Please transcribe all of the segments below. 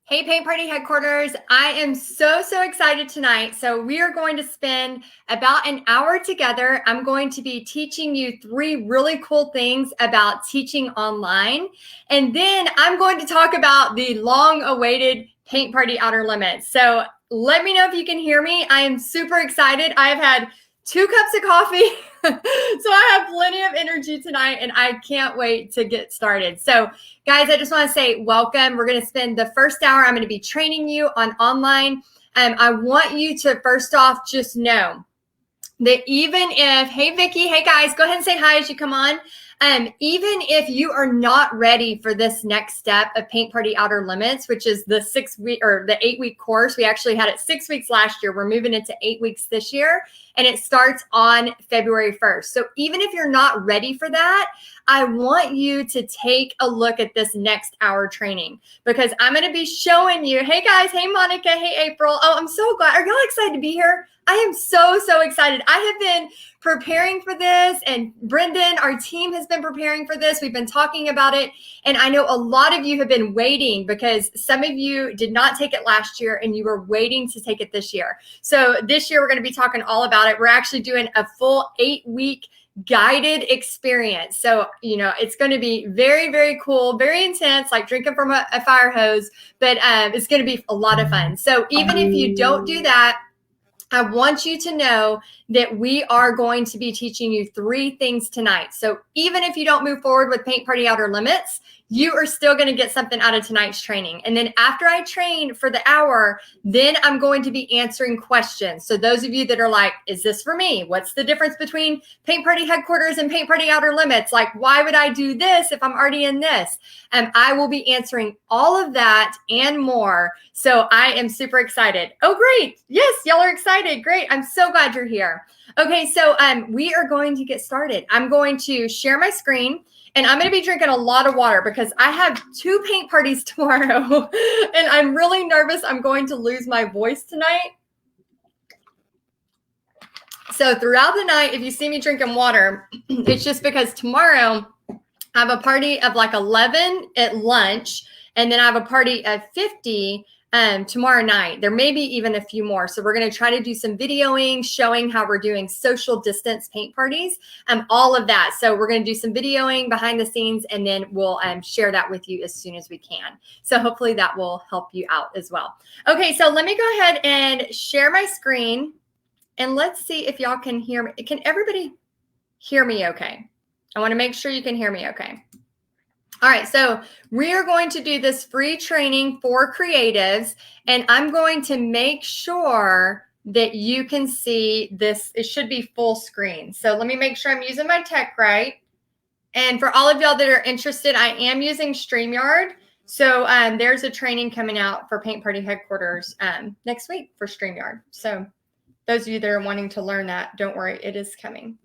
Hey, Paint Party Headquarters. I am so excited tonight. So we are going to spend about an hour together. I'm going to be teaching you 3 really cool things about teaching online. And then I'm going to talk about the long-awaited Paint Party Outer Limits. So let me know if you can hear me. I am super excited. I have had 2 cups of coffee. So I have plenty of energy tonight and I can't wait to get started. So guys, I just want to say welcome. We're going to spend the first hour. I'm going to be training you on online. I want you to first off just know that even if, hey, Vicky, hey guys, go ahead and say hi as you come on. Even if you are not ready for this next step of Paint Party Outer Limits, which is the 6-week or the 8-week course, we actually had it 6 weeks last year. We're moving it to 8 weeks this year, and it starts on February 1st. So even if you're not ready for that, I want you to take a look at this next hour training because I'm going to be showing you, hey guys, hey Monica, hey April. Oh, I'm so glad. Are y'all excited to be here? I am so excited. I have been preparing for this, and Brendan, our team, has been preparing for this. We've been talking about it, and I know a lot of you have been waiting because some of you did not take it last year and you were waiting to take it this year. So this year we're going to be talking all about it. We're actually doing a full 8-week guided experience. So, it's going to be very cool, very intense, like drinking from a fire hose, but it's going to be a lot of fun. So even if you don't do that, I want you to know that we are going to be teaching you 3 things tonight. So even if you don't move forward with Paint Party Outer Limits, you are still going to get something out of tonight's training. And then after I train for the hour, then I'm going to be answering questions. So those of you that are like, is this for me? What's the difference between Paint Party Headquarters and Paint Party Outer Limits? Like, why would I do this if I'm already in this? And I will be answering all of that and more. So I am super excited. Oh, great. Yes, y'all are excited. Great. I'm so glad you're here. Okay, so we are going to get started. I'm going to share my screen. And I'm going to be drinking a lot of water because I have 2 paint parties tomorrow. And I'm really nervous I'm going to lose my voice tonight. So throughout the night, if you see me drinking water, it's just because tomorrow I have a party of like 11 at lunch. And then I have a party of 50 tomorrow night. There may be even a few more. So we're going to try to do some videoing, showing how we're doing social distance paint parties, all of that. So we're going to do some videoing behind the scenes, and then we'll share that with you as soon as we can. So hopefully that will help you out as well. Okay, so let me go ahead and share my screen, and let's see if y'all can hear me. Can everybody hear me okay? I want to make sure you can hear me okay. All right, so we are going to do this free training for creatives, and I'm going to make sure that you can see this. It should be full screen. So let me make sure I'm using my tech right. And for all of y'all that are interested, I am using StreamYard. So there's a training coming out for Paint Party Headquarters next week for StreamYard. So those of you that are wanting to learn that, don't worry, it is coming.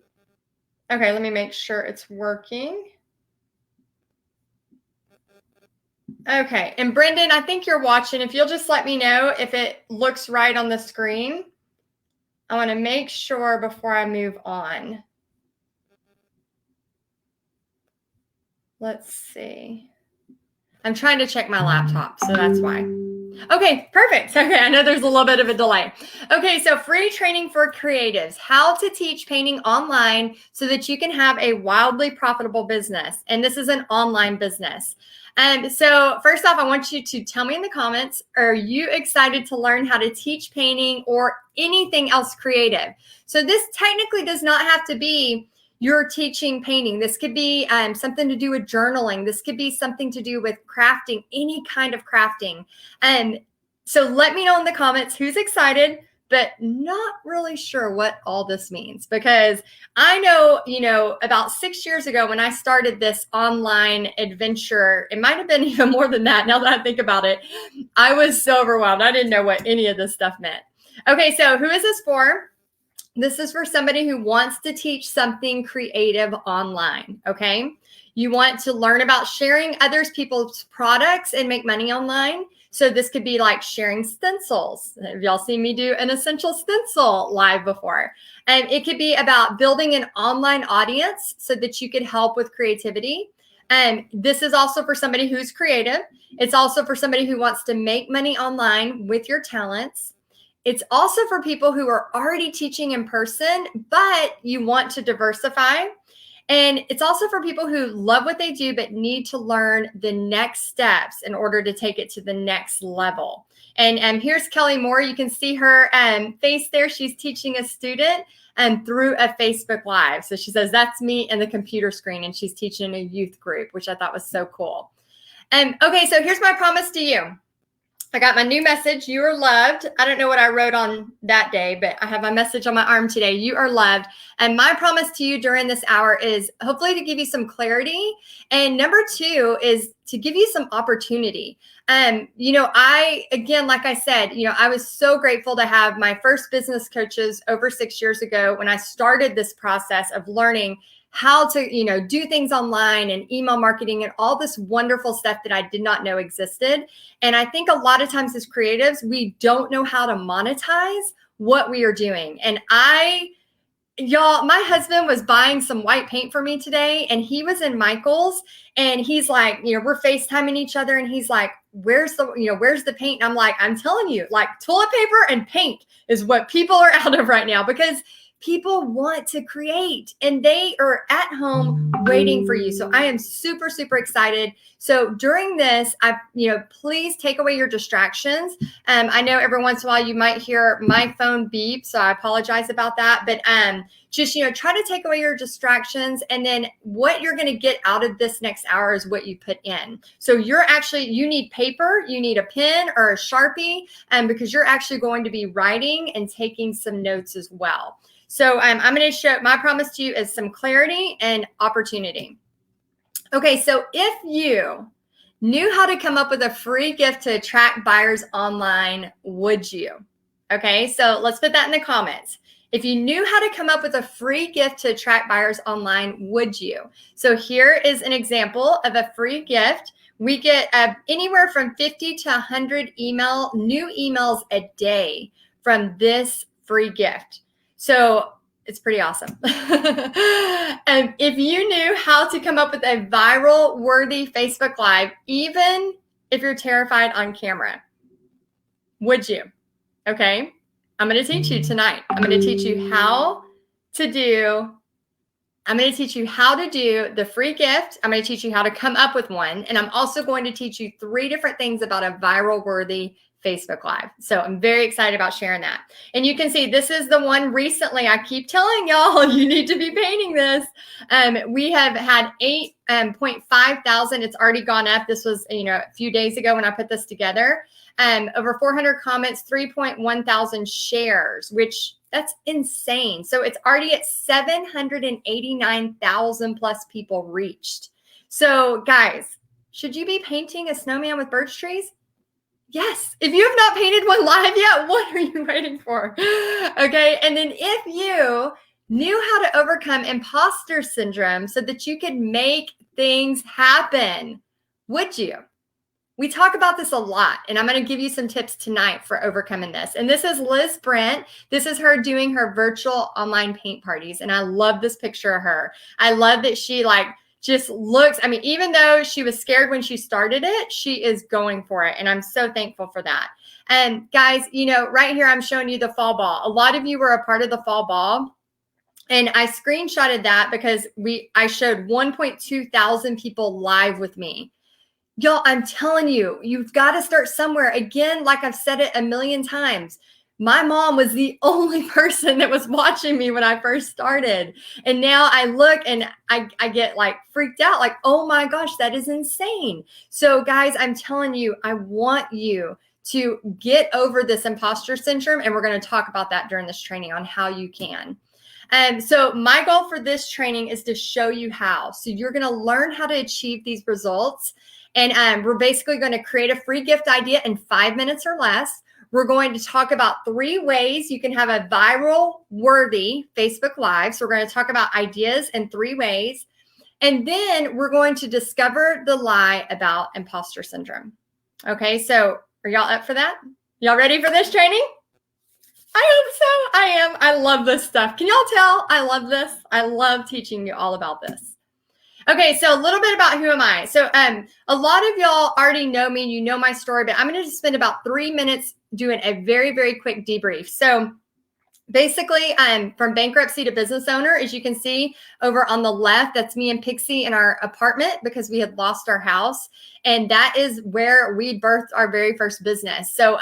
Okay, let me make sure it's working. Okay, and Brendan, I think you're watching. If you'll just let me know if it looks right on the screen. I want to make sure before I move on. Let's see. I'm trying to check my laptop, so that's why. Okay, perfect. Okay, I know there's a little bit of a delay. Okay, so free training for creatives, how to teach painting online so that you can have a wildly profitable business. And this is an online business. So first off, I want you to tell me in the comments, are you excited to learn how to teach painting or anything else creative? So this technically does not have to be you're teaching painting. This could be something to do with journaling. This could be something to do with crafting, any kind of crafting. So let me know in the comments who's excited, but not really sure what all this means, because I know, about 6 years ago when I started this online adventure, it might have been even more than that now that I think about it, I was so overwhelmed. I didn't know what any of this stuff meant. Okay, so who is this for? This is for somebody who wants to teach something creative online, okay? You want to learn about sharing other people's products and make money online. So this could be like sharing stencils. Have y'all seen me do an essential stencil live before? And it could be about building an online audience so that you could help with creativity. This is also for somebody who's creative. It's also for somebody who wants to make money online with your talents. It's also for people who are already teaching in person, but you want to diversify. And it's also for people who love what they do, but need to learn the next steps in order to take it to the next level. And here's Kelly Moore. You can see her face there. She's teaching a student through a Facebook Live. So she says, that's me in the computer screen. And she's teaching a youth group, which I thought was so cool. Okay, so here's my promise to you. I got my new message. You are loved. I don't know what I wrote on that day, but I have my message on my arm today. You are loved. And my promise to you during this hour is hopefully to give you some clarity. And number two is to give you some opportunity. Again, like I said, I was so grateful to have my first business coaches over 6 years ago when I started this process of learning how to, do things online and email marketing and all this wonderful stuff that I did not know existed. And I think a lot of times as creatives, we don't know how to monetize what we are doing. And my husband was buying some white paint for me today, and he was in Michael's, and he's like, we're FaceTiming each other, and he's like, where's the paint? And I'm like, I'm telling you, like toilet paper and paint is what people are out of right now, because people want to create and they are at home waiting for you. So I am super, super excited. So during this, please take away your distractions. I know every once in a while you might hear my phone beep, so I apologize about that. But just, try to take away your distractions. And then what you're going to get out of this next hour is what you put in. So you need paper, you need a pen or a Sharpie, because you're actually going to be writing and taking some notes as well. So I'm going to show, my promise to you is some clarity and opportunity. Okay, so if you knew how to come up with a free gift to attract buyers online, would you? Okay, so let's put that in the comments. If you knew how to come up with a free gift to attract buyers online, would you? So here is an example of a free gift. We get anywhere from 50 to 100 new emails a day from this free gift. So it's pretty awesome. And if you knew how to come up with a viral worthy Facebook Live, even if you're terrified on camera, would you? Okay. I'm going to teach you tonight. I'm going to teach you how to do the free gift. I'm going to teach you how to come up with one. And I'm also going to teach you 3 different things about a viral worthy Facebook Live. So I'm very excited about sharing that. And you can see this is the one recently. I keep telling y'all, you need to be painting this. We have had 8.5 thousand. It's already gone up. This was, a few days ago when I put this together. Over 400 comments, 3.1 thousand shares, which that's insane. So it's already at 789,000 plus people reached. So guys, should you be painting a snowman with birch trees? Yes. If you have not painted one live yet, what are you waiting for? Okay. And then if you knew how to overcome imposter syndrome so that you could make things happen, would you? We talk about this a lot, and I'm going to give you some tips tonight for overcoming this. And this is Liz Brent. This is her doing her virtual online paint parties. And I love this picture of her. I love that she just looks, even though she was scared when she started it, she is going for it. And I'm so thankful for that. And guys, right here, I'm showing you the fall ball. A lot of you were a part of the fall ball. And I screenshotted that because I showed 1.2 thousand people live with me. Y'all, I'm telling you, you've got to start somewhere. Again, like I've said it a million times, my mom was the only person that was watching me when I first started. And now I look and I get freaked out, like, oh my gosh, that is insane. So guys, I'm telling you, I want you to get over this imposter syndrome. And we're going to talk about that during this training on how you can. So my goal for this training is to show you how. So you're going to learn how to achieve these results. And we're basically going to create a free gift idea in 5 minutes or less. We're going to talk about 3 ways you can have a viral worthy Facebook Live. So we're going to talk about ideas in 3 ways. And then we're going to discover the lie about imposter syndrome. Okay, so are y'all up for that? Y'all ready for this training? I hope so. I am. I love this stuff. Can y'all tell? I love this. I love teaching you all about this. Okay, so a little bit about who am I. So a lot of y'all already know me, you know my story, but I'm going to just spend about 3 minutes doing a very, very quick debrief. So basically, I'm from bankruptcy to business owner. As you can see over on the left, that's me and Pixie in our apartment because we had lost our house. And that is where we birthed our very first business. So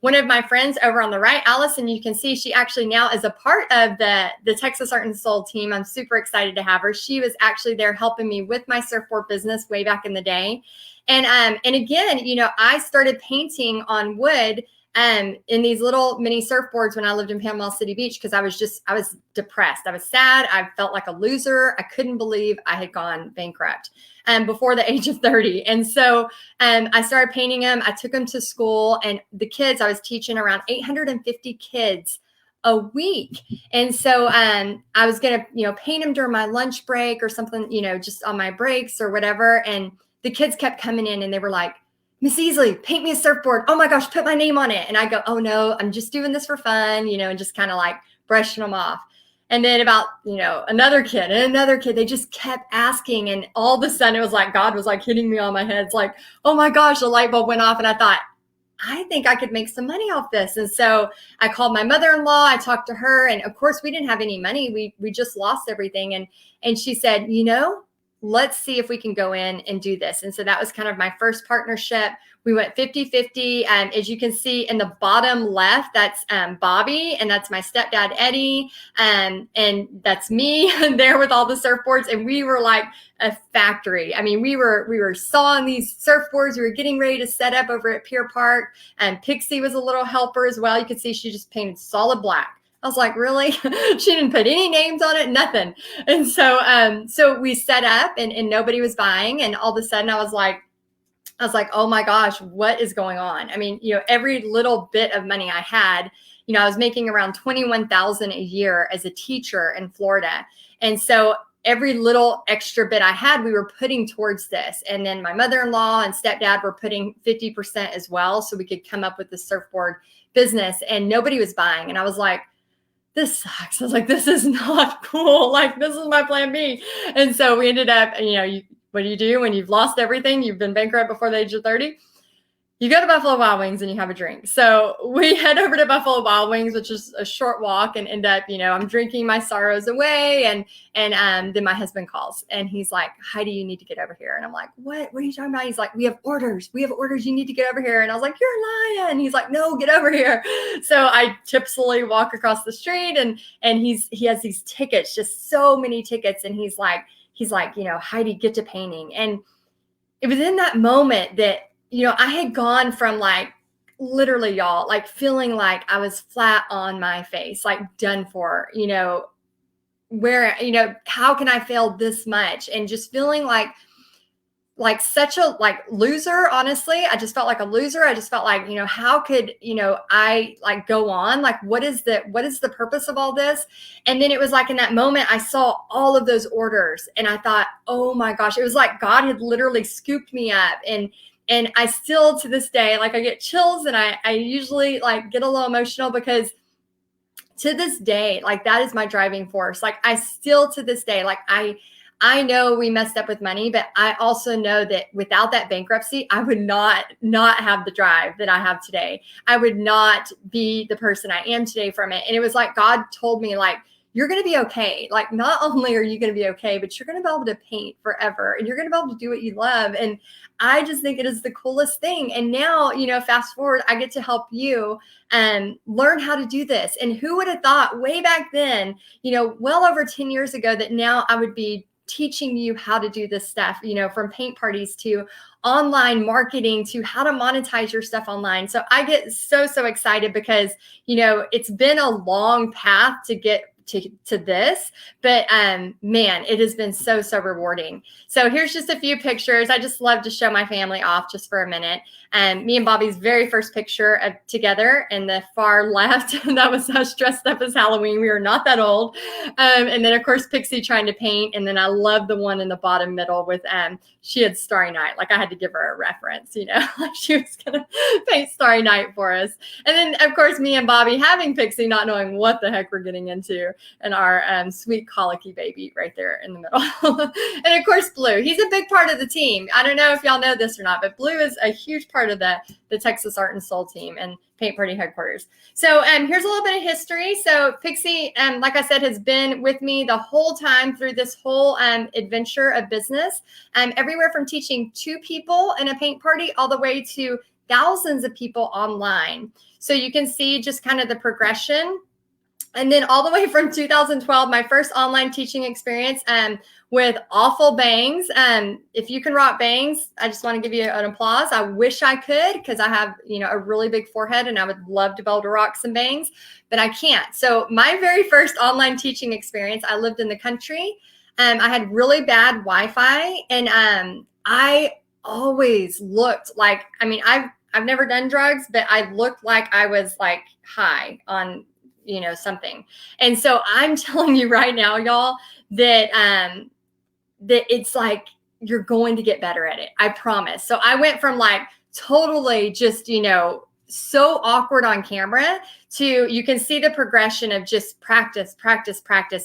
one of my friends over on the right, Allison, you can see she actually now is a part of the Texas Art and Soul team. I'm super excited to have her. She was actually there helping me with my surfboard business way back in the day. And again, I started painting on wood in these little mini surfboards when I lived in Panama City Beach, because I was depressed. I was sad. I felt like a loser. I couldn't believe I had gone bankrupt before the age of 30. And so I started painting them. I took them to school, and the kids, I was teaching around 850 kids a week. And so I was going to, paint them during my lunch break or something, just on my breaks or whatever. And the kids kept coming in and they were like, Miss Easley, paint me a surfboard. Oh my gosh, put my name on it. And I go, oh no, I'm just doing this for fun, and just kind of like brushing them off. And then about, another kid and another kid, they just kept asking. And all of a sudden it was like, God was like hitting me on my head. It's like, oh my gosh, the light bulb went off. And I thought, I think I could make some money off this. And so I called my mother-in-law, I talked to her, and of course we didn't have any money. We just lost everything. And she said, let's see if we can go in and do this. And so that was kind of my first partnership. We went 50-50. As you can see in the bottom left, that's Bobby, and that's my stepdad, Eddie. And that's me there with all the surfboards. And we were like a factory. I mean, we were sawing these surfboards. We were getting ready to set up over at Pier Park. And Pixie was a little helper as well. You could see she just painted solid black. I was like, really? She didn't put any names on it, nothing. And so we set up and nobody was buying. And all of a sudden I was like, oh my gosh, what is going on? I mean, every little bit of money I had, I was making around $21,000 a year as a teacher in Florida. And so every little extra bit I had, we were putting towards this. And then my mother-in-law and stepdad were putting 50% as well, so we could come up with the surfboard business, and nobody was buying. And I was like, this sucks. I was like, this is not cool. Like, this is my plan B. And so we ended up, what do you do when you've lost everything? You've been bankrupt before the age of 30. You go to Buffalo Wild Wings and you have a drink. So we head over to Buffalo Wild Wings, which is a short walk, and end up, I'm drinking my sorrows away. And then my husband calls and he's like, Heidi, you need to get over here. And I'm like, what are you talking about? He's like, we have orders. You need to get over here. And I was like, you're lying. And he's like, no, get over here. So I tipsily walk across the street, and he has these tickets, just so many tickets. And he's like, Heidi, get to painting. And it was in that moment that, I had gone from like literally, y'all, like feeling like I was flat on my face, like done for, where, how can I fail this much? And just feeling like such a loser. Honestly, I just felt like a loser. I just felt like, how could, I like go on? Like, what is the purpose of all this? And then it was like in that moment, I saw all of those orders and I thought, oh my gosh, it was like God had literally scooped me up. And I still, to this day, like I get chills, and I usually like get a little emotional, because to this day, like that is my driving force. Like I still, to this day, like I know we messed up with money, but I also know that without that bankruptcy, I would not have the drive that I have today. I would not be the person I am today from it. And it was like God told me, like, you're going to be okay. Like, not only are you going to be okay, but you're going to be able to paint forever, and you're going to be able to do what you love. And I just think it is the coolest thing. And now, fast forward, I get to help you learn how to do this. And who would have thought way back then, well over 10 years ago, that now I would be teaching you how to do this stuff, from paint parties to online marketing to how to monetize your stuff online. So I get so excited because, it's been a long path to get to this, but man, it has been so rewarding. So here's just a few pictures. I just love to show my family off just for a minute. Me and Bobby's very first picture together in the far left, that was us dressed up as Halloween. We were not that old. And then of course Pixie trying to paint. And then I love the one in the bottom middle with she had Starry Night. Like I had to give her a reference, like she was gonna paint Starry Night for us. And then of course me and Bobby having Pixie, not knowing what the heck we're getting into. and our sweet colicky baby right there in the middle. And of course, Blue, he's a big part of the team. I don't know if y'all know this or not, but Blue is a huge part of the Texas Art and Soul team and Paint Party headquarters. So here's a little bit of history. So Pixie, like I said, has been with me the whole time through this whole adventure of business, everywhere from teaching 2 people in a paint party all the way to thousands of people online. So you can see just kind of the progression. And then all the way from 2012, my first online teaching experience with awful bangs. If you can rock bangs, I just want to give you an applause. I wish I could, because I have, a really big forehead and I would love to be able to rock some bangs, but I can't. So my very first online teaching experience, I lived in the country. I had really bad Wi-Fi, and I always looked like, I've never done drugs, but I looked like I was like high on something. And so I'm telling you right now, y'all, that that it's like you're going to get better at it. I promise. So I went from like totally just, so awkward on camera to, you can see the progression of just practice,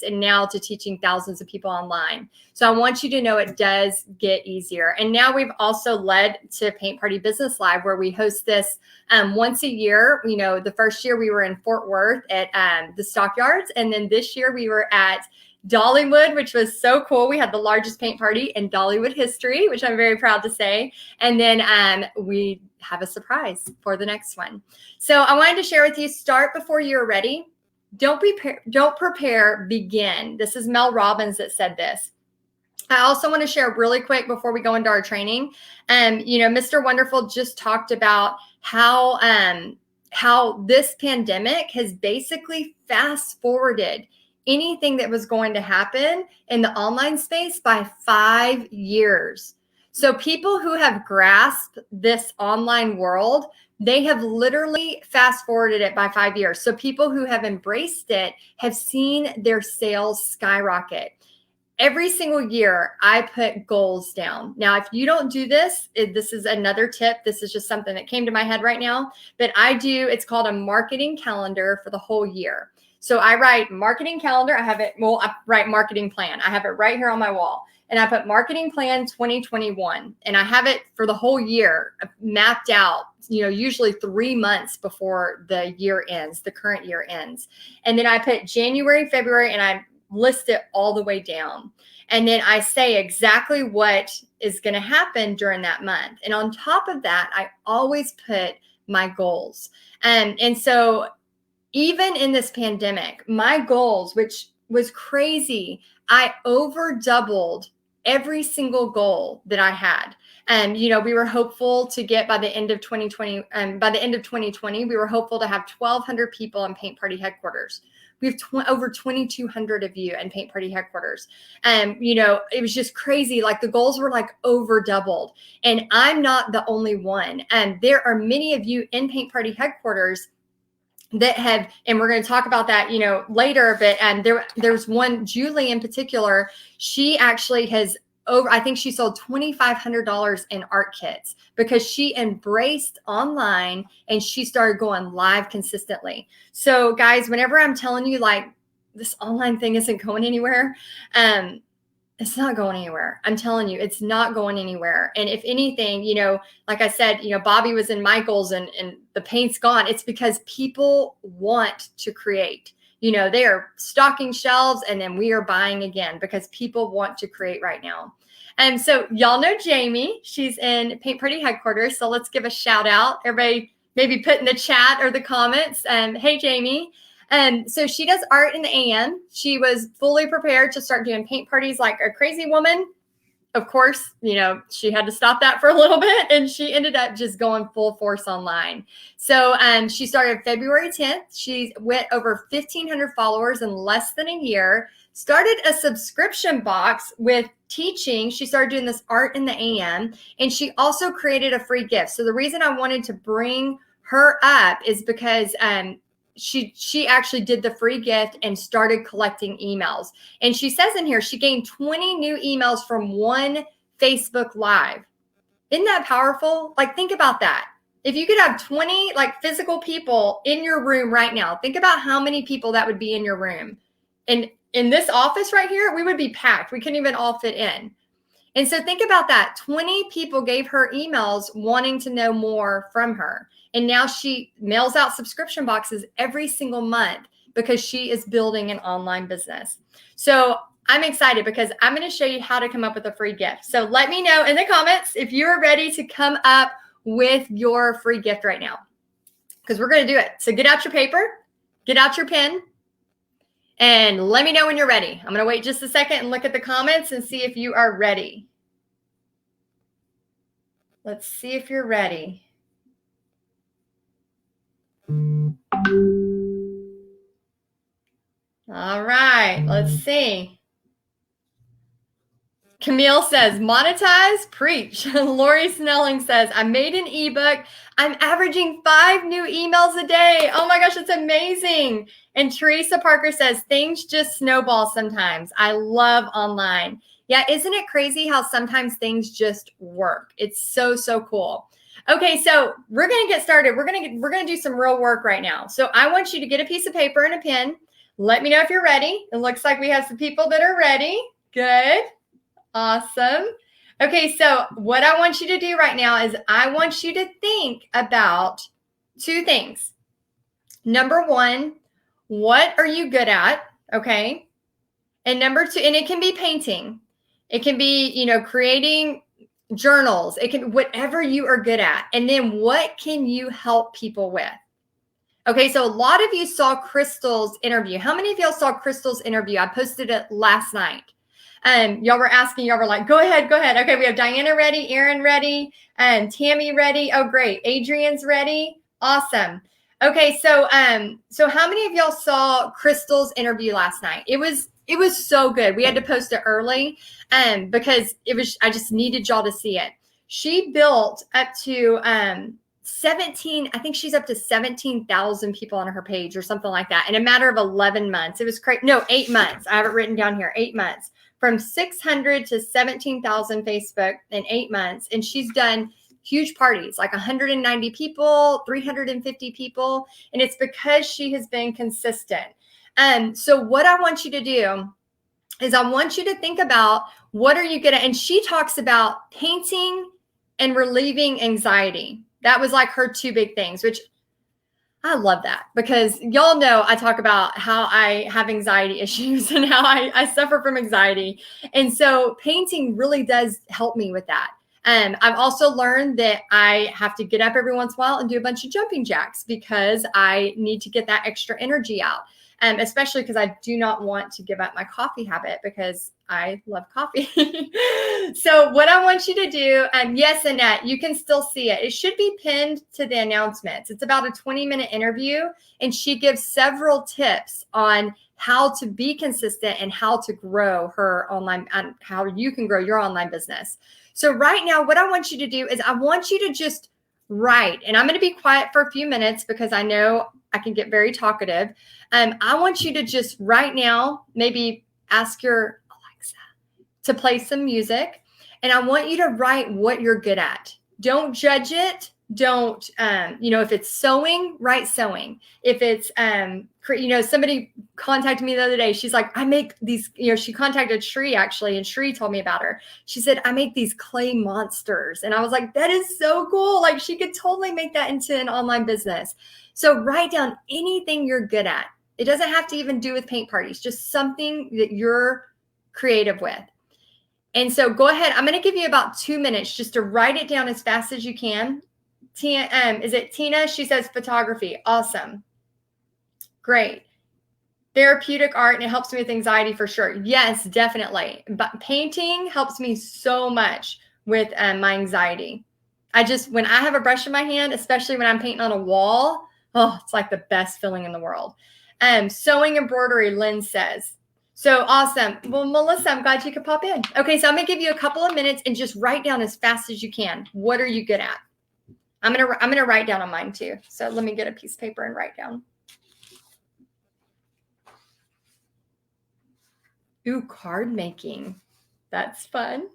and now to teaching thousands of people online. So I want you to know it does get easier. And now we've also led to Paint Party Business Live, where we host this once a year. The first year we were in Fort Worth at the Stockyards. And then this year we were at Dollywood, which was so cool. We had the largest paint party in Dollywood history, which I'm very proud to say. And then we have a surprise for the next one. So I wanted to share with you, start before you're ready. Don't prepare, begin. This is Mel Robbins that said this. I also want to share really quick before we go into our training. Mr. Wonderful just talked about how this pandemic has basically fast forwarded anything that was going to happen in the online space by 5 years. So people who have grasped this online world, they have literally fast forwarded it by 5 years. So people who have embraced it have seen their sales skyrocket. Every single year, I put goals down. Now, if you don't do this, this is another tip. This is just something that came to my head right now. But it's called a marketing calendar for the whole year. So I write marketing calendar. I write marketing plan. I have it right here on my wall. And I put marketing plan 2021. And I have it for the whole year mapped out, usually 3 months before the year ends, the current year ends. And then I put January, February, and I list it all the way down. And then I say exactly what is going to happen during that month. And on top of that, I always put my goals. And so even in this pandemic, my goals, which was crazy, I over doubled every single goal that I had. And, we were hopeful to get by the end of 2020, we were hopeful to have 1,200 people in Paint Party headquarters. We have over 2,200 of you in Paint Party headquarters. It was just crazy. Like the goals were like over doubled. And I'm not the only one. And there are many of you in Paint Party headquarters that have, and we're going to talk about that, later, but there's one, Julie in particular, she actually has I think she sold $2,500 in art kits because she embraced online and she started going live consistently. So guys, whenever I'm telling you like this online thing isn't going anywhere, it's not going anywhere. I'm telling you, it's not going anywhere. And if anything, like I said, Bobby was in Michael's and the paint's gone. It's because people want to create. They are stocking shelves and then we are buying again because people want to create right now. And so y'all know Jamie, she's in Paint Party headquarters. So let's give a shout out. Everybody maybe put in the chat or the comments. Hey, Jamie. So she does art in the AM. She was fully prepared to start doing paint parties like a crazy woman. Of course, she had to stop that for a little bit and she ended up just going full force online. So she started February 10th. She went over 1,500 followers in less than a year, started a subscription box with teaching. She started doing this art in the AM, and she also created a free gift. So the reason I wanted to bring her up is because she actually did the free gift and started collecting emails. And she says in here, she gained 20 new emails from one Facebook Live. Isn't that powerful? Like, think about that. If you could have 20 like physical people in your room right now, think about how many people that would be in your room. And in this office right here, we would be packed. We couldn't even all fit in. And so think about that. 20 people gave her emails wanting to know more from her. And now she mails out subscription boxes every single month because she is building an online business. So I'm excited because I'm going to show you how to come up with a free gift. So let me know in the comments if you're ready to come up with your free gift right now, because we're going to do it. So get out your paper, get out your pen, and let me know when you're ready. I'm going to wait just a second and look at the comments and see if you are ready. Let's see if you're ready. All right, let's see. Camille says, monetize, preach. Lori Snelling says, I made an ebook. I'm averaging 5 new emails a day. Oh my gosh, that's amazing. And Teresa Parker says, things just snowball sometimes. I love online. Yeah, isn't it crazy how sometimes things just work? It's so, so cool. Okay, so we're going to get started. We're going to do some real work right now. So I want you to get a piece of paper and a pen. Let me know if you're ready. It looks like we have some people that are ready. Good. Awesome. Okay, so what I want you to do right now is I want you to think about 2 things. Number 1, what are you good at? Okay. And number 2, and it can be painting. It can be, creating journals. It can be whatever you are good at. And then what can you help people with? Okay, so a lot of you saw Crystal's interview. How many of y'all saw Crystal's interview? I posted it last night. Y'all were asking, y'all were like, go ahead. Okay, we have Diana ready, Erin ready, and Tammy ready. Oh, great. Adrian's ready. Awesome. Okay, so how many of y'all saw Crystal's interview last night? It was so good. We had to post it early because I just needed y'all to see it. She built up to 17, I think she's up to 17,000 people on her page or something like that in a matter of 11 months. It was crazy. No, 8 months. I have it written down here, 8 months. From 600 to 17,000 Facebook in 8 months. And she's done huge parties, like 190 people, 350 people. And it's because she has been consistent. So what I want you to do is I want you to think about what are you good at? And she talks about painting and relieving anxiety. That was like her 2 big things, which I love that because y'all know I talk about how I have anxiety issues and how I suffer from anxiety. And so painting really does help me with that. I've also learned that I have to get up every once in a while and do a bunch of jumping jacks because I need to get that extra energy out. Especially because I do not want to give up my coffee habit because I love coffee. So what I want you to do, yes, Annette, you can still see it. It should be pinned to the announcements. It's about a 20-minute interview, and she gives several tips on how to be consistent and how to grow her online, and how you can grow your online business. So right now, what I want you to do is I want you to just write, and I'm going to be quiet for a few minutes because I know I can get very talkative. I want you to just right now, maybe ask your Alexa to play some music. And I want you to write what you're good at. Don't judge it. Don't, if it's sewing, write sewing. If it's, somebody contacted me the other day. She's like, I make these, she contacted Shree actually, and Shree told me about her. She said, I make these clay monsters. And I was like, that is so cool. Like she could totally make that into an online business. So write down anything you're good at. It doesn't have to even do with paint parties, just something that you're creative with. And so go ahead. I'm going to give you about 2 minutes just to write it down as fast as you can. Is it Tina? She says photography. Awesome. Great. Therapeutic art, and it helps me with anxiety for sure. Yes, definitely. But painting helps me so much with my anxiety. When I have a brush in my hand, especially when I'm painting on a wall, it's like the best feeling in the world. Sewing, embroidery, Lynn says. So awesome. Well, Melissa, I'm glad you could pop in. Okay, so I'm going to give you a couple of minutes and just write down as fast as you can. What are you good at? I'm gonna write down on mine too. So let me get a piece of paper and write down. Ooh, card making. That's fun.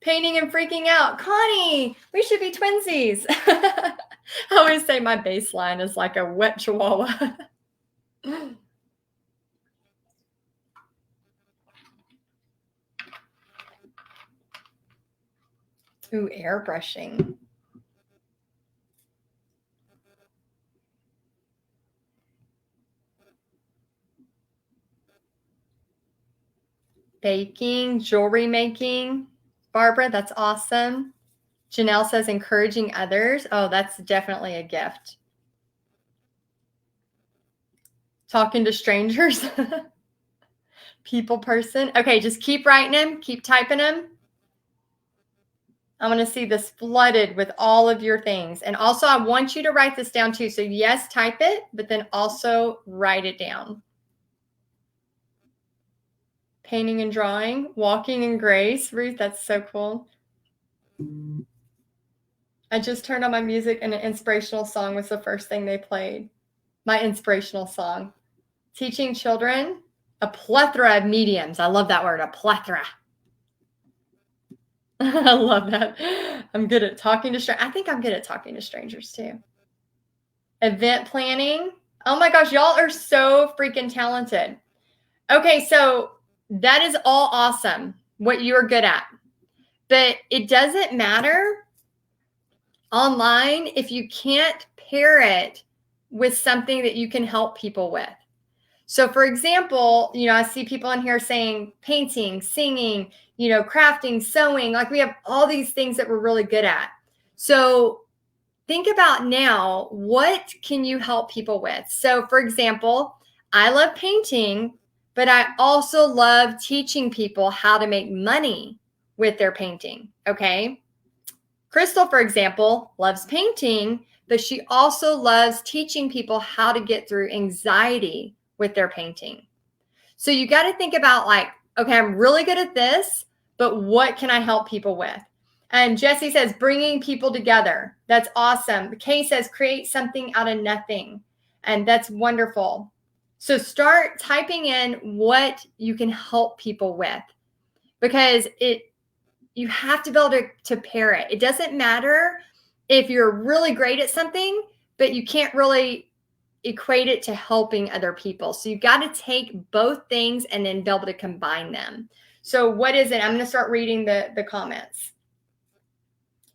Painting and freaking out. Connie, we should be twinsies. I always say my baseline is like a wet chihuahua. Ooh, airbrushing. Baking, jewelry making. Barbara, that's awesome. Janelle says encouraging others. Oh, that's definitely a gift. Talking to strangers. People person. Okay, just keep writing them. Keep typing them. I want to see this flooded with all of your things. And also, I want you to write this down too. So yes, type it, but then also write it down. Painting and drawing, walking in grace. Ruth, that's so cool. I just turned on my music and an inspirational song was the first thing they played. My inspirational song. Teaching children, a plethora of mediums. I love that word, a plethora. I love that. I'm good at talking to strangers. I think I'm good at talking to strangers too. Event planning. Oh my gosh, y'all are so freaking talented. Okay, so that is all awesome, what you're good at. But it doesn't matter online if you can't pair it with something that you can help people with. So for example, I see people in here saying painting, singing, crafting, sewing, like we have all these things that we're really good at. So think about now, what can you help people with? So for example, I love painting, but I also love teaching people how to make money with their painting, okay? Crystal, for example, loves painting, but she also loves teaching people how to get through anxiety with their painting. So you got to think about like, okay, I'm really good at this, but what can I help people with? And Jesse says, bringing people together. That's awesome. Kay says, create something out of nothing. And that's wonderful. So start typing in what you can help people with, because you have to be able to pair it. It doesn't matter if you're really great at something, but you can't really equate it to helping other people. So you've got to take both things and then be able to combine them. So what is it? I'm going to start reading the comments.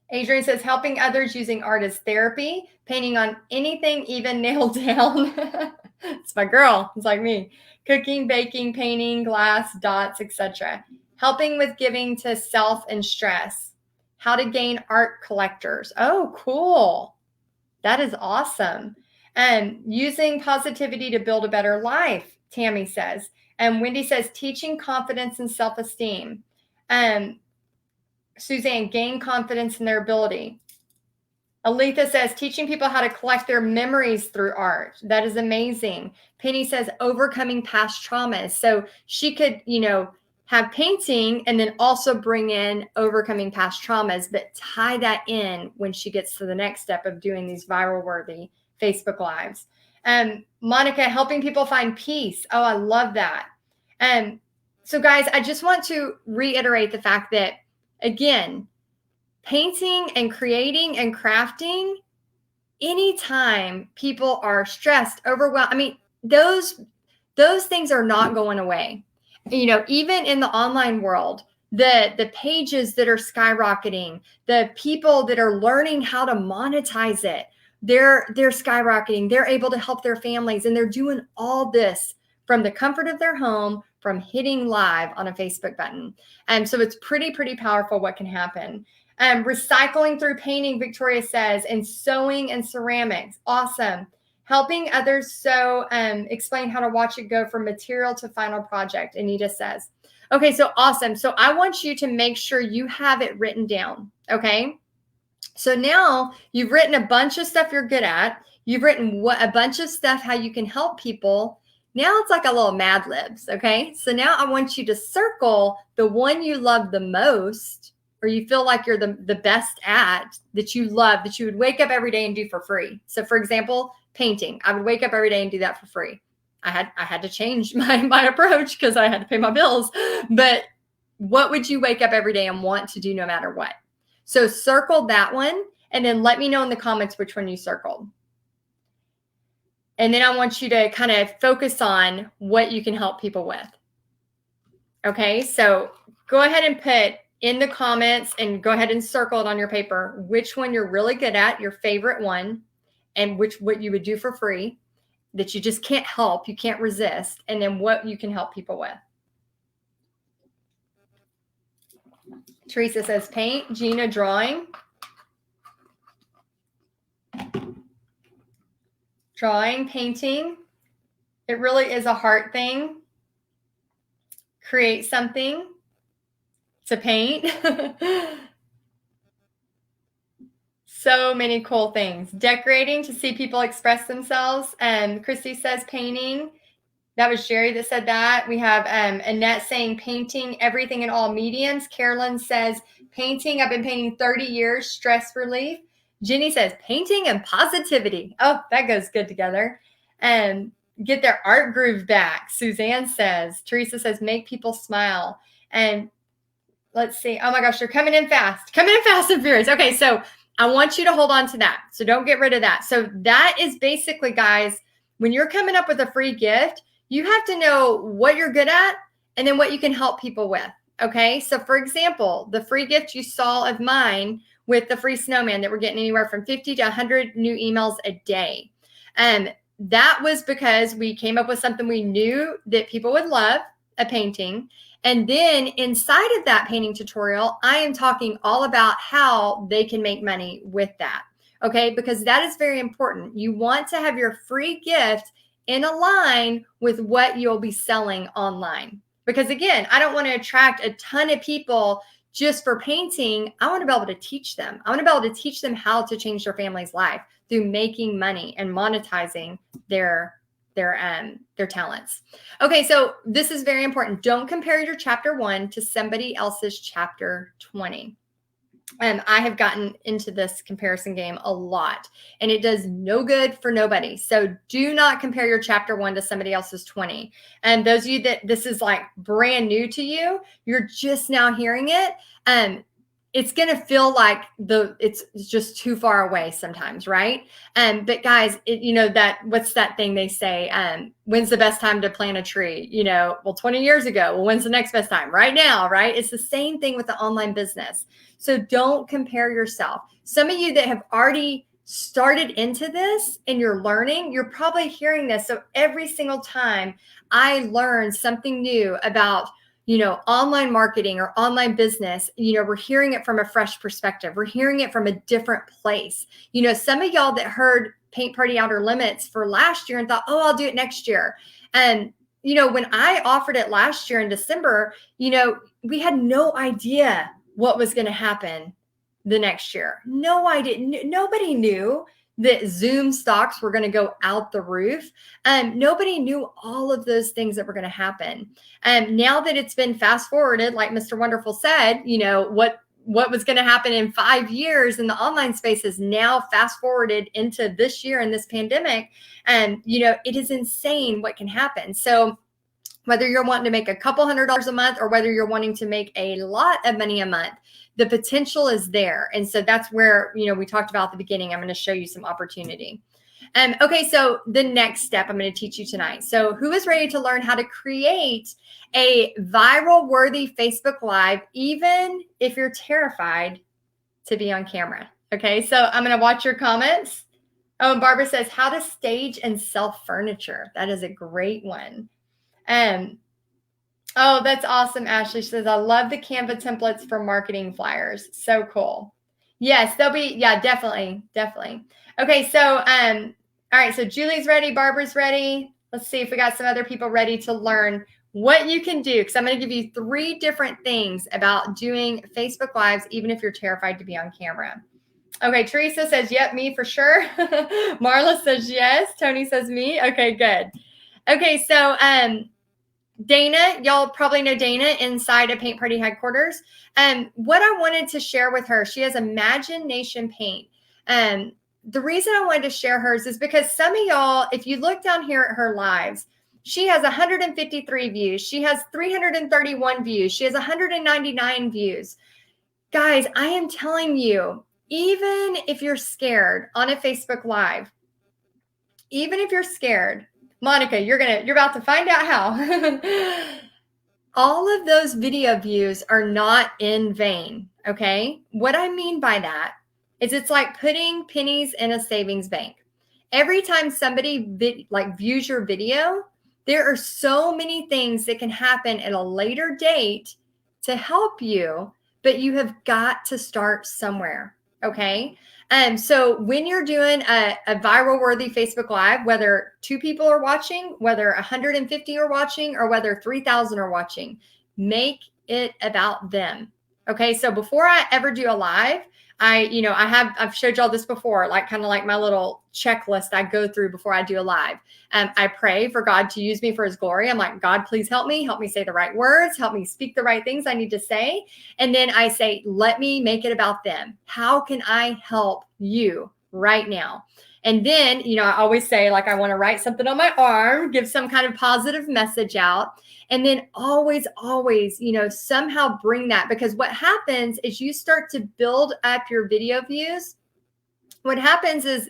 Adrian says, helping others using art as therapy, painting on anything, even nailed down. It's my girl. It's like me. Cooking, baking, painting, glass, dots, etc. Helping with giving to self and stress. How to gain art collectors. Oh, cool. That is awesome. And using positivity to build a better life, Tammy says. And Wendy says, teaching confidence and self-esteem. And Suzanne, gain confidence in their ability. Aletha says, teaching people how to collect their memories through art. That is amazing. Penny says, overcoming past traumas. So she could, have painting and then also bring in overcoming past traumas, but tie that in when she gets to the next step of doing these viral worthy Facebook Lives. Monica, helping people find peace. Oh, I love that. So guys, I just want to reiterate the fact that, again, painting and creating and crafting, anytime people are stressed, overwhelmed, I mean, those things are not going away. Even in the online world, the pages that are skyrocketing, the people that are learning how to monetize it, they're skyrocketing. They're able to help their families, and they're doing all this from the comfort of their home, from hitting live on a Facebook button. And so it's pretty powerful what can happen. Recycling through painting, Victoria says, and sewing and ceramics. Awesome. Helping others sew, explain how to watch it go from material to final project, Anita says. Okay, so awesome. So I want you to make sure you have it written down, okay? So now you've written a bunch of stuff you're good at. You've written a bunch of stuff how you can help people. Now it's like a little Mad Libs, okay? So now I want you to circle the one you love the most, or you feel like you're the best at, that you love, that you would wake up every day and do for free. So for example, painting. I would wake up every day and do that for free. I had to change my approach because I had to pay my bills. But what would you wake up every day and want to do no matter what? So circle that one, and then let me know in the comments which one you circled. And then I want you to kind of focus on what you can help people with. Okay, so go ahead and put in the comments and go ahead and circle it on your paper, which one you're really good at, your favorite one, and what you would do for free that you just can't help, you can't resist, and then what you can help people with. Teresa says paint. Gina, drawing. Drawing, painting. It really is a heart thing. Create something to paint. So many cool things. Decorating to see people express themselves. Christy says painting. That was Jerry that said that. We have Annette saying painting, everything in all mediums. Carolyn says painting. I've been painting 30 years, stress relief. Jenny says painting and positivity. Oh, that goes good together. Get their art groove back. Suzanne says. Teresa says make people smile. And let's see. Oh my gosh, you're coming in fast. Coming in fast and furious. Okay, so I want you to hold on to that. So don't get rid of that. So that is basically, guys, when you're coming up with a free gift, you have to know what you're good at and then what you can help people with. Okay. So for example, the free gift you saw of mine with the free snowman that we're getting anywhere from 50 to 100 new emails a day. That was because we came up with something we knew that people would love, a painting. And then inside of that painting tutorial, I am talking all about how they can make money with that. Okay. Because that is very important. You want to have your free gift in a line with what you'll be selling online. Because again, I don't want to attract a ton of people just for painting. I want to be able to teach them. I want to be able to teach them how to change their family's life through making money and monetizing their talents. Okay, so this is very important. Don't compare your chapter 1 to somebody else's chapter 20. I have gotten into this comparison game a lot, and it does no good for nobody. So do not compare your chapter 1 to somebody else's 20. And those of you that this is like brand new to you, you're just now hearing it. It's going to feel like it's just too far away sometimes, right? But guys, what's that thing they say? When's the best time to plant a tree? 20 years ago. Well, when's the next best time? Right now, right? It's the same thing with the online business. So don't compare yourself. Some of you that have already started into this and you're learning, you're probably hearing this. So every single time I learn something new about online marketing or online business, we're hearing it from a fresh perspective. We're hearing it from a different place. Some of y'all that heard Paint Party Outer Limits for last year and thought, oh, I'll do it next year. And, when I offered it last year in December, we had no idea what was going to happen the next year. No idea. Nobody knew that Zoom stocks were going to go out the roof. Nobody knew all of those things that were going to happen. Now that it's been fast forwarded, like Mr. Wonderful said, what was going to happen in 5 years in the online space is now fast forwarded into this year and this pandemic. And, it is insane what can happen. So whether you're wanting to make a couple $100s a month or whether you're wanting to make a lot of money a month, the potential is there. And so that's where, we talked about at the beginning. I'm going to show you some opportunity. Okay, so the next step I'm going to teach you tonight. So who is ready to learn how to create a viral worthy Facebook Live, even if you're terrified to be on camera? Okay, so I'm going to watch your comments. Oh, and Barbara says how to stage and sell furniture. That is a great one. Oh, that's awesome. Ashley says, I love the Canva templates for marketing flyers. So cool. Yes, they'll be, yeah, definitely. Okay. So, all right. So Julie's ready. Barbara's ready. Let's see if we got some other people ready to learn what you can do. Cause I'm going to give you 3 different things about doing Facebook Lives, even if you're terrified to be on camera. Okay. Teresa says, yep, me for sure. Marla says, yes. Tony says me. Okay, good. Okay. So, Dana, y'all probably know Dana inside of Paint Party headquarters. What I wanted to share with her, she has Imagination Paint. The reason I wanted to share hers is because some of y'all, if you look down here at her lives, she has 153 views. She has 331 views. She has 199 views. Guys, I am telling you, even if you're scared on a Facebook Live, even if you're scared, Monica, you're about to find out how. all of those video views are not in vain. Okay. What I mean by that is it's like putting pennies in a savings bank. Every time somebody views your video, there are so many things that can happen at a later date to help you, but you have got to start somewhere. Okay. So when you're doing a viral worthy Facebook Live, whether 2 people are watching, whether 150 are watching, or whether 3,000 are watching, make it about them. Okay. So before I ever do a live, I've showed y'all this before, like kind of like my little checklist I go through before I do a live. I pray for God to use me for his glory. I'm like, God, please help me say the right words, help me speak the right things I need to say. And then I say, let me make it about them. How can I help you right now? And then, I always say, like, I want to write something on my arm, give some kind of positive message out. And then always, somehow bring that, because what happens is you start to build up your video views. What happens is,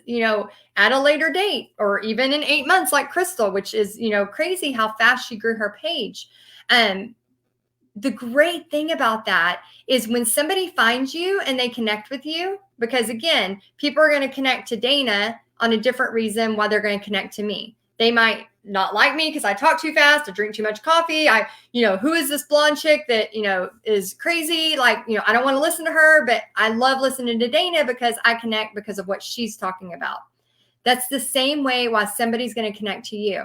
at a later date or even in 8 months, like Crystal, which is, crazy how fast she grew her page. The great thing about that is when somebody finds you and they connect with you, because again, people are going to connect to Dana on a different reason why they're going to connect to me. They might not like me because I talk too fast, I drink too much coffee. Who is this blonde chick that, is crazy? Like, I don't want to listen to her, but I love listening to Dana because I connect because of what she's talking about. That's the same way why somebody's going to connect to you.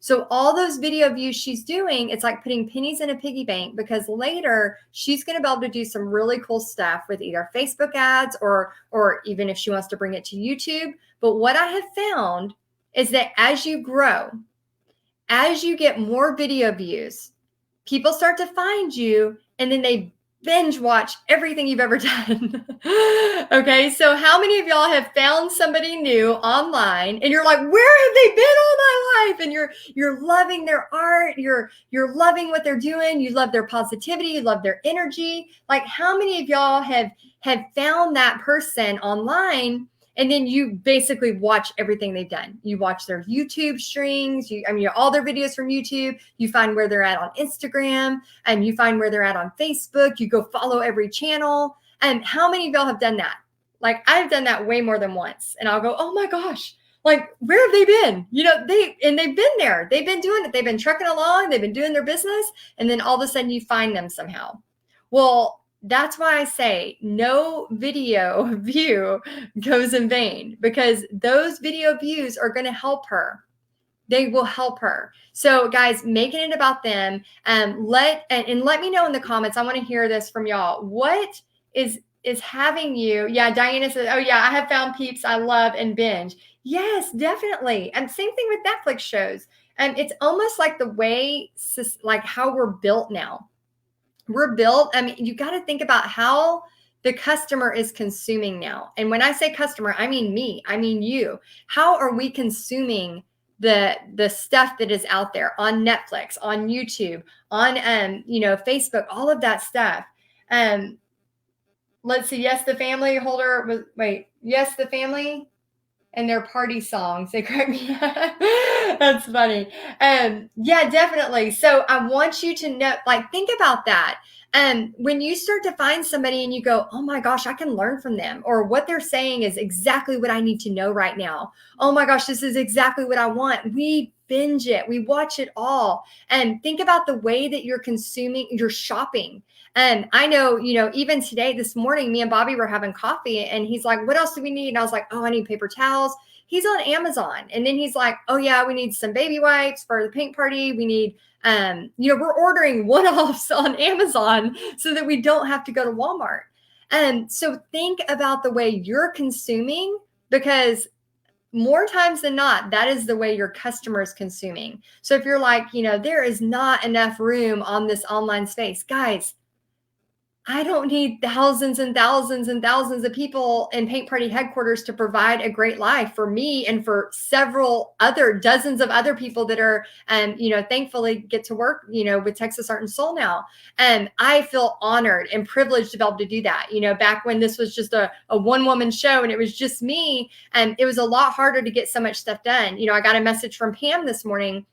So all those video views she's doing, it's like putting pennies in a piggy bank, because later she's going to be able to do some really cool stuff with either Facebook ads or even if she wants to bring it to YouTube. But what I have found is that as you grow, as you get more video views, people start to find you and then they binge watch everything you've ever done. Okay, so how many of y'all have found somebody new online and you're like, where have they been all my life? And you're loving their art, you're loving what they're doing, you love their positivity, you love their energy. Like, how many of y'all have found that person online? And then you basically watch everything they've done. You watch their YouTube streams, all their videos from YouTube. You find where they're at on Instagram, and you find where they're at on Facebook. You go follow every channel. And how many of y'all have done that? Like, I've done that way more than once. And I'll go, oh my gosh, like, where have they been? They've been there. They've been doing it. They've been trucking along. They've been doing their business. And then all of a sudden you find them somehow. Well, that's why I say no video view goes in vain, because those video views are going to help her. They will help her. So guys, making it about them. Let me know in the comments. I want to hear this from y'all. What is having you? Yeah, Diana says, oh yeah, I have found peeps I love and binge. Yes, definitely. And same thing with Netflix shows. And it's almost like the way, like how we're built now. We're built. You got to think about how the customer is consuming now. And when I say customer, I mean me, I mean you. How are we consuming the stuff that is out there on Netflix, on YouTube, on Facebook, all of that stuff? Let's see. Yes, the family holder was yes, the family and their party songs. They correct me. That's funny. Yeah, definitely. So I want you to know, like, think about that. When you start to find somebody and you go, oh my gosh, I can learn from them, or what they're saying is exactly what I need to know right now. Oh my gosh, this is exactly what I want. We binge it. We watch it all. And think about the way that you're consuming, you're shopping. And I know, even today, this morning, me and Bobby were having coffee and he's like, what else do we need? And I was like, oh, I need paper towels. He's on Amazon. And then he's like, oh yeah, we need some baby wipes for the paint party. We need, we're ordering one-offs on Amazon so that we don't have to go to Walmart. And so think about the way you're consuming, because more times than not, that is the way your customer is consuming. So if you're like, there is not enough room on this online space, guys, I don't need thousands and thousands and thousands of people in Paint Party headquarters to provide a great life for me and for several other dozens of other people that are, thankfully get to work, with Texas Art and Soul now. And I feel honored and privileged to be able to do that. Back when this was just a one-woman show and it was just me, and it was a lot harder to get so much stuff done. I got a message from Pam this morning.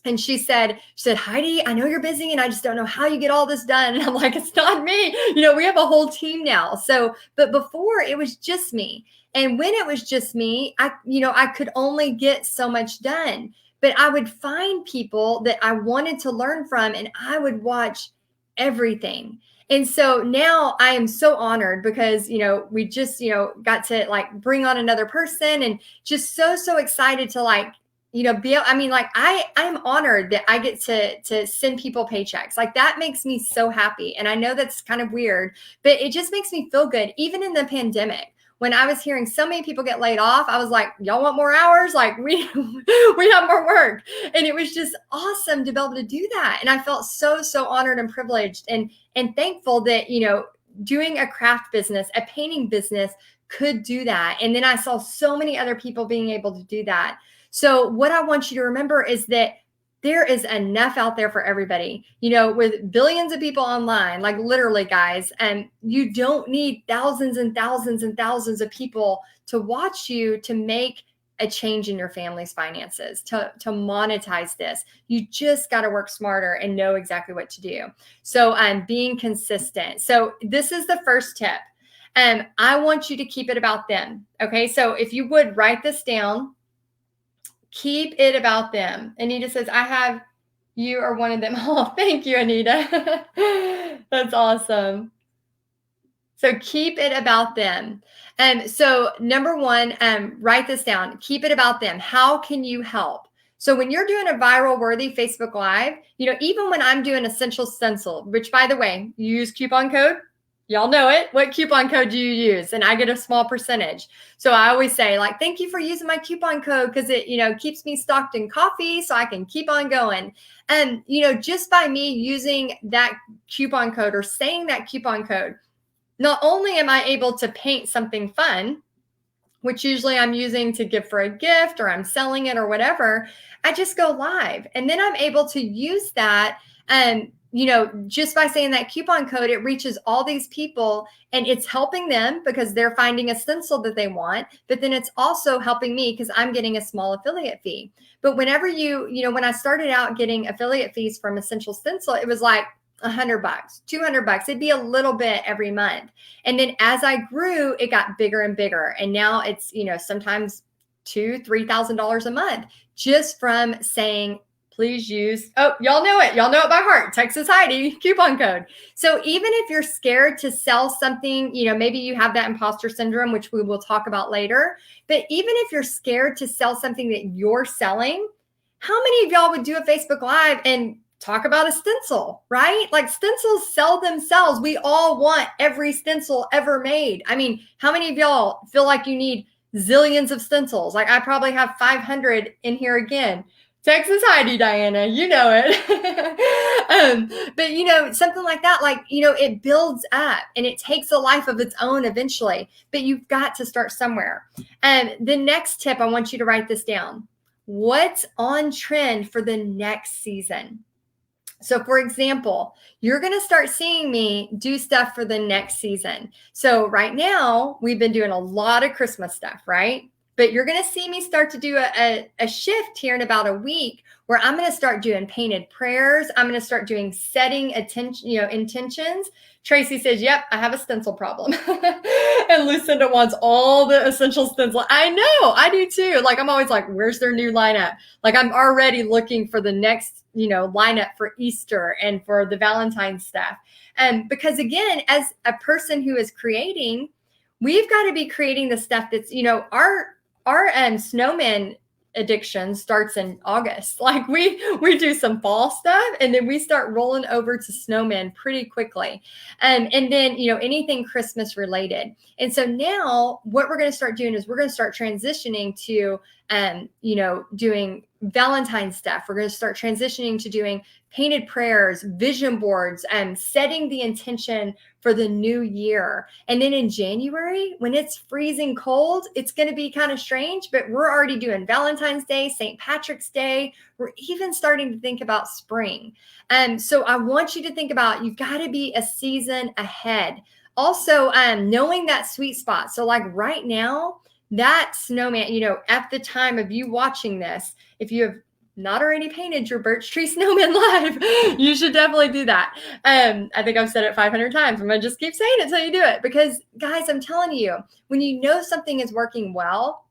And she said, Heidi, I know you're busy and I just don't know how you get all this done. And I'm like, it's not me. We have a whole team now. So, but before it was just me. And when it was just me, I could only get so much done. But I would find people that I wanted to learn from and I would watch everything. And so now I am so honored because, we just, got to like bring on another person and just so excited to like, I'm honored that I get to send people paychecks. Like that makes me so happy. And I know that's kind of weird, but it just makes me feel good. Even in the pandemic, when I was hearing so many people get laid off, I was like, y'all want more hours? Like we have more work. And it was just awesome to be able to do that. And I felt so honored and privileged and thankful that, doing a craft business, a painting business could do that. And then I saw so many other people being able to do that. So what I want you to remember is that there is enough out there for everybody, with billions of people online, like literally guys, and you don't need thousands and thousands and thousands of people to watch you to make a change in your family's finances, to monetize this. You just got to work smarter and know exactly what to do. So being consistent. So this is the first tip. I want you to keep it about them. Okay. So if you would write this down, keep it about them. Anita says, you are one of them. Oh, thank you, Anita. That's awesome. So keep it about them. So number one, write this down. Keep it about them. How can you help? So when you're doing a viral worthy Facebook Live, even when I'm doing Essential Stencil, which by the way, you use coupon code. Y'all know it. What coupon code do you use? And I get a small percentage. So I always say like, thank you for using my coupon code because it, keeps me stocked in coffee so I can keep on going. And, just by me using that coupon code or saying that coupon code, not only am I able to paint something fun, which usually I'm using to give for a gift or I'm selling it or whatever, I just go live. And then I'm able to use that and just by saying that coupon code, it reaches all these people and it's helping them because they're finding a stencil that they want. But then it's also helping me because I'm getting a small affiliate fee. But whenever when I started out getting affiliate fees from Essential Stencil, it was like $100, $200. It'd be a little bit every month. And then as I grew, it got bigger and bigger. And now it's, sometimes $2,000-$3,000 a month just from saying, please use, y'all know it. Y'all know it by heart. Texas Heidi coupon code. So even if you're scared to sell something, maybe you have that imposter syndrome, which we will talk about later. But even if you're scared to sell something that you're selling, how many of y'all would do a Facebook Live and talk about a stencil, right? Like stencils sell themselves. We all want every stencil ever made. I mean, how many of y'all feel like you need zillions of stencils? Like I probably have 500 in here again. Texas Heidi, Diana, you know it. But something like that, like, it builds up and it takes a life of its own eventually, but you've got to start somewhere. The next tip, I want you to write this down. What's on trend for the next season? So for example, you're going to start seeing me do stuff for the next season. So right now we've been doing a lot of Christmas stuff, right? But you're going to see me start to do a shift here in about a week where I'm going to start doing painted prayers. I'm going to start doing setting attention, intentions. Tracy says, yep, I have a stencil problem. And Lucinda wants all the essential stencil. I know, I do too. Like, I'm always like, where's their new lineup? Like, I'm already looking for the next, lineup for Easter and for the Valentine's stuff. And because again, as a person who is creating, we've got to be creating the stuff that's, our snowman addiction starts in August. Like we do some fall stuff and then we start rolling over to snowmen pretty quickly. And then, anything Christmas related. And so now what we're going to start doing is we're going to start transitioning to, doing Valentine's stuff. We're going to start transitioning to doing painted prayers, vision boards, and setting the intention for the new year. And then in January, when it's freezing cold, it's going to be kind of strange, but we're already doing Valentine's Day, St. Patrick's Day. We're even starting to think about spring. So I want you to think about, you've got to be a season ahead. Also, knowing that sweet spot. So like right now, that snowman, at the time of you watching this, if you have not already painted your birch tree snowman live, you should definitely do that. I think I've said it 500 times. I'm going to just keep saying it until you do it, because guys, I'm telling you, when you know something is working well,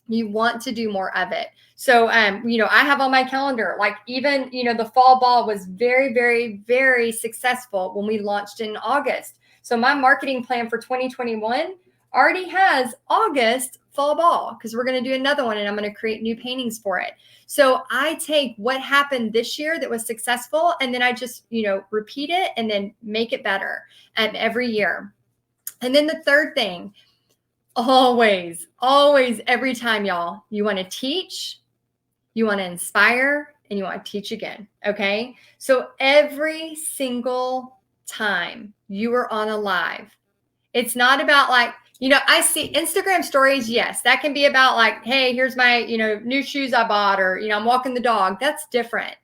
you want to do more of it. So, I have on my calendar, like even, the fall ball was very, very, very successful when we launched in August. So my marketing plan for 2021 already has August fall ball, because we're going to do another one and I'm going to create new paintings for it. So I take what happened this year that was successful, and then I just, repeat it and then make it better every year. And then the third thing, always, every time, y'all, you want to teach, you want to inspire, and you want to teach again. Okay. So every single time you are on a live, it's not about like, I see Instagram stories. Yes, that can be about like, hey, here's my, new shoes I bought, or, I'm walking the dog. That's different.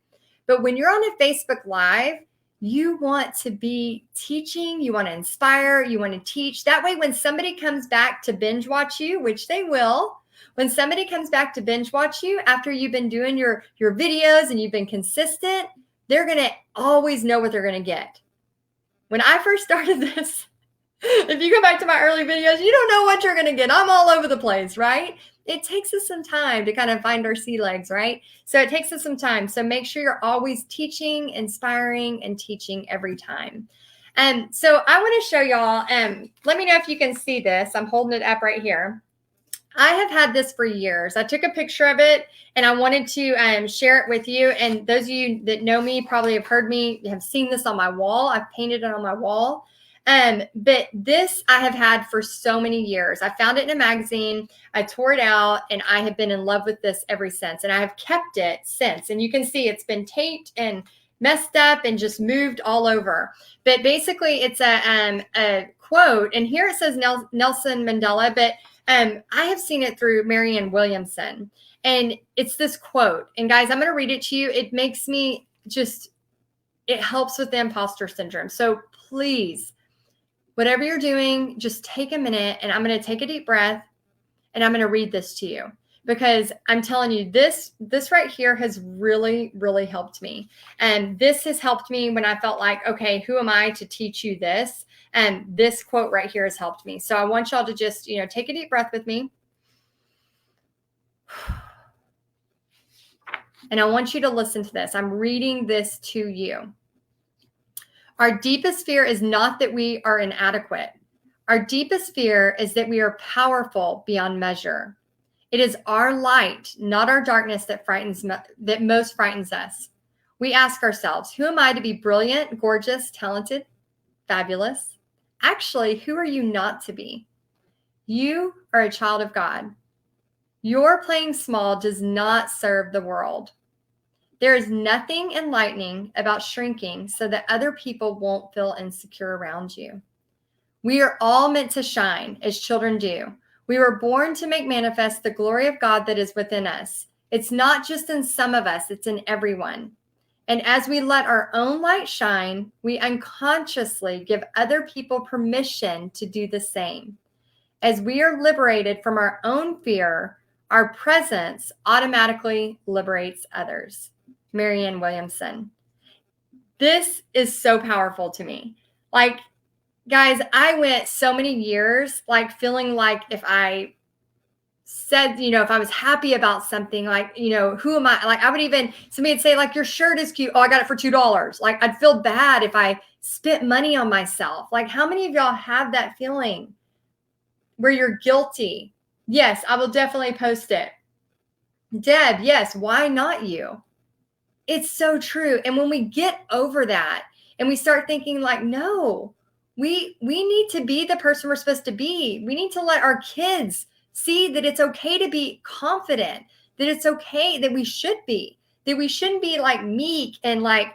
But when you're on a Facebook Live, you want to be teaching, you want to inspire, you want to teach. That way, when somebody comes back to binge watch you, which they will, when somebody comes back to binge watch you after you've been doing your videos and you've been consistent, they're going to always know what they're going to get. When I first started this, if you go back to my early videos, you don't know what you're going to get. I'm all over the place, right? It takes us some time to kind of find our sea legs, right? So it takes us some time. So make sure you're always teaching, inspiring, and teaching every time. And so I want to show y'all, let me know if you can see this. I'm holding it up right here. I have had this for years. I took a picture of it and I wanted to share it with you. And those of you that know me probably have heard me, have seen this on my wall. I've painted it on my wall. But this I have had for so many years. I found it in a magazine. I tore it out and I have been in love with this ever since. And I have kept it since. And you can see it's been taped and messed up and just moved all over. But basically it's a quote. And here it says Nelson Mandela, but I have seen it through Marianne Williamson. And it's this quote. And guys, I'm going to read it to you. It makes me it helps with the imposter syndrome. So please, whatever you're doing, just take a minute, and I'm going to take a deep breath and I'm going to read this to you, because I'm telling you, this right here has really, really helped me. And this has helped me when I felt like, okay, who am I to teach you this? And this quote right here has helped me. So I want y'all to just, take a deep breath with me. And I want you to listen to this. I'm reading this to you. Our deepest fear is not that we are inadequate. Our deepest fear is that we are powerful beyond measure. It is our light, not our darkness, that most frightens us. We ask ourselves, who am I to be brilliant, gorgeous, talented, fabulous? Actually, who are you not to be? You are a child of God. Your playing small does not serve the world. There is nothing enlightening about shrinking so that other people won't feel insecure around you. We are all meant to shine as children do. We were born to make manifest the glory of God that is within us. It's not just in some of us, it's in everyone. And as we let our own light shine, we unconsciously give other people permission to do the same. As we are liberated from our own fear, our presence automatically liberates others. Marianne Williamson. This is so powerful to me. Like, guys, I went so many years like feeling like if I said, if I was happy about something, like, who am I? Like, I would even, somebody would say, like, your shirt is cute. Oh, I got it for $2. Like, I'd feel bad if I spent money on myself. Like, how many of y'all have that feeling where you're guilty? Yes, I will definitely post it. Deb, yes, why not you? It's so true. And when we get over that and we start thinking like, no, we need to be the person we're supposed to be. We need to let our kids see that it's okay to be confident, that it's okay, that we shouldn't be like meek and like,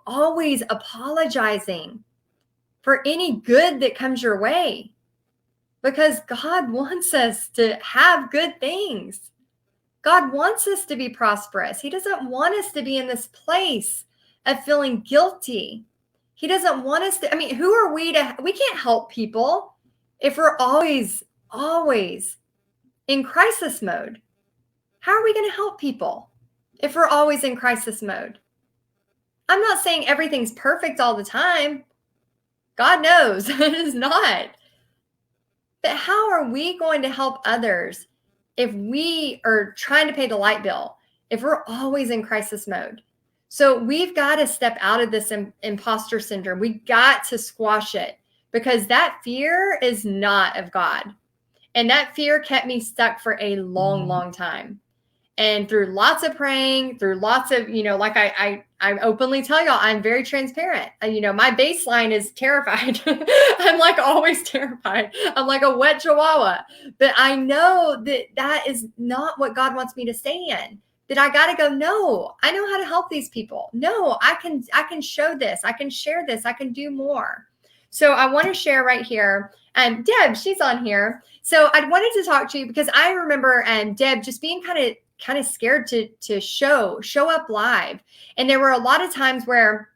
always apologizing for any good that comes your way, because God wants us to have good things. God wants us to be prosperous. He doesn't want us to be in this place of feeling guilty. He doesn't want us to, who are we can't help people if we're always in crisis mode. How are we going to help people? if we're always in crisis mode? I'm not saying everything's perfect all the time. God knows it is not. But how are we going to help others if we are trying to pay the light bill, if we're always in crisis mode? So we've got to step out of this imposter syndrome. We got to squash it, because that fear is not of God. And that fear kept me stuck for a long, long time. And through lots of praying, through lots of, like I openly tell y'all, I'm very transparent. My baseline is terrified. I'm like always terrified. I'm like a wet chihuahua. But I know that is not what God wants me to stay in. That I got to go, no, I know how to help these people. No, I can show this. I can share this. I can do more. So I want to share right here. And Deb, she's on here. So I wanted to talk to you because I remember Deb just being kind of scared to show up live. And there were a lot of times where,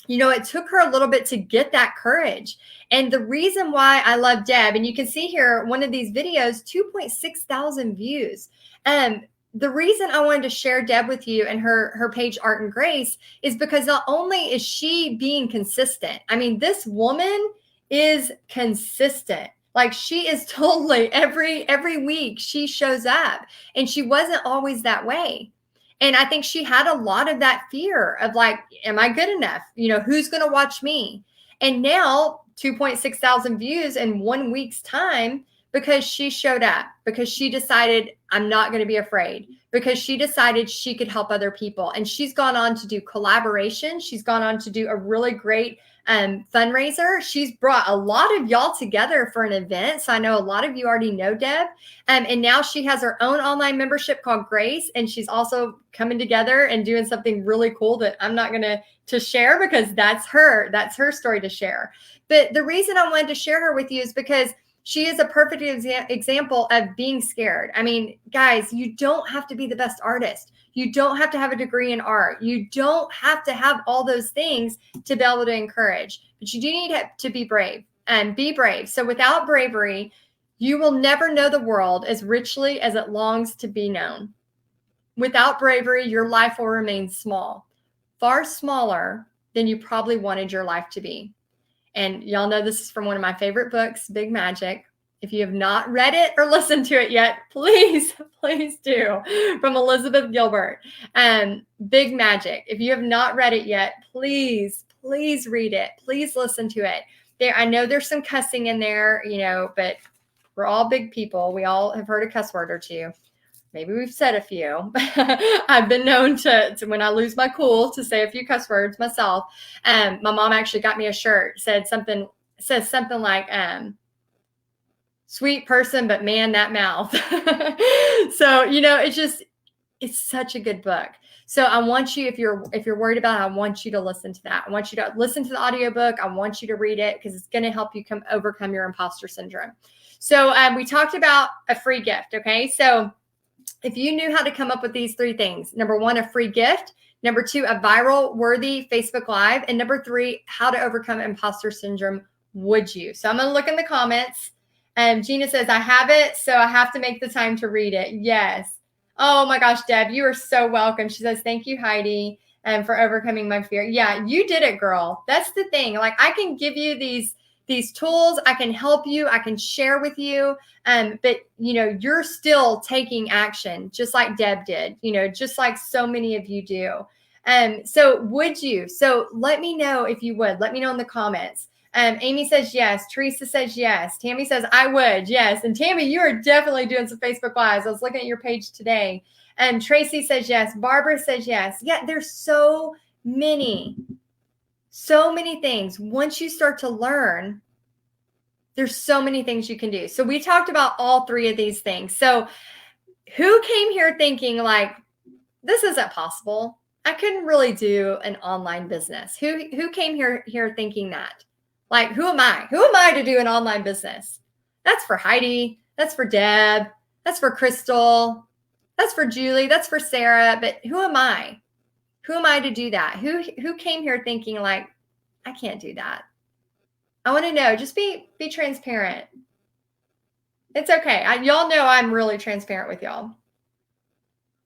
it took her a little bit to get that courage. And the reason why I love Deb, and you can see here, one of these videos, 2.6 thousand views. The reason I wanted to share Deb with you and her page, Art and Grace, is because not only is she being consistent. I mean, this woman is consistent. Like, she is totally every week she shows up, and she wasn't always that way. And I think she had a lot of that fear of like, am I good enough? Who's going to watch me? And now 2.6 thousand views in 1 week's time, because she showed up, because she decided, I'm not going to be afraid, because she decided she could help other people. And she's gone on to do collaboration. She's gone on to do a really great fundraiser. She's brought a lot of y'all together for an event. So I know a lot of you already know Deb. And now she has her own online membership called Grace. And she's also coming together and doing something really cool that I'm not going to share, because that's her story to share. But the reason I wanted to share her with you is because she is a perfect example of being scared. I mean, guys, you don't have to be the best artist. You don't have to have a degree in art. You don't have to have all those things to be able to encourage, but you do need to be brave and be brave. So without bravery, you will never know the world as richly as it longs to be known. Without bravery, your life will remain small, far smaller than you probably wanted your life to be. And y'all know this is from one of my favorite books, Big Magic. If you have not read it or listened to it yet, please do. From Elizabeth Gilbert. Big Magic. If you have not read it yet, please read it. Please listen to it. I know there's some cussing in there, but we're all big people. We all have heard a cuss word or two. Maybe we've said a few. I've been known to when I lose my cool, to say a few cuss words myself. My mom actually got me a shirt, says something like, sweet person, but man, that mouth. So, it's such a good book. So I want you, if you're worried about it, I want you to listen to that. I want you to listen to the audiobook. I want you to read it, because it's going to help you overcome your imposter syndrome. So we talked about a free gift. Okay. So if you knew how to come up with these three things: number one, a free gift; number two, a viral worthy Facebook Live; and number three, how to overcome imposter syndrome, would you? So I'm going to look in the comments. Gina says, I have it, so I have to make the time to read it. Yes. Oh my gosh, Deb, you are so welcome. She says, thank you, Heidi, for overcoming my fear. Yeah, you did it, girl. That's the thing. Like, I can give you these tools. I can help you. I can share with you. But you're still taking action, just like Deb did, just like so many of you do. So would you? So let me know if you would. Let me know in the comments. Amy says yes. Teresa says yes. Tammy says I would. Yes. And Tammy, you are definitely doing some Facebook Lives. I was looking at your page today. And Tracy says yes. Barbara says yes. Yeah, there's so many things. Once you start to learn, there's so many things you can do. So we talked about all three of these things. So who came here thinking like, this isn't possible? I couldn't really do an online business. Who came here thinking that? Like, who am I? Who am I to do an online business? That's for Heidi. That's for Deb. That's for Crystal. That's for Julie. That's for Sarah. But who am I? Who am I to do that? Who came here thinking like, I can't do that? I want to know. Just be transparent. It's okay. Y'all know I'm really transparent with y'all.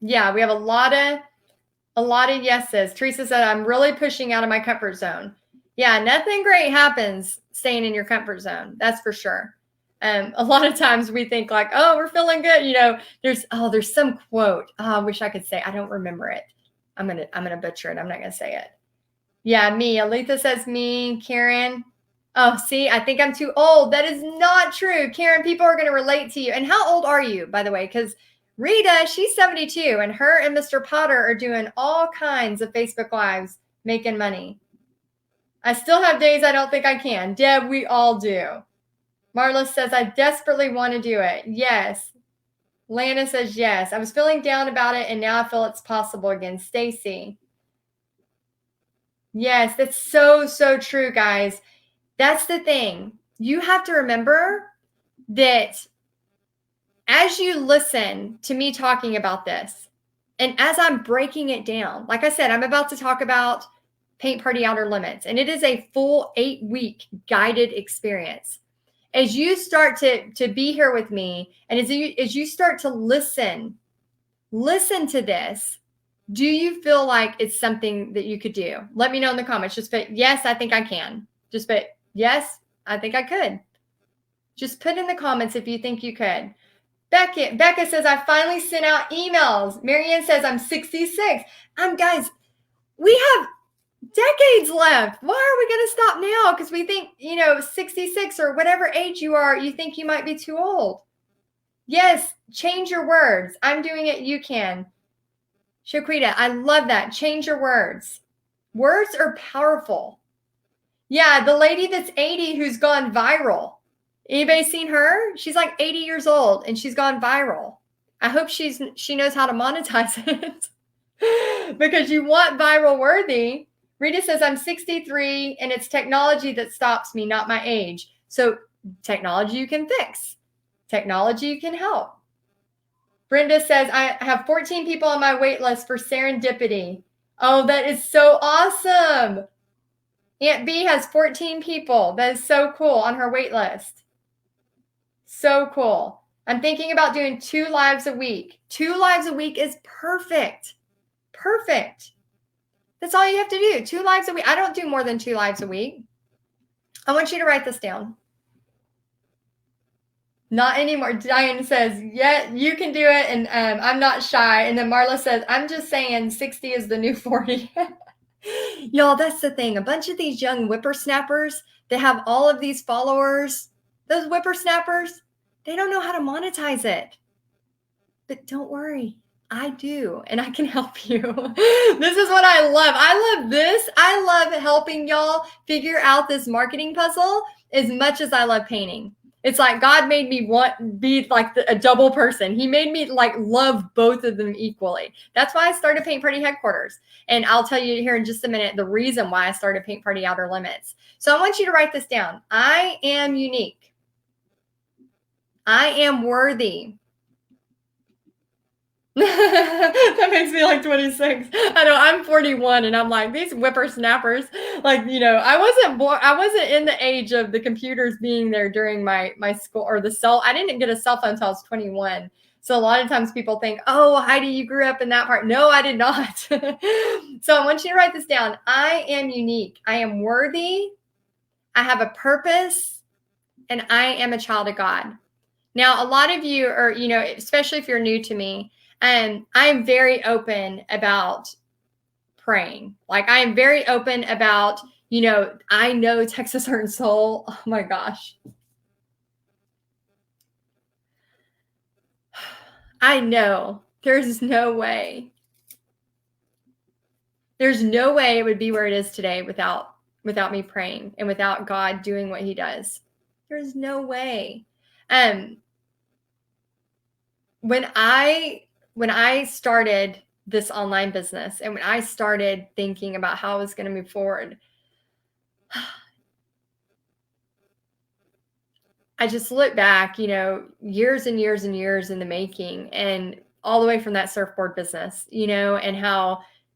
Yeah, we have a lot of A lot of yeses. Teresa said, I'm really pushing out of my comfort zone. Yeah, nothing great happens staying in your comfort zone. That's for sure. A lot of times we think like, oh, we're feeling good. There's some quote. Oh, I wish I could say. I don't remember it. I'm gonna butcher it. I'm not gonna say it. Yeah, me. Aletha says me. Karen. Oh, see, I think I'm too old. That is not true. Karen, people are going to relate to you. And how old are you, by the way? Because Rita, she's 72, and her and Mr. Potter are doing all kinds of Facebook Lives making money. I still have days I don't think I can. Deb, we all do. Marla says, I desperately want to do it. Yes. Lana says, yes. I was feeling down about it, and now I feel it's possible again. Stacy. Yes, that's so, so true, guys. That's the thing. You have to remember that as you listen to me talking about this, and as I'm breaking it down, like I said, I'm about to talk about Paint Party Outer Limits, and it is a full 8-week guided experience. As you start to be here with me, and as you start to listen to this, do you feel like it's something that you could do? Let me know in the comments. Just put, yes, I think I can. Just put, yes, I think I could. Just put in the comments if you think you could. Becca says, I finally sent out emails. Marianne says, I'm 66. Guys, we have decades left. Why are we going to stop now? Because we think, 66 or whatever age you are, you think you might be too old. Yes, change your words. I'm doing it. You can. Shaquita, I love that. Change your words. Words are powerful. Yeah, the lady that's 80 who's gone viral. Anybody seen her? She's like 80 years old and she's gone viral. I hope she knows how to monetize it because you want viral worthy. Rita says, I'm 63 and it's technology that stops me, not my age. So technology you can fix. Technology you can help. Brenda says, I have 14 people on my wait list for serendipity. Oh, that is so awesome. Aunt B has 14 people. That is so cool on her wait list. So cool. I'm thinking about doing 2 lives a week. 2 lives a week is perfect. Perfect. That's all you have to do. 2 lives a week. I don't do more than 2 lives a week. I want you to write this down. Not anymore. Diane says, yeah, you can do it. And I'm not shy. And then Marla says, I'm just saying 60 is the new 40. Y'all, that's the thing. A bunch of these young whippersnappers that have all of these followers, those whippersnappers, they don't know how to monetize it. But don't worry. I do, and I can help you. This is what I love. I love this. I love helping y'all figure out this marketing puzzle as much as I love painting. It's like God made me be like a double person. He made me like love both of them equally. That's why I started Paint Party Headquarters. And I'll tell you here in just a minute the reason why I started Paint Party Outer Limits. So I want you to write this down. I am unique. I am worthy. That makes me like 26. I know I'm 41 and I'm like, these whippersnappers, like, I wasn't in the age of the computers being there during my school or I didn't get a cell phone until I was 21. So a lot of times people think, oh, Heidi, you grew up in that part. No, I did not. So I want you to write this down. I am unique. I am worthy. I have a purpose and I am a child of God. Now, a lot of you are, especially if you're new to me, and I'm very open about praying. Like I am very open about, I know Texas Heart and Soul. Oh my gosh. I know there's no way. There's no way it would be where it is today without me praying and without God doing what he does. There's no way. When I started this online business and when I started thinking about how I was going to move forward, I just look back, years and years and years in the making and all the way from that surfboard business, and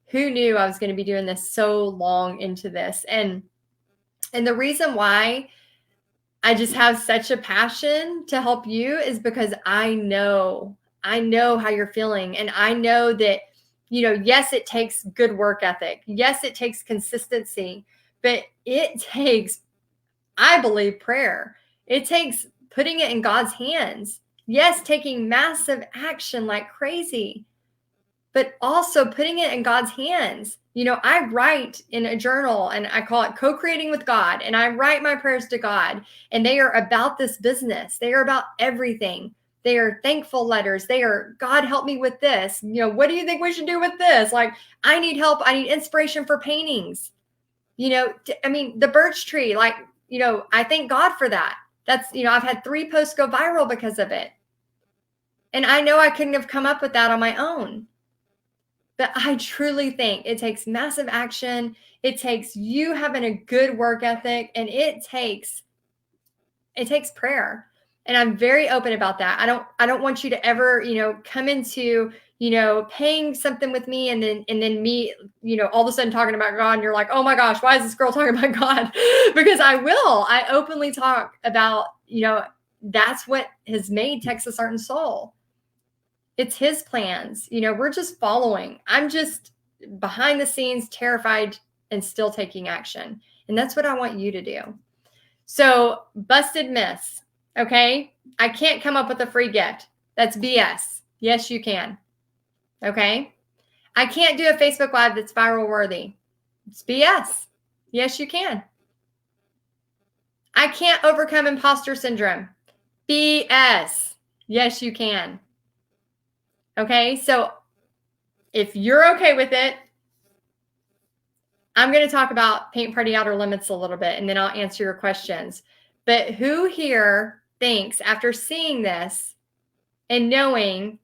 who knew I was going to be doing this so long into this. And the reason why I just have such a passion to help you is because I know how you're feeling. And I know that yes, it takes good work ethic. Yes, it takes consistency, but it takes, I believe, prayer. It takes putting it in God's hands. Yes, taking massive action like crazy, but also putting it in God's hands. I write in a journal and I call it co-creating with God. And I write my prayers to God, and they are about this business. They are about everything. They are thankful letters. They are, God, help me with this. What do you think we should do with this? Like, I need help. I need inspiration for paintings. The birch tree, like, I thank God for that. That's, I've had 3 posts go viral because of it. And I know I couldn't have come up with that on my own. But I truly think it takes massive action. It takes you having a good work ethic, and it takes prayer. And I'm very open about that. I don't want you to ever, come into, paying something with me and then me, all of a sudden talking about God, and you're like, oh my gosh, why is this girl talking about God? Because I openly talk about, that's what has made Texas Art and Soul. It's his plans. We're just following. I'm just behind the scenes, terrified, and still taking action. And that's what I want you to do. So, busted myths. Okay. I can't come up with a free gift. That's BS. Yes, you can. Okay. I can't do a Facebook Live that's viral worthy. It's BS. Yes, you can. I can't overcome imposter syndrome. BS. Yes, you can. Okay, so if you're okay with it, I'm going to talk about Paint Party Outer Limits a little bit, and then I'll answer your questions. But who here thinks, after seeing this and knowing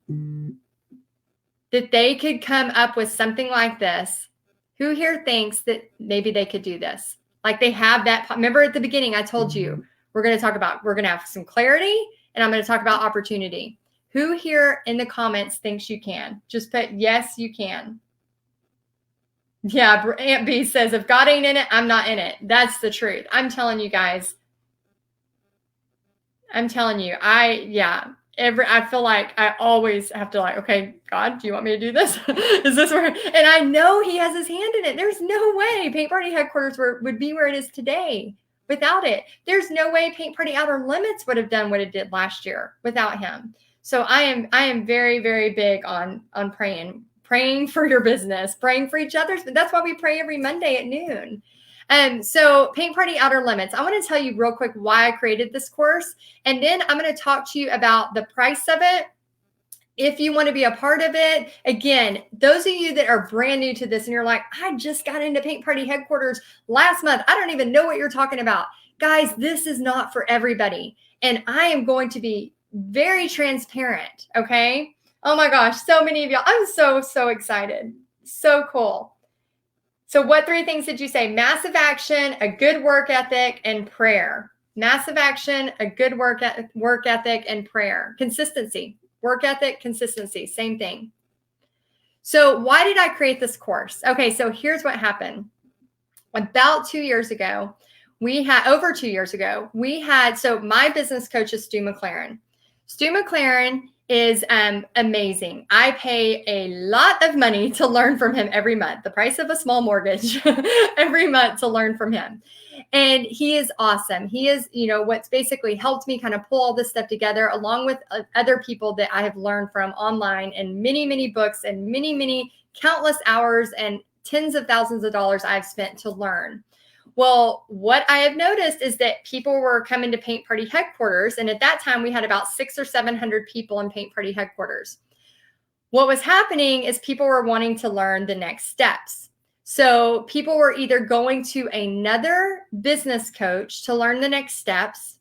that they could come up with something like this, who here thinks that maybe they could do this? Like, they have that. Remember at the beginning, I told you, we're going to have some clarity, and I'm going to talk about opportunity. Who here in the comments thinks you can? Just put, yes, you can. Yeah, Aunt B says, if God ain't in it, I'm not in it. That's the truth. I'm telling you guys. I feel like I always have to, like, okay, God, do you want me to do this? Is this where? And I know he has his hand in it. There's no way Paint Party headquarters would be where it is today without it. There's no way Paint Party Outer Limits would have done what it did last year without him. So I am very, very big on praying for your business, praying for each other's. But that's why we pray every Monday at noon. So Paint Party Outer Limits, I want to tell you real quick why I created this course. And then I'm going to talk to you about the price of it. If you want to be a part of it, again, those of you that are brand new to this and you're like, I just got into Paint Party headquarters last month. I don't even know what you're talking about. Guys, this is not for everybody. And I am going to be very transparent. Okay. Oh my gosh. So many of y'all. I'm so excited. So cool. So what 3 things did you say? Massive action, a good work ethic, and prayer. Massive action, a good work ethic, and prayer. Consistency. Work ethic, consistency. Same thing. So why did I create this course? Okay. So here's what happened. About 2 years ago, over 2 years ago, so my business coach is Stu McLaren. Stu McLaren is amazing. I pay a lot of money to learn from him every month, the price of a small mortgage every month to learn from him. And he is awesome. He is, what's basically helped me kind of pull all this stuff together, along with other people that I have learned from online, and many, many books, and many countless hours and tens of thousands of dollars I've spent to learn. Well, what I have noticed is that people were coming to Paint Party headquarters. And at that time, we had about 600 or 700 people in Paint Party headquarters. What was happening is people were wanting to learn the next steps. So people were either going to another business coach to learn the next steps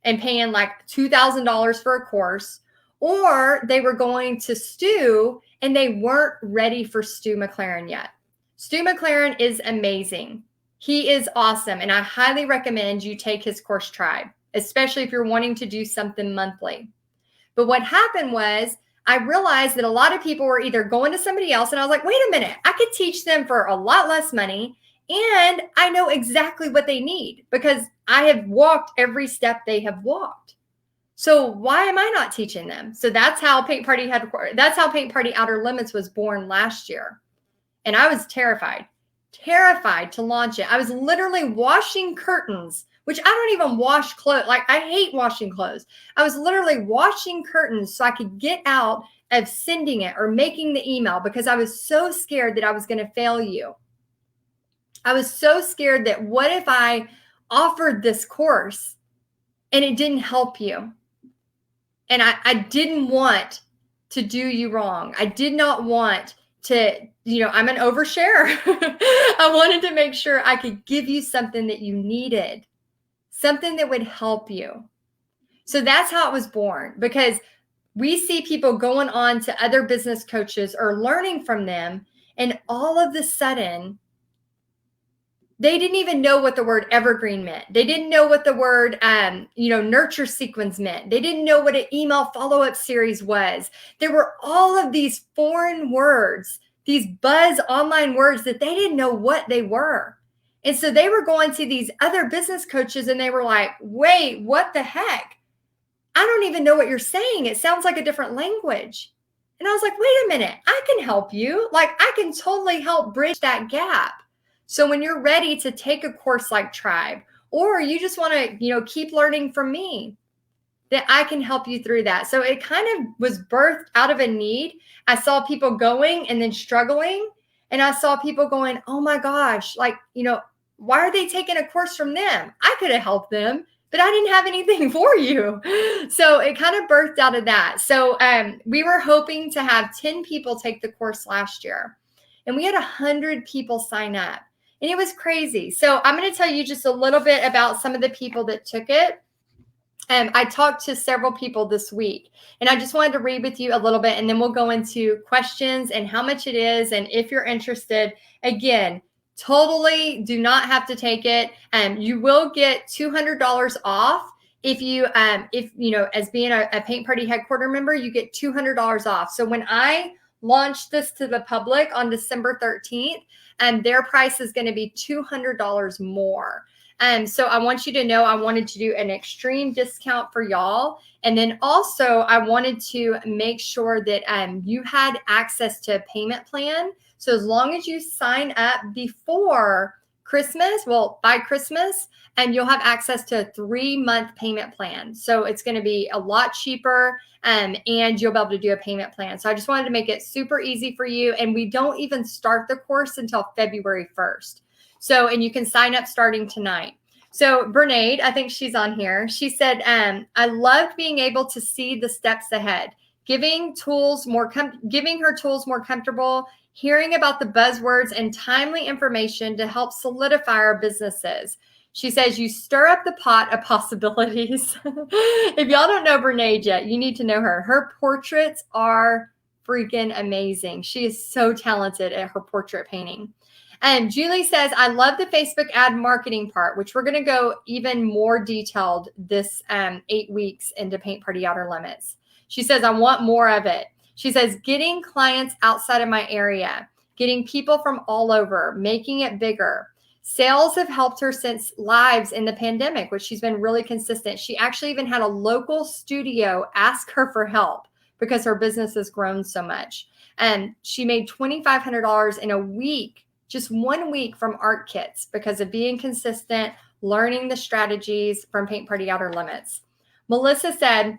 and paying like $2,000 for a course, or they were going to Stu and they weren't ready for Stu McLaren yet. Stu McLaren is amazing. He is awesome. And I highly recommend you take his course Tribe, especially if you're wanting to do something monthly. But what happened was I realized that a lot of people were either going to somebody else, and I was like, wait a minute, I could teach them for a lot less money. And I know exactly what they need because I have walked every step they have walked. So why am I not teaching them? So that's how Paint Party Outer Limits was born last year. And I was terrified to launch it. I was literally washing curtains, which I don't even wash clothes. Like, I hate washing clothes. I was literally washing curtains so I could get out of sending it or making the email because I was so scared that I was going to fail you. I was so scared that what if I offered this course and it didn't help you? And I didn't want to do you wrong. I did not want to, I'm an oversharer. I wanted to make sure I could give you something that you needed, something that would help you. So that's how it was born, because we see people going on to other business coaches or learning from them, and all of a sudden, they didn't even know what the word evergreen meant. They didn't know what the word, nurture sequence meant. They didn't know what an email follow-up series was. There were all of these foreign words, these buzz online words that they didn't know what they were. And so they were going to these other business coaches and they were like, wait, what the heck? I don't even know what you're saying. It sounds like a different language. And I was like, wait a minute, I can help you. Like, I can totally help bridge that gap. So when you're ready to take a course like Tribe, or you just want to, keep learning from me, that I can help you through that. So it kind of was birthed out of a need. I saw people going and then struggling. And I saw people going, oh my gosh, why are they taking a course from them? I could have helped them, but I didn't have anything for you. So it kind of birthed out of that. So we were hoping to have 10 people take the course last year. And we had 100 people sign up. And it was crazy. So I'm going to tell you just a little bit about some of the people that took it. I talked to several people this week, and I just wanted to read with you a little bit, and then we'll go into questions and how much it is. And if you're interested, again, totally do not have to take it. You will get $200 off. If as being a Paint Party headquarter member, you get $200 off. So when I launched this to the public on December 13th, their price is going to be $200 more. So I want you to know I wanted to do an extreme discount for y'all. And then also I wanted to make sure that you had access to a payment plan. So as long as you sign up before Christmas, by Christmas, and you'll have access to a 3-month payment plan. So it's going to be a lot cheaper, and you'll be able to do a payment plan. So I just wanted to make it super easy for you. And we don't even start the course until February 1st. So, and you can sign up starting tonight. So Bernaid, I think she's on here. She said, I loved being able to see the steps ahead, giving her tools more comfortable, hearing about the buzzwords and timely information to help solidify our businesses. She says, you stir up the pot of possibilities. If y'all don't know Bernaid yet, you need to know her. Her portraits are freaking amazing. She is so talented at her portrait painting. And Julie says, I love the Facebook ad marketing part, which we're going to go even more detailed this 8 weeks into Paint Party Outer Limits. She says, I want more of it. She says, getting clients outside of my area, getting people from all over, making it bigger. Sales have helped her since lives in the pandemic, which she's been really consistent. She actually even had a local studio ask her for help because her business has grown so much. And she made $2,500 in a week, just 1 week, from art kits because of being consistent, learning the strategies from Paint Party Outer Limits. Melissa said,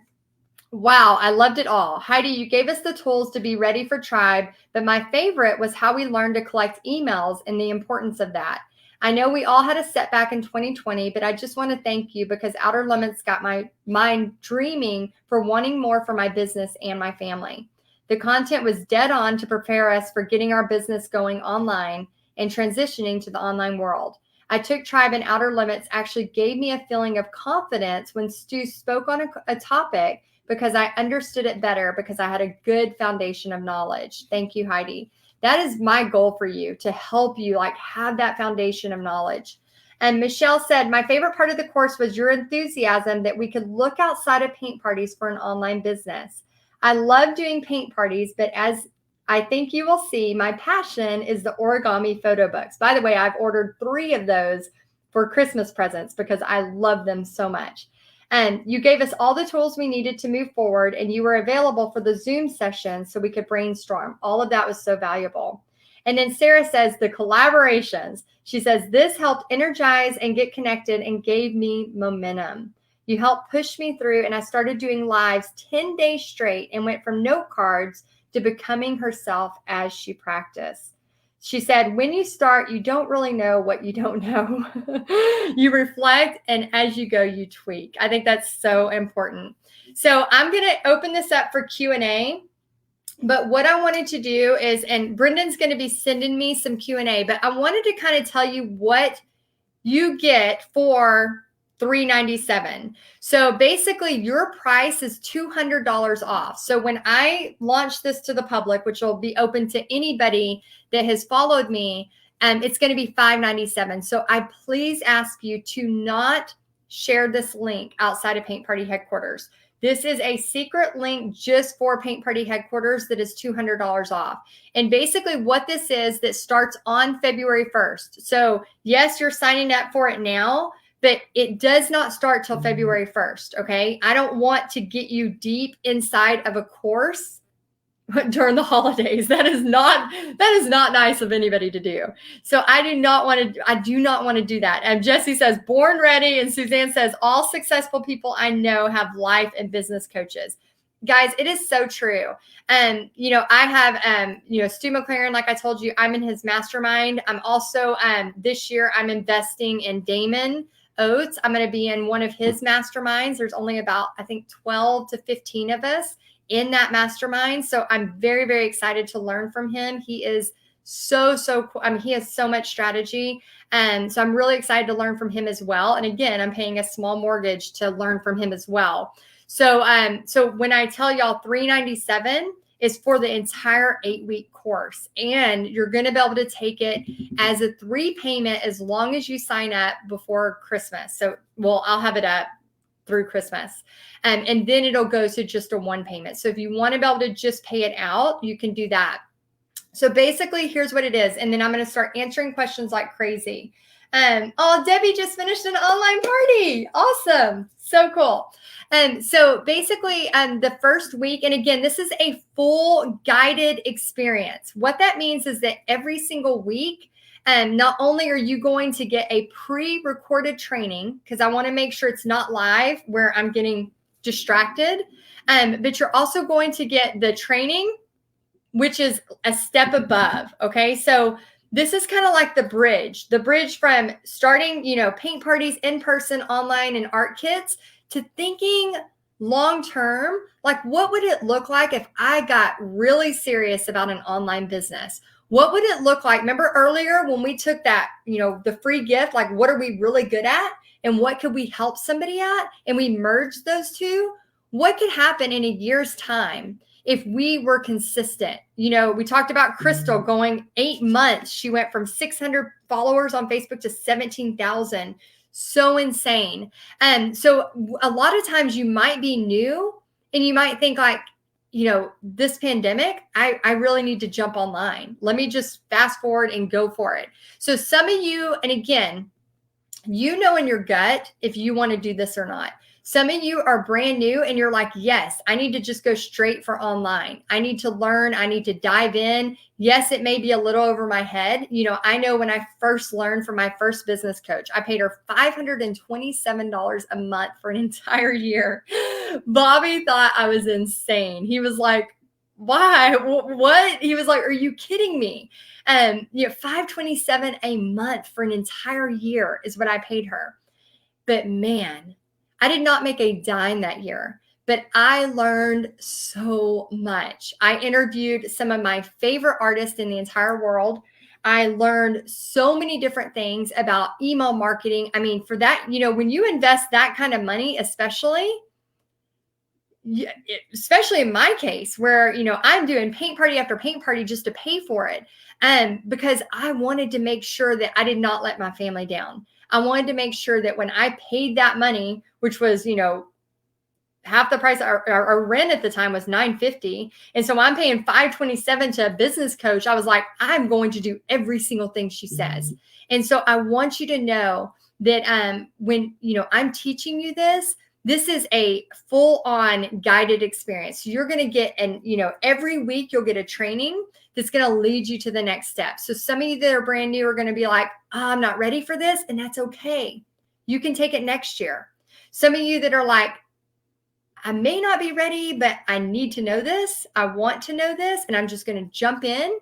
wow, I loved it all. Heidi, you gave us the tools to be ready for Tribe, but my favorite was how we learned to collect emails and the importance of that. I know we all had a setback in 2020, but I just want to thank you because Outer Limits got my mind dreaming for wanting more for my business and my family. The content was dead on to prepare us for getting our business going online and transitioning to the online world. I took Tribe, and Outer Limits actually gave me a feeling of confidence when Stu spoke on a topic because I understood it better because I had a good foundation of knowledge. Thank you, Heidi. That is my goal for you, to help you have that foundation of knowledge. And Michelle said, my favorite part of the course was your enthusiasm that we could look outside of paint parties for an online business. I love doing paint parties, but as I think you will see, my passion is the origami photo books. By the way, I've ordered 3 of those for Christmas presents because I love them so much. And you gave us all the tools we needed to move forward, and you were available for the Zoom session so we could brainstorm. All of that was so valuable. And then Sarah says the collaborations. She says, this helped energize and get connected and gave me momentum. You helped push me through, and I started doing lives 10 days straight and went from note cards to becoming herself as she practiced. She said, when you start, you don't really know what you don't know. You reflect, and as you go, you tweak. I think that's so important. So I'm going to open this up for Q&A. But what I wanted to do is, and Brendan's going to be sending me some Q&A, but I wanted to kind of tell you what you get for $397. So basically your price is $200 off. So when I launch this to the public, which will be open to anybody that has followed me, it's going to be $597. So I please ask you to not share this link outside of Paint Party headquarters. This is a secret link just for Paint Party headquarters that is $200 off. And basically what this is, that starts on February 1st. So yes, you're signing up for it now, but it does not start till February 1st, okay? I don't want to get you deep inside of a course during the holidays. That is not nice of anybody to do. So I do not want to do that. And Jesse says, born ready. And Suzanne says, all successful people I know have life and business coaches. Guys, it is so true. And, I have, Stu McLaren, like I told you, I'm in his mastermind. I'm also, this year I'm investing in Damon Oates. I'm going to be in one of his masterminds. There's only about, I think, 12 to 15 of us in that mastermind. So I'm very, very excited to learn from him. He is so cool. I mean, he has so much strategy. And so I'm really excited to learn from him as well. And again, I'm paying a small mortgage to learn from him as well. So, so when I tell y'all $397 is for the entire 8-week course, and you're going to be able to take it as a 3 payment as long as you sign up before Christmas. So, I'll have it up through Christmas. And then it'll go to just a 1 payment. So if you want to be able to just pay it out, you can do that. So basically, here's what it is. And then I'm going to start answering questions like crazy. Oh, Debbie just finished an online party. Awesome. So cool. So basically, the first week, and again, this is a full guided experience. What that means is that every single week, not only are you going to get a pre-recorded training, because I want to make sure it's not live where I'm getting distracted, but you're also going to get the training, which is a step above. Okay. So this is kind of like the bridge from starting, paint parties in person, online, and art kits to thinking long-term, like what would it look like if I got really serious about an online business? What would it look like? Remember earlier when we took that, the free gift, like what are we really good at and what could we help somebody at? And we merged those two. What could happen in a year's time if we were consistent? We talked about Crystal going 8 months. She went from 600 followers on Facebook to 17,000. So insane. And so a lot of times you might be new and you might think like, this pandemic, I really need to jump online. Let me just fast forward and go for it. So some of you, and again, in your gut if you want to do this or not. Some of you are brand new and you're like, yes, I need to just go straight for online. I need to learn. I need to dive in. Yes, it may be a little over my head. I know when I first learned from my first business coach, I paid her $527 a month for an entire year. Bobby thought I was insane. He was like, why? What? He was like, are you kidding me? $527 a month for an entire year is what I paid her. But man, I did not make a dime that year, but I learned so much. I interviewed some of my favorite artists in the entire world. I learned so many different things about email marketing. I mean, for that, when you invest that kind of money, especially in my case where, I'm doing paint party after paint party just to pay for it. Because I wanted to make sure that I did not let my family down. I wanted to make sure that when I paid that money, which was, half the price, our rent at the time was $950. And so I'm paying $527 to a business coach. I was like, I'm going to do every single thing she says. And so I want you to know that when, I'm teaching you this, This is a full-on guided experience. So you're going to get, and every week you'll get a training that's going to lead you to the next step. So some of you that are brand new are going to be like, oh, I'm not ready for this. And that's okay. You can take it next year. Some of you that are like, I may not be ready, but I need to know this. I want to know this, and I'm just going to jump in.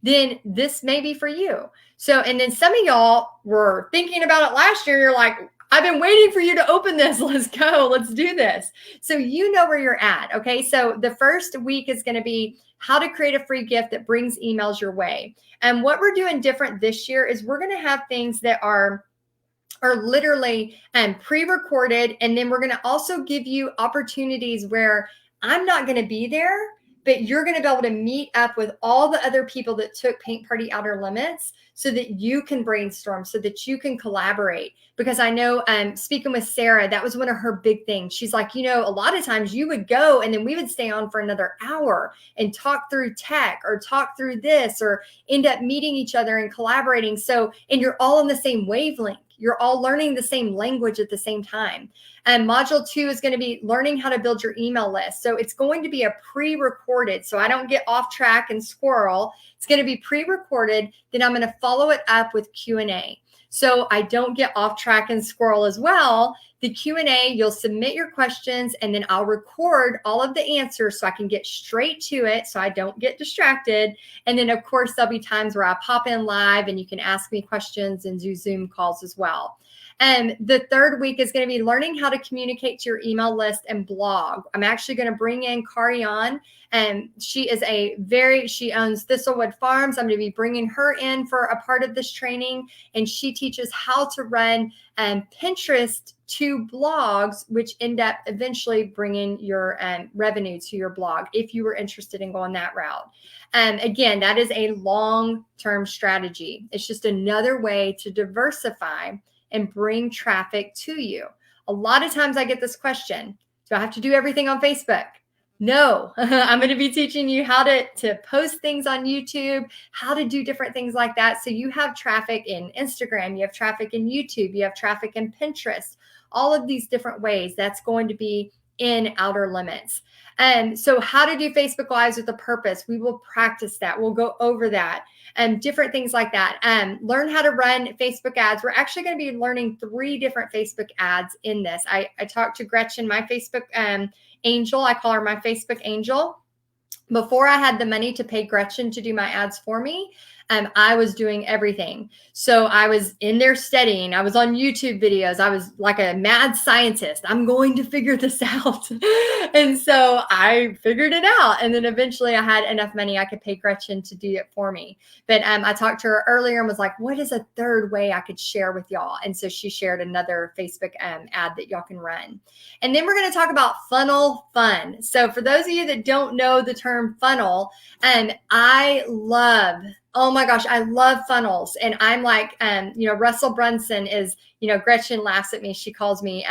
Then this may be for you. So, and then some of y'all were thinking about it last year. You're like, I've been waiting for you to open this. Let's go. Let's do this. So you know where you're at. Okay. So the first week is going to be how to create a free gift that brings emails your way. And what we're doing different this year is we're going to have things that are literally pre-recorded. And then we're going to also give you opportunities where I'm not going to be there, but you're going to be able to meet up with all the other people that took Paint Party Outer Limits so that you can brainstorm, so that you can collaborate. Because I know, speaking with Sarah, that was one of her big things. She's like, a lot of times you would go and then we would stay on for another hour and talk through tech or talk through this or end up meeting each other and collaborating. So, and you're all on the same wavelength. You're all learning the same language at the same time. And module 2 is going to be learning how to build your email list. So it's going to be a pre-recorded. So I don't get off track and squirrel. It's going to be pre-recorded. Then I'm going to follow it up with Q&A. So I don't get off track and squirrel as well. The Q&A, you'll submit your questions and then I'll record all of the answers so I can get straight to it so I don't get distracted. And then of course, there'll be times where I pop in live and you can ask me questions and do Zoom calls as well. And the third week is going to be learning how to communicate to your email list and blog. I'm actually going to bring in Kari on, and she owns Thistlewood Farms. I'm going to be bringing her in for a part of this training, and she teaches how to run Pinterest to blogs, which end up eventually bringing your revenue to your blog if you were interested in going that route. Again, that is a long-term strategy. It's just another way to diversify and bring traffic to you. A lot of times I get this question, do I have to do everything on Facebook? No, I'm going to be teaching you how to post things on YouTube, how to do different things like that. So you have traffic in Instagram, you have traffic in YouTube, you have traffic in Pinterest, all of these different ways. That's going to be in Outer Limits. And so how to do Facebook Lives with a purpose. We will practice that. We'll go over that and different things like that. Learn how to run Facebook ads. We're actually going to be learning 3 different Facebook ads in this. I talked to Gretchen, my Facebook angel. I call her my Facebook angel. Before I had the money to pay Gretchen to do my ads for me, I was doing everything. So I was in there studying. I was on YouTube videos. I was like a mad scientist. I'm going to figure this out. And so I figured it out. And then eventually I had enough money I could pay Gretchen to do it for me. But I talked to her earlier and was like, what is a third way I could share with y'all? And so she shared another Facebook ad that y'all can run. And then we're going to talk about funnel fun. So for those of you that don't know the term funnel, oh my gosh, I love funnels. And I'm like, Russell Brunson is, Gretchen laughs at me. She calls me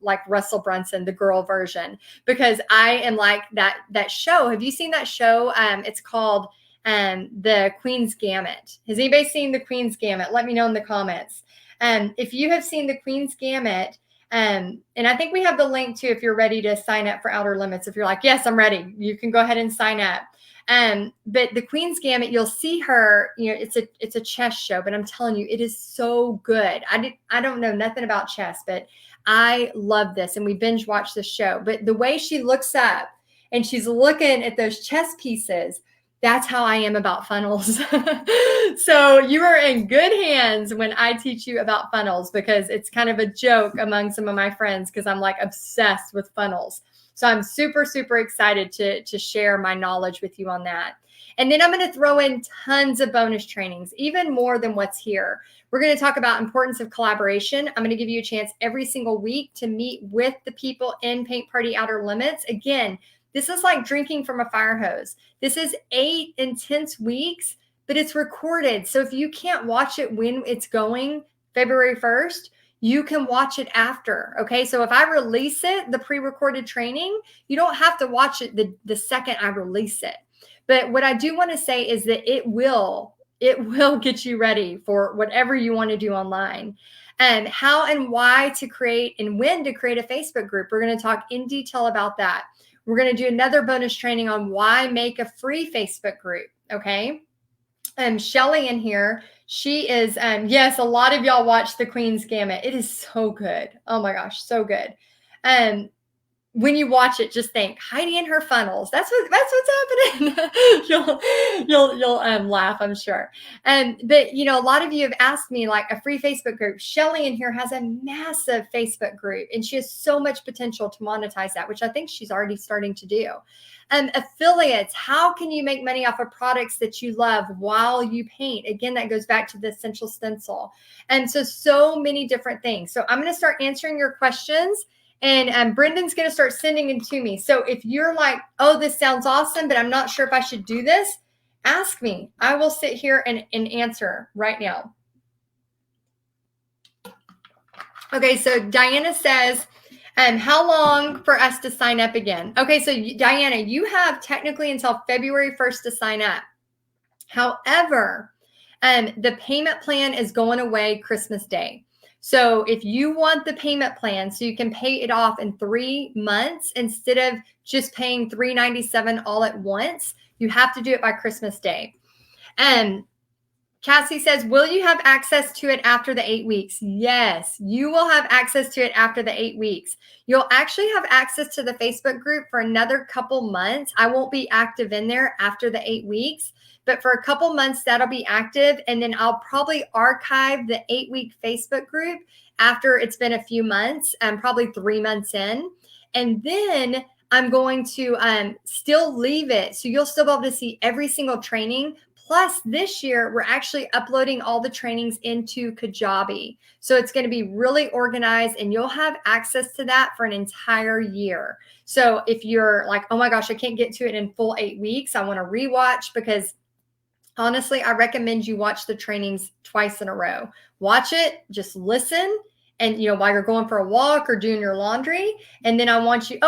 like Russell Brunson, the girl version, because I am like that show. Have you seen that show? It's called The Queen's Gambit. Has anybody seen The Queen's Gambit? Let me know in the comments. If you have seen The Queen's Gambit, and I think we have the link too, if you're ready to sign up for Outer Limits. If you're like, yes, I'm ready, you can go ahead and sign up. But The Queen's Gambit, you'll see her, it's a chess show, but I'm telling you, it is so good. I don't know nothing about chess, but I love this. And we binge watch this show, but the way she looks up and she's looking at those chess pieces, that's how I am about funnels. So you are in good hands when I teach you about funnels, because it's kind of a joke among some of my friends, because I'm like obsessed with funnels. So I'm super, super excited to share my knowledge with you on that. And then I'm going to throw in tons of bonus trainings, even more than what's here. We're going to talk about importance of collaboration. I'm going to give you a chance every single week to meet with the people in Paint Party Outer Limits. Again, this is like drinking from a fire hose. This is 8 intense weeks, but it's recorded. So if you can't watch it when it's going February 1st, you can watch it after. Okay. So if I release it, the pre-recorded training, you don't have to watch it the second I release it. But what I do want to say is that it will get you ready for whatever you want to do online. how and why to create and when to create a Facebook group. We're going to talk in detail about that. We're going to do another bonus training on why make a free Facebook group. Okay. Shelly in here, she is, yes, a lot of y'all watch the Queen's Gambit. It is so good. Oh my gosh, so good. When you watch it, just think Heidi and her funnels. That's what's happening. you'll laugh, I'm sure. But a lot of you have asked me like a free Facebook group. Shelly in here has a massive Facebook group, and she has so much potential to monetize that, which I think she's already starting to do. Affiliates, how can you make money off of products that you love while you paint? Again, that goes back to the essential stencil. And so many different things. So I'm going to start answering your questions. And Brendan's going to start sending them to me. So if you're like, oh, this sounds awesome, but I'm not sure if I should do this, ask me. I will sit here and answer right now. Okay, so Diana says, how long for us to sign up again? Okay, so Diana, you have technically until February 1st to sign up. However, the payment plan is going away Christmas Day. So if you want the payment plan so you can pay it off in 3 months instead of just paying $397 all at once, you have to do it by Christmas Day. And Cassie says, will you have access to it after the 8 weeks? Yes, you will have access to it after the 8 weeks. You'll actually have access to the Facebook group for another couple months. I won't be active in there after the 8 weeks. But for a couple months, that'll be active. And then I'll probably archive the 8-week Facebook group after it's been a few months, probably 3 months in. And then I'm going to still leave it. So you'll still be able to see every single training. Plus, this year, we're actually uploading all the trainings into Kajabi. So it's going to be really organized, and you'll have access to that for an entire year. So if you're like, oh my gosh, I can't get to it in full 8 weeks, I want to rewatch, because honestly, I recommend you watch the trainings twice in a row. Watch it, just listen, and while you're going for a walk or doing your laundry. And then I want you,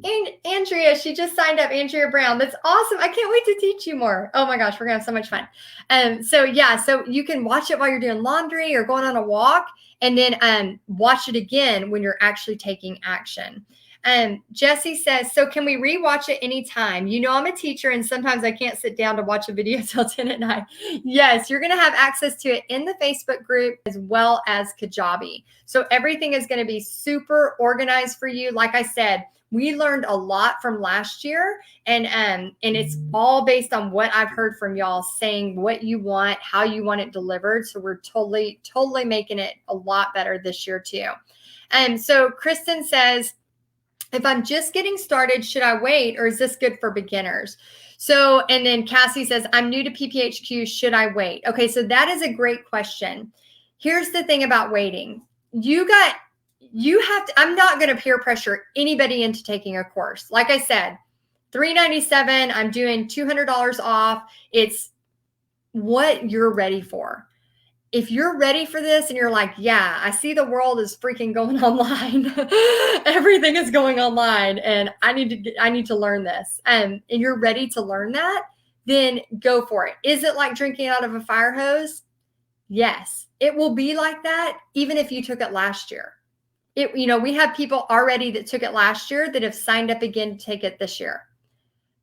and Andrea, she just signed up, Andrea Brown. That's awesome. I can't wait to teach you more. Oh my gosh, we're gonna have so much fun. So you can watch it while you're doing laundry or going on a walk, and then watch it again when you're actually taking action. Jesse says, so can we rewatch it anytime? I'm a teacher, and sometimes I can't sit down to watch a video till 10 at night. Yes, you're going to have access to it in the Facebook group as well as Kajabi. So everything is going to be super organized for you. Like I said, we learned a lot from last year, and it's all based on what I've heard from y'all saying what you want, how you want it delivered. So we're totally making it a lot better this year too. So Kristen says, if I'm just getting started, should I wait, or is this good for beginners? So, and then Cassie says, I'm new to PPHQ. Should I wait? Okay, so that is a great question. Here's the thing about waiting. You have to, I'm not going to peer pressure anybody into taking a course. Like I said, $397, I'm doing $200 off. It's what you're ready for. If you're ready for this and you're like, yeah, I see the world is freaking going online. Everything is going online, and I need to learn this. And you're ready to learn that, then go for it. Is it like drinking out of a fire hose? Yes, it will be like that even if you took it last year. We have people already that took it last year that have signed up again to take it this year,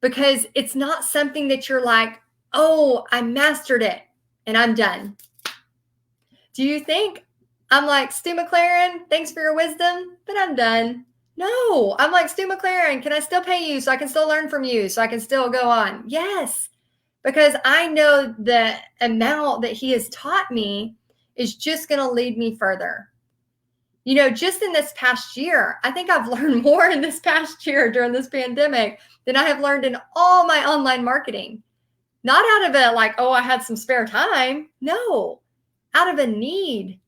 because it's not something that you're like, oh, I mastered it and I'm done. Do you think I'm like, Stu McLaren, thanks for your wisdom, but I'm done? No, I'm like, Stu McLaren, can I still pay you so I can still learn from you, so I can still go on? Yes, because I know the amount that he has taught me is just going to lead me further. Just in this past year, I think I've learned more in this past year during this pandemic than I have learned in all my online marketing. Not out of it like, oh, I had some spare time. No. Out of a need,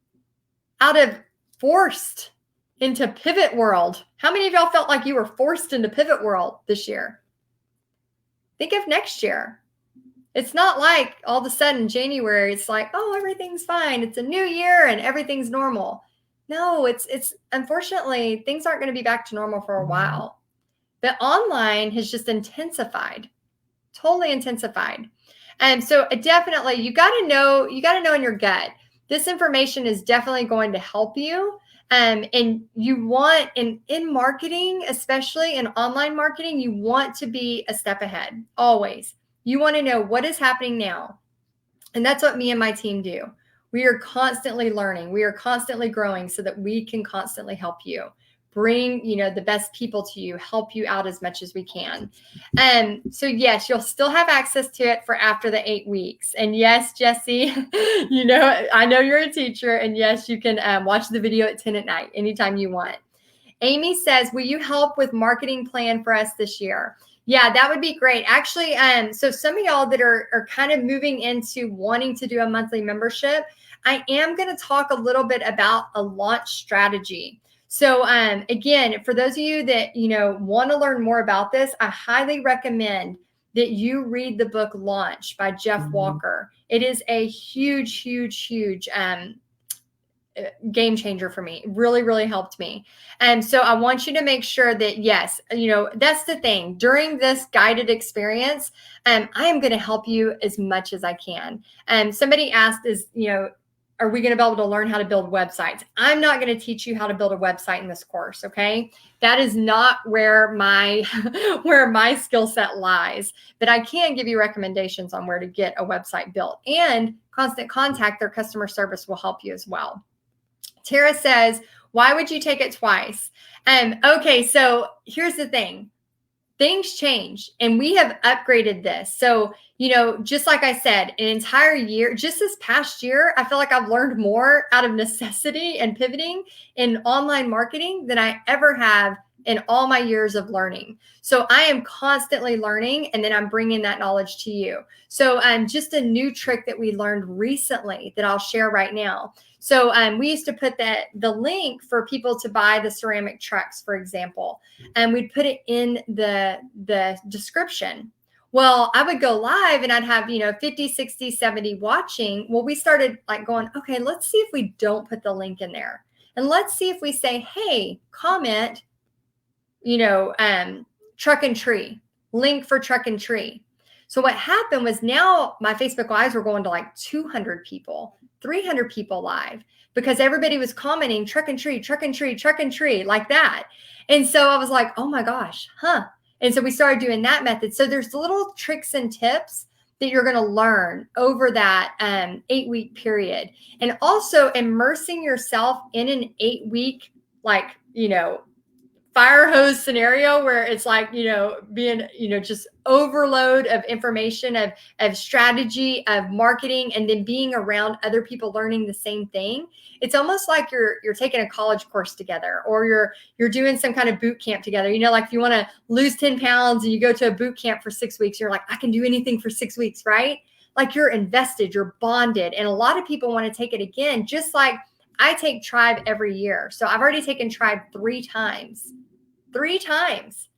out of forced into pivot world. How many of y'all felt like you were forced into pivot world this year? Think of next year. It's not like all of a sudden January, it's like, oh, everything's fine. It's a new year and everything's normal. No, it's unfortunately, things aren't going to be back to normal for a while. But online has just intensified, totally intensified. And so definitely you got to know in your gut. This information is definitely going to help you. And you want, in marketing, especially in online marketing, you want to be a step ahead, always. You want to know what is happening now. And that's what me and my team do. We are constantly learning. We are constantly growing so that we can constantly help you, bring, the best people to you, help you out as much as we can. So yes, you'll still have access to it for after the 8 weeks. And yes, Jesse, I know you're a teacher, and yes, you can watch the video at 10 at night anytime you want. Amy says, will you help with marketing plan for us this year? Yeah, that would be great. Actually, so some of y'all that are kind of moving into wanting to do a monthly membership, I am going to talk a little bit about a launch strategy. So again, for those of you that, want to learn more about this, I highly recommend that you read the book Launch by Jeff Walker. It is a huge, huge, huge game changer for me. It really, really helped me. And so I want you to make sure that, yes, that's the thing. During this guided experience, I am going to help you as much as I can. Somebody asked, are we going to be able to learn how to build websites? I'm not going to teach you how to build a website in this course. Okay. That is not where my skill set lies, but I can give you recommendations on where to get a website built, and Constant Contact, their customer service, will help you as well. Tara says, why would you take it twice? Okay, so here's the thing. Things change, and we have upgraded this. So, just like I said, an entire year, just this past year, I feel like I've learned more out of necessity and pivoting in online marketing than I ever have in all my years of learning. So I am constantly learning, and then I'm bringing that knowledge to you. So just a new trick that we learned recently that I'll share right now. So we used to put the link for people to buy the ceramic trucks, for example, and we'd put it in the description. Well, I would go live and I'd have, 50, 60, 70 watching. Well, we started going, okay, let's see if we don't put the link in there. And let's see if we say, hey, comment, truck and tree, link for truck and tree. So what happened was, now my Facebook Lives were going to 200 people, 300 people live, because everybody was commenting truck and tree, truck and tree, truck and tree, like that. And so I was like, oh my gosh, And so we started doing that method. So there's little tricks and tips that you're going to learn over that 8-week period. And also immersing yourself in an 8-week, fire hose scenario where it's being, just overload of information, of strategy, of marketing, and then being around other people learning the same thing. It's almost like you're taking a college course together, or you're doing some kind of boot camp together. If you want to lose 10 pounds and you go to a boot camp for 6 weeks, you're like, I can do anything for 6 weeks, right? You're invested, you're bonded. And a lot of people want to take it again, just like I take Tribe every year. So I've already taken Tribe 3 times. 3 times.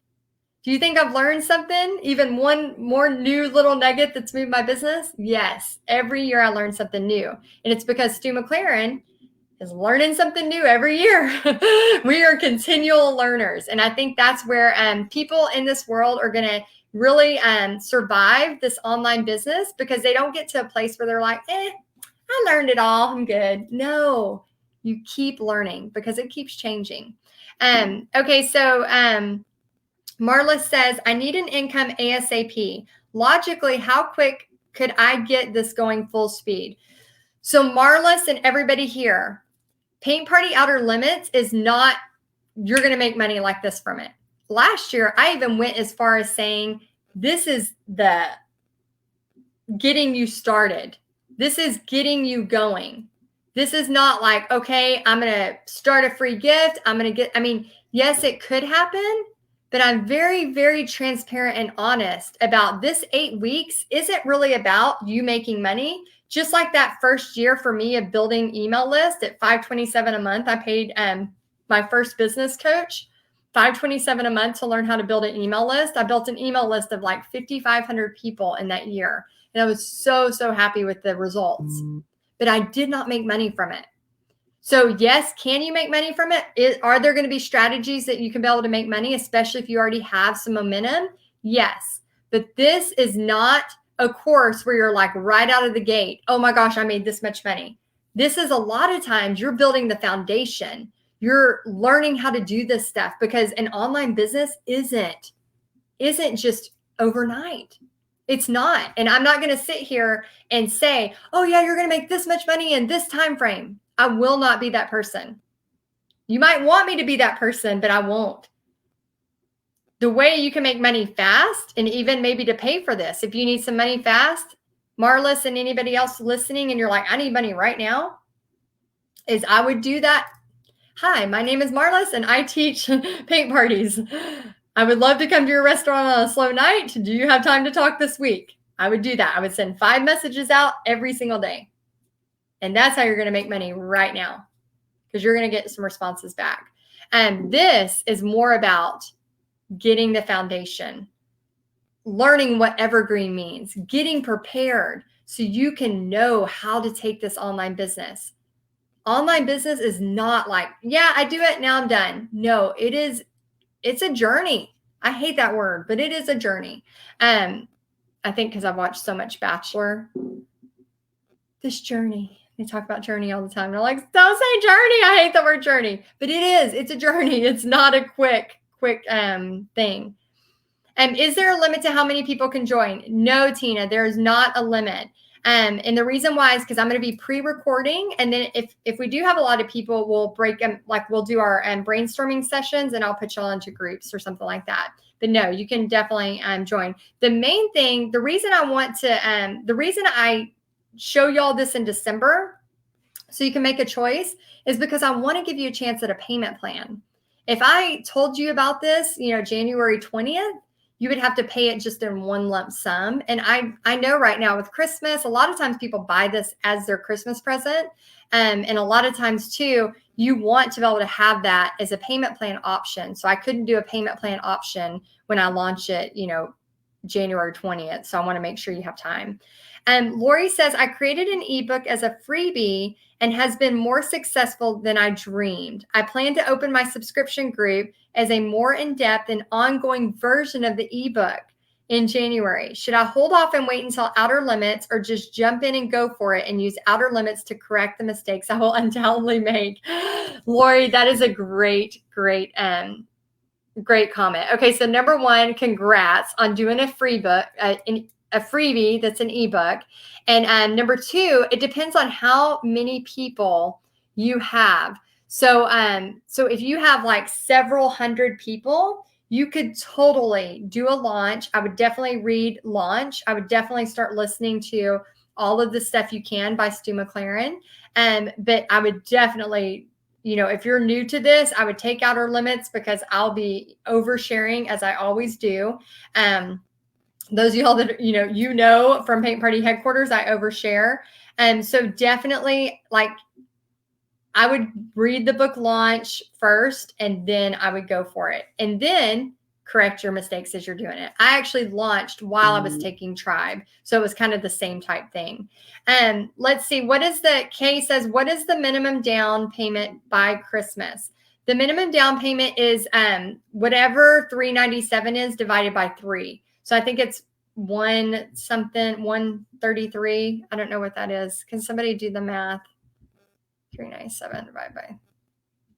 Do you think I've learned something? Even one more new little nugget that's moved my business? Yes. Every year I learn something new. And it's because Stu McLaren is learning something new every year. We are continual learners. And I think that's where people in this world are going to really survive this online business, because they don't get to a place where they're like, I learned it all, I'm good. No, you keep learning, because it keeps changing. Okay, so Marla says, I need an income ASAP. Logically, how quick could I get this going full speed? So Marlis and everybody here, Paint Party Outer Limits is not, you're going to make money like this from it. Last year, I even went as far as saying, this is the getting you started. This is getting you going. This is not like, okay, I'm going to start a free gift. Yes, it could happen, but I'm very, very transparent and honest about this 8 weeks isn't really about you making money. Just like that first year for me of building email list at $527 a month, I paid my first business coach $527 a month to learn how to build an email list. I built an email list of 5,500 people in that year. And I was so, so happy with the results. But I did not make money from it. So yes, can you make money from it? Are there going to be strategies that you can be able to make money, especially if you already have some momentum? Yes. But this is not a course where you're right out of the gate, oh my gosh, I made this much money. This is a lot of times you're building the foundation. You're learning how to do this stuff because an online business isn't just overnight. It's not. And I'm not going to sit here and say, oh yeah, you're going to make this much money in this time frame. I will not be that person. You might want me to be that person, but I won't. The way you can make money fast, and even maybe to pay for this, if you need some money fast, Marlis and anybody else listening, and you're like, I need money right now, is I would do that. Hi, my name is Marlis and I teach paint parties. I would love to come to your restaurant on a slow night. Do you have time to talk this week? I would do that. I would send 5 messages out every single day. And that's how you're going to make money right now, because you're going to get some responses back. And this is more about getting the foundation, learning what evergreen means, getting prepared so you can know how to take this online business. Online business is not like, yeah, I do it, now I'm done. No, it's a journey. I hate that word, but it is a journey. I think because I've watched so much Bachelor, this journey, they talk about journey all the time. They're like, don't say journey. I hate the word journey, but it is. It's a journey. It's not a quick thing. Is there a limit to how many people can join? No, Tina, there is not a limit. And the reason why is because I'm going to be pre-recording. And then if we do have a lot of people, we'll break them, like we'll do our brainstorming sessions and I'll put y'all into groups or something like that. But no, you can definitely join. The main thing, the reason I show y'all this in December so you can make a choice is because I want to give you a chance at a payment plan. If I told you about this, January 20th, you would have to pay it just in one lump sum. And I know right now with Christmas, a lot of times people buy this as their Christmas present. And a lot of times too, you want to be able to have that as a payment plan option. So I couldn't do a payment plan option when I launch it, January 20th. So I want to make sure you have time. Lori says, I created an ebook as a freebie and has been more successful than I dreamed. I plan to open my subscription group as a more in-depth and ongoing version of the ebook in January. Should I hold off and wait until Outer Limits or just jump in and go for it and use Outer Limits to correct the mistakes I will undoubtedly make? Lori, that is a great comment. Okay, so number one, congrats on doing a free book, a freebie that's an ebook. And number two, it depends on how many people you have. So if you have like several hundred people, you could totally do a launch. I would definitely read launch. I would definitely start listening to all of the stuff you can by Stu McLaren. But I would definitely, if you're new to this, I would take Outer Limits because I'll be oversharing as I always do. Those of y'all that, from Paint Party Headquarters, I overshare. So definitely I would read the book launch first and then I would go for it and then correct your mistakes as you're doing it. I actually launched while I was taking Tribe. So it was kind of the same type thing. Let's see. Kay says, what is the minimum down payment by Christmas? The minimum down payment is whatever $397 is divided by 3. So I think it's 133. I don't know what that is. Can somebody do the math? 397 divided by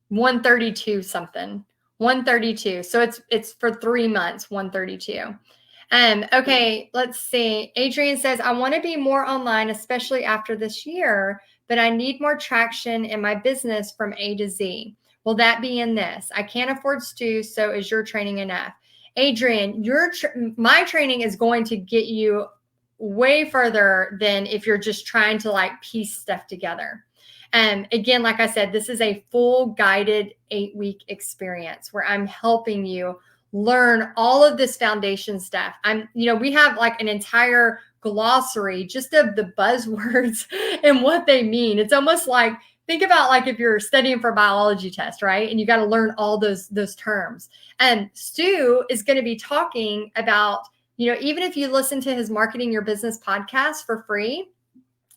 132 something. 132. So it's for 3 months, 132. Okay, let's see. Adrian says, I want to be more online, especially after this year, but I need more traction in my business from A to Z. Will that be in this? I can't afford Stu, so is your training enough? Adrian, my training is going to get you way further than if you're just trying to piece stuff together. Again, like I said, this is a full guided 8-week experience where I'm helping you learn all of this foundation stuff. We have an entire glossary just of the buzzwords and what they mean. It's almost like, think about if you're studying for a biology test, right? And you got to learn all those terms. And Stu is going to be talking about, even if you listen to his Marketing Your Business podcast for free,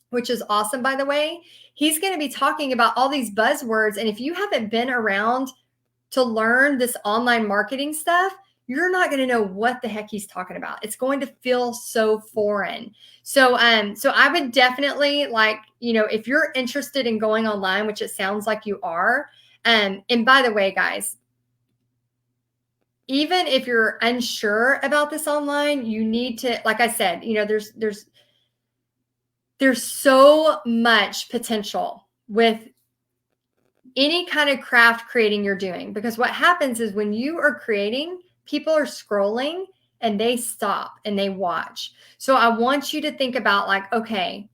which is awesome, by the way, he's going to be talking about all these buzzwords. And if you haven't been around to learn this online marketing stuff, you're not going to know what the heck he's talking about. It's going to feel so foreign. So I would definitely, like, if you're interested in going online, which it sounds like you are, and by the way, guys, even if you're unsure about this online, you need to, like I said, there's so much potential with any kind of craft creating you're doing, because what happens is when you are creating, people are scrolling and they stop and they watch. So I want you to think about, like, okay,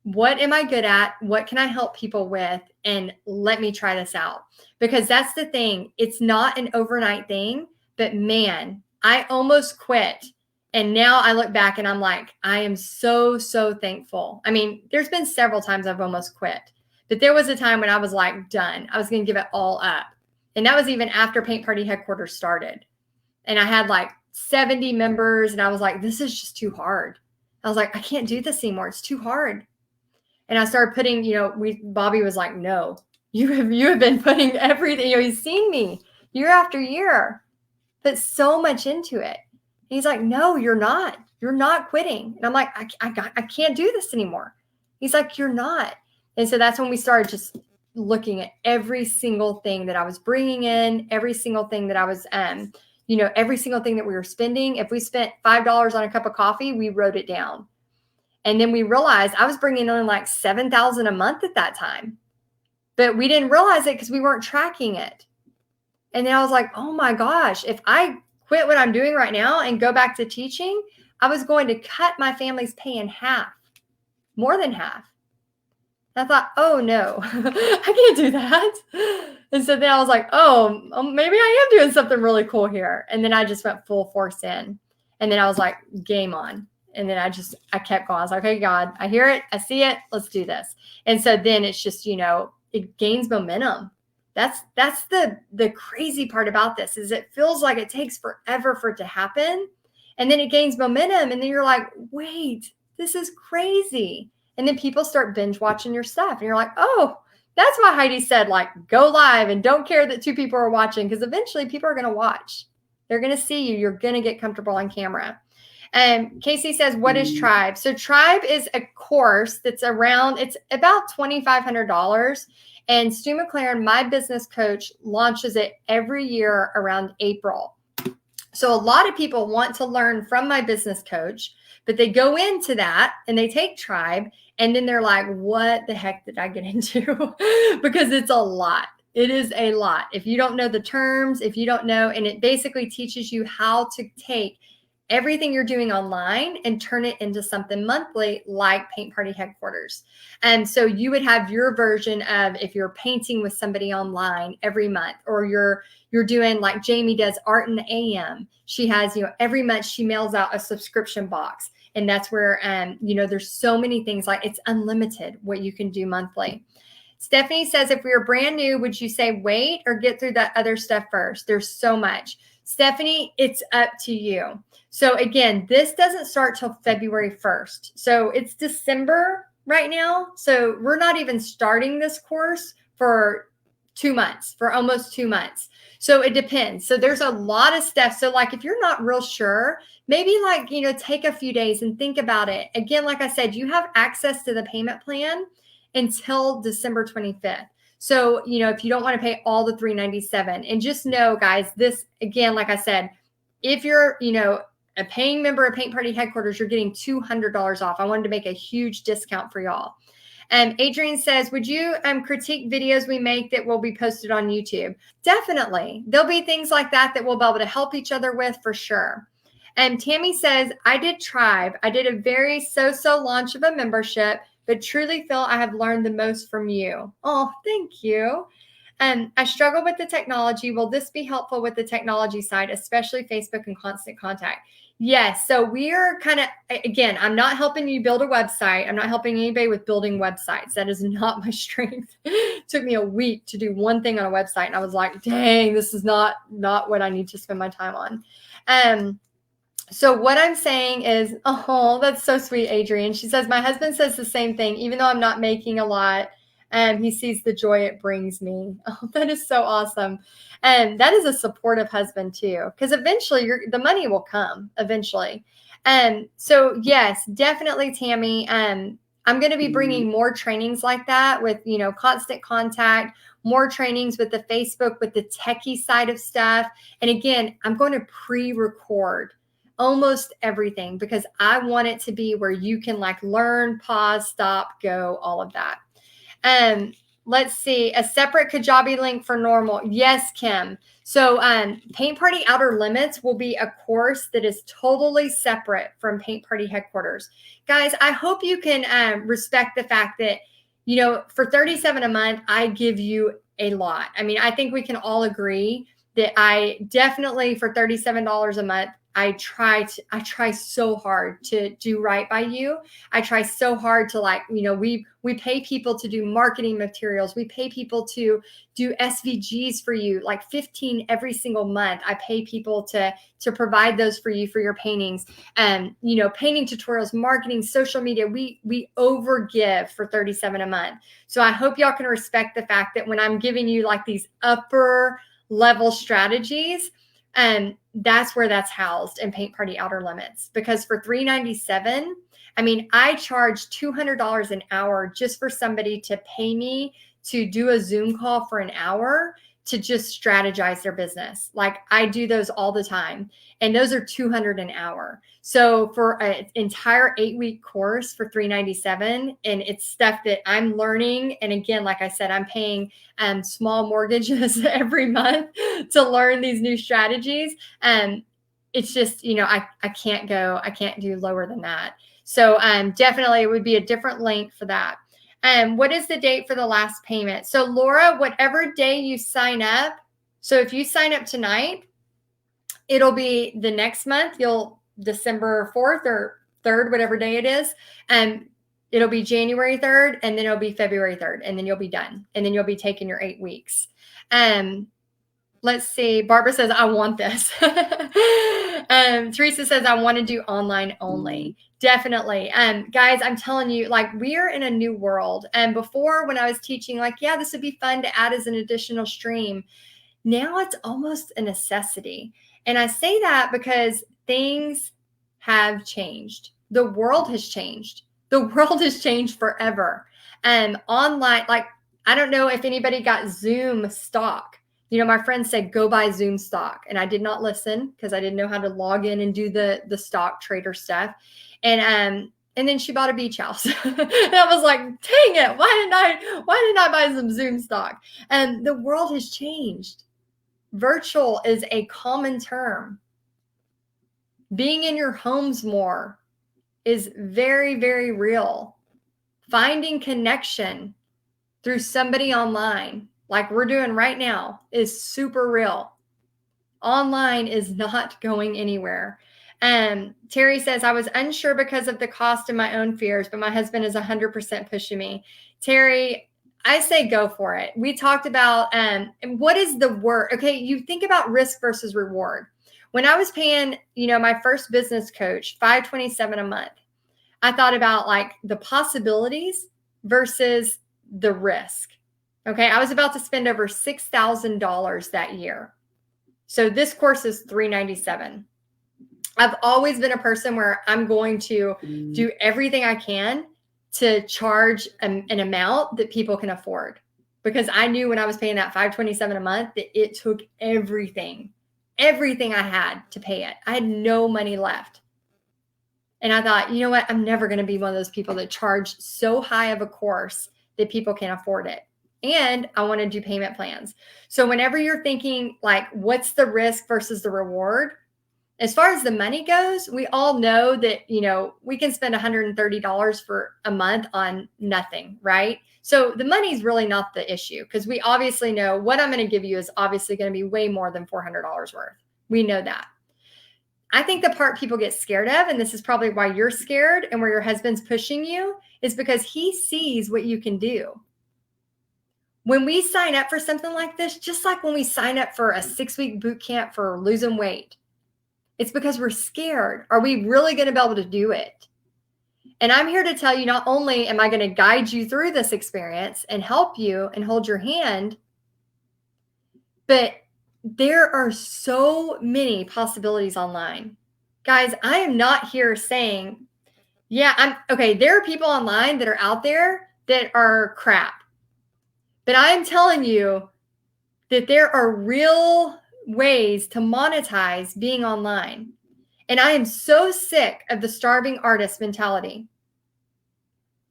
what am I good at? What can I help people with? And let me try this out. Because that's the thing. It's not an overnight thing, but man, I almost quit. And now I look back and I'm like, I am so, so thankful. I mean, there's been several times I've almost quit, but there was a time when I was like, done. I was going to give it all up. And that was even after Paint Party Headquarters started. And I had like 70 members and I was like, this is just too hard. I was like, I can't do this anymore. It's too hard. And I started putting, Bobby was like, no, you have been putting everything, he's seen me year after year, put so much into it. And he's like, no, you're not quitting. And I'm like, I can't do this anymore. He's like, you're not. And so that's when we started just looking at every single thing that I was bringing in, every single thing that I was, every single thing that we were spending. If we spent $5 on a cup of coffee, we wrote it down. And then we realized I was bringing in like $7,000 a month at that time, but we didn't realize it because we weren't tracking it. And then I was like, oh my gosh, if I quit what I'm doing right now and go back to teaching, I was going to cut my family's pay in half, more than half. And I thought, oh no, I can't do that. And so then I was like, oh, maybe I am doing something really cool here. And then I just went full force in. And then I was like, game on. And then I kept going. I was like, okay, God, I hear it. I see it. Let's do this. And so then it's just, it gains momentum. That's the crazy part about this, is it feels like it takes forever for it to happen. And then it gains momentum. And then you're like, wait, this is crazy. And then people start binge watching your stuff. And you're like, oh, that's why Heidi said, like, go live and don't care that 2 people are watching, because eventually people are going to watch. They're going to see you. You're going to get comfortable on camera. Casey says, what is Tribe? So Tribe is a course that's it's about $2,500. And Stu McLaren, my business coach, launches it every year around April. So a lot of people want to learn from my business coach, but they go into that and they take Tribe and then they're like, what the heck did I get into? Because it's a lot. It is a lot. If you don't know the terms, if you don't know, and it basically teaches you how to take everything you're doing online and turn it into something monthly, like Paint Party Headquarters. And so you would have your version of, if you're painting with somebody online every month, or you're doing like Jamie does Art in the AM. She has, every month she mails out a subscription box. And that's where, there's so many things, like it's unlimited what you can do monthly. Stephanie says, if we were brand new, would you say wait or get through that other stuff first? There's so much. Stephanie, it's up to you. So again, this doesn't start till February 1st. So it's December right now. So we're not even starting this course for 2 months, for almost 2 months. So it depends. So there's a lot of stuff. So like, if you're not real sure, maybe like, take a few days and think about it. Again, like I said, you have access to the payment plan until December 25th. So, if you don't want to pay all the $397, and just know, guys, this, again, like I said, if you're, a paying member of Paint Party Headquarters, you're getting $200 off. I wanted to make a huge discount for y'all. Adrian says, would you critique videos we make that will be posted on YouTube? Definitely. There'll be things like that we'll be able to help each other with, for sure. And Tammy says, I did Tribe. I did a very so-so launch of a membership, but truly feel I have learned the most from you. Oh, thank you. I struggle with the technology. Will this be helpful with the technology side, especially Facebook and Constant Contact? Yes. So we are kind of, again, I'm not helping you build a website. I'm not helping anybody with building websites. That is not my strength. It took me a week to do one thing on a website. And I was like, dang, this is not what I need to spend my time on. So what I'm saying is, oh, that's so sweet, Adrienne. She says, my husband says the same thing, even though I'm not making a lot. He sees the joy it brings me. Oh, that is so awesome. And that is a supportive husband too, because eventually the money will come eventually. So yes, definitely, Tammy. I'm going to be bringing more trainings like that with, constant contact, more trainings with the Facebook, with the techie side of stuff. And again, I'm going to pre-record almost everything because I want it to be where you can learn, pause, stop, go, all of that. Let's see, a separate Kajabi link for normal. Yes, Kim. So Paint Party Outer Limits will be a course that is totally separate from Paint Party Headquarters. Guys, I hope you can respect the fact that, for $37 a month, I give you a lot. I mean, I think we can all agree that I definitely, for $37 a month, I try so hard to do right by you. I try so hard to we pay people to do marketing materials. We pay people to do SVGs for you, 15 every single month. I pay people to provide those for you for your paintings and, painting tutorials, marketing, social media. We overgive for $37 a month. So I hope y'all can respect the fact that when I'm giving you these upper level strategies, that's where that's housed in Paint Party Outer Limits. Because for $397, I mean, I charge $200 an hour just for somebody to pay me to do a Zoom call for an hour to just strategize their business. I do those all the time, and those are $200 an hour. So for an entire 8-week course for $397, and it's stuff that I'm learning. And again, like I said, I'm paying small mortgages every month to learn these new strategies. It's just, I can't do lower than that. So definitely it would be a different link for that. What is the date for the last payment? So Laura, whatever day you sign up. So if you sign up tonight, it'll be the next month. December 4th or 3rd, whatever day it is. It'll be January 3rd, and then it'll be February 3rd, and then you'll be done. And then you'll be taking your 8 weeks. Let's see. Barbara says, I want this. Teresa says, I want to do online only. Definitely. Guys, I'm telling you, we're in a new world. And before, when I was teaching, yeah, this would be fun to add as an additional stream. Now it's almost a necessity. And I say that because things have changed. The world has changed. The world has changed forever. Online, I don't know if anybody got Zoom stock. My friend said, go buy Zoom stock. And I did not listen because I didn't know how to log in and do the stock trader stuff. And then she bought a beach house. And I was like, dang it, why didn't I buy some Zoom stock? And the world has changed. Virtual is a common term. Being in your homes more is very, very real. Finding connection through somebody online, like we're doing right now, is super real. Online is not going anywhere. Terry says, I was unsure because of the cost and my own fears, but my husband is 100% pushing me. Terry, I say go for it. We talked about what is the word? Okay, you think about risk versus reward. When I was paying, my first business coach $527 a month, I thought about the possibilities versus the risk. Okay, I was about to spend over $6,000 that year. So this course is $397. I've always been a person where I'm going to do everything I can to charge an amount that people can afford, because I knew when I was paying that $527 a month that it took everything I had to pay it. I had no money left. And I thought, you know what? I'm never going to be one of those people that charge so high of a course that people can't afford it. And I want to do payment plans. So whenever you're thinking what's the risk versus the reward, as far as the money goes, we all know that, we can spend $130 for a month on nothing, right? So the money's really not the issue, because we obviously know what I'm going to give you is obviously going to be way more than $400 worth. We know that. I think the part people get scared of, and this is probably why you're scared and where your husband's pushing you, is because he sees what you can do. When we sign up for something like this, just like when we sign up for a 6-week boot camp for losing weight, it's because we're scared. Are we really going to be able to do it? And I'm here to tell you, not only am I going to guide you through this experience and help you and hold your hand, but there are so many possibilities online. Guys, I am not here saying, yeah, I'm okay. There are people online that are out there that are crap. But I am telling you that there are real ways to monetize being online. And I am so sick of the starving artist mentality.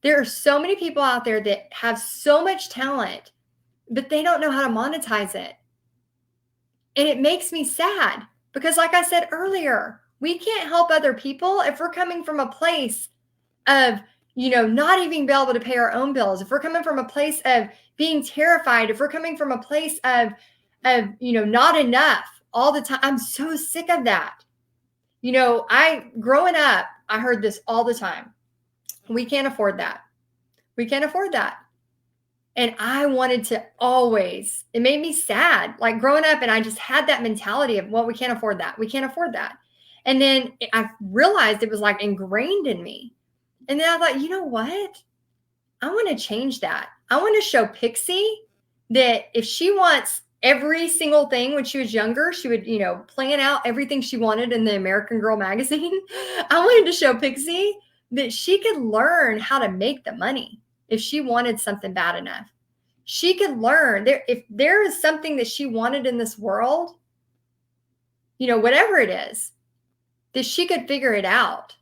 There are so many people out there that have so much talent, but they don't know how to monetize it. And it makes me sad because, like I said earlier, we can't help other people if we're coming from a place of, not even be able to pay our own bills. If we're coming from a place of being terrified, if we're coming from a place of, not enough all the time. I'm so sick of that. Growing up, I heard this all the time. We can't afford that. We can't afford that. And I wanted to always, it made me sad, like growing up, and I just had that mentality of, well, we can't afford that. We can't afford that. And then I realized it was like ingrained in me. And then I thought, you know what? I want to change that. I want to show Pixie that if she wants every single thing when she was younger, she would, plan out everything she wanted in the American Girl magazine. I wanted to show Pixie that she could learn how to make the money. If she wanted something bad enough, she could learn if there is something that she wanted in this world, whatever it is, that she could figure it out.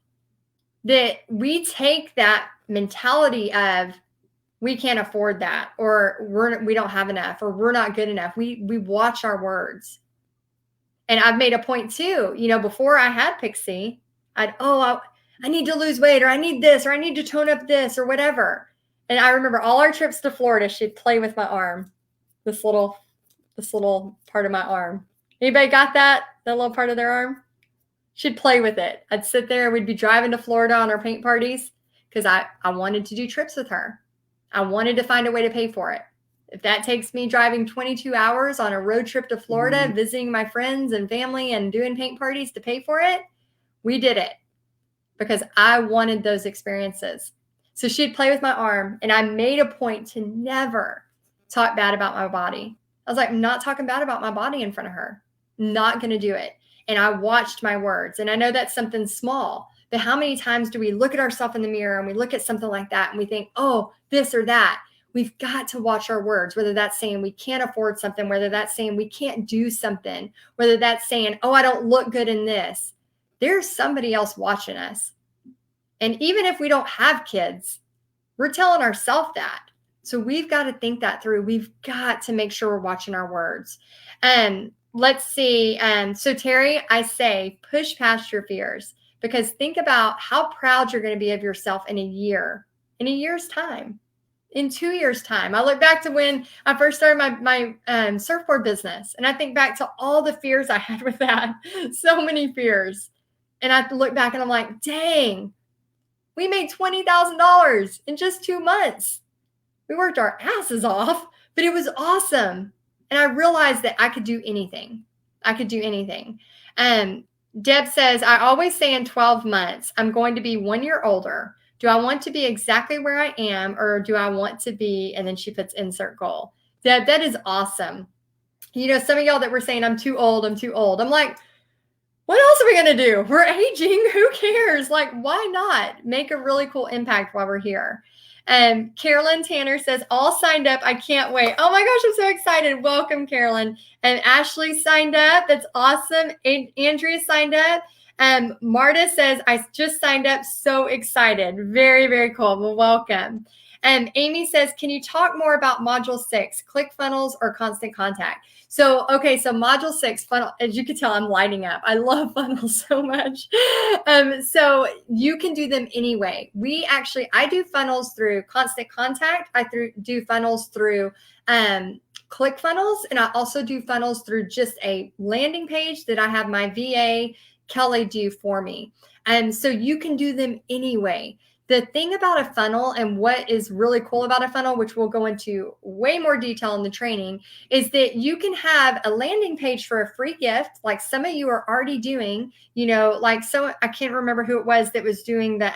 That we take that mentality of we can't afford that, or we don't have enough, or we're not good enough. We watch our words. And I've made a point too, before I had Pixie, I need to lose weight, or I need this, or I need to tone up this, or whatever. And I remember all our trips to Florida, she'd play with my arm, this little part of my arm. Anybody got that little part of their arm? She'd play with it. I'd sit there. We'd be driving to Florida on our paint parties because I wanted to do trips with her. I wanted to find a way to pay for it. If that takes me driving 22 hours on a road trip to Florida, visiting my friends and family and doing paint parties to pay for it, we did it because I wanted those experiences. So she'd play with my arm, and I made a point to never talk bad about my body. I was like, I'm not talking bad about my body in front of her. Not going to do it. And I watched my words. And I know that's something small, but how many times do we look at ourselves in the mirror and we look at something like that and we think, oh, this or that? We've got to watch our words, whether that's saying we can't afford something, whether that's saying we can't do something, whether that's saying, oh, I don't look good in this. There's somebody else watching us. And even if we don't have kids, we're telling ourselves that. So we've got to think that through. We've got to make sure we're watching our words. Let's see. So Terry, I say push past your fears, because think about how proud you're going to be of yourself in a year's time, in 2 years' time. I look back to when I first started my surfboard business, and I think back to all the fears I had with that. So many fears. And I look back and I'm like, dang, we made $20,000 in just 2 months. We worked our asses off, but it was awesome. And I realized that I could do anything. Deb says, I always say in 12 months, I'm going to be 1 year older. Do I want to be exactly where I am, or do I want to be, and then she puts insert goal. Deb, that is awesome. Some of y'all that were saying, I'm too old. I'm like, what else are we going to do? We're aging. Who cares? Like, why not make a really cool impact while we're here? Carolyn Tanner says, all signed up. I can't wait. Oh my gosh, I'm so excited. Welcome, Carolyn. And Ashley signed up. That's awesome. Andrea signed up. Marta says, I just signed up. So excited. Very, very cool. Well, welcome. Amy says, can you talk more about Module 6, ClickFunnels or Constant Contact? So Module 6, funnel, as you can tell, I'm lighting up. I love funnels so much. So you can do them anyway. I do funnels through Constant Contact. I do funnels through ClickFunnels, and I also do funnels through just a landing page that I have my VA, Kelly, do for me. So you can do them anyway. The thing about a funnel, and what is really cool about a funnel, which we'll go into way more detail in the training, is that you can have a landing page for a free gift, like some of you are already doing, I can't remember who it was that was doing the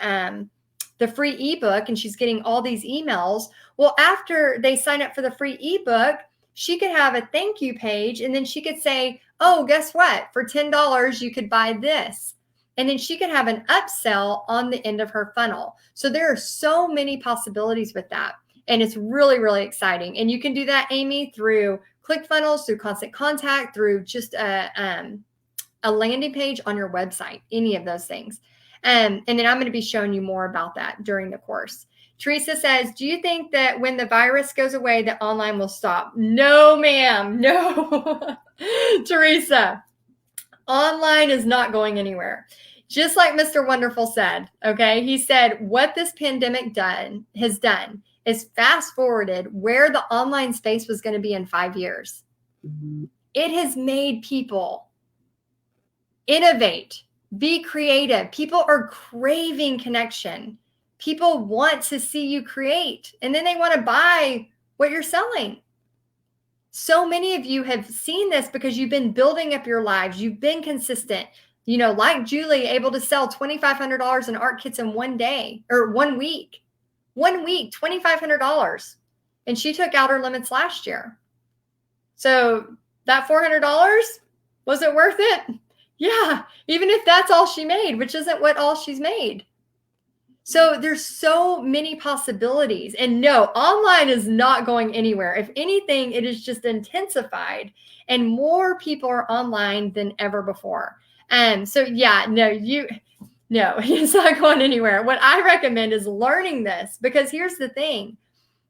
the free ebook and she's getting all these emails. Well, after they sign up for the free ebook, she could have a thank you page, and then she could say, oh, guess what? For $10, you could buy this. And then she could have an upsell on the end of her funnel. So there are so many possibilities with that. And it's really, really exciting. And you can do that, Amy, through ClickFunnels, through Constant Contact, through just a landing page on your website, any of those things. And then I'm going to be showing you more about that during the course. Teresa says, do you think that when the virus goes away, that online will stop? No, ma'am. No. Teresa, online is not going anywhere. Just like Mr. Wonderful said, okay? He said, what this pandemic has done is fast forwarded where the online space was going to be in 5 years. Mm-hmm. It has made people innovate, be creative. People are craving connection. People want to see you create, and then they want to buy what you're selling. So many of you have seen this because you've been building up your lives. You've been consistent. You know, like Julie, able to sell $2,500 in art kits in 1 day or 1 week. 1 week, $2,500. And she took out her limits last year. So that $400, was it worth it? Yeah, even if that's all she made, which isn't what all she's made. So there's so many possibilities. And no, online is not going anywhere. If anything, it is just intensified and more people are online than ever before. So yeah, no, it's not going anywhere. What I recommend is learning this, because here's the thing.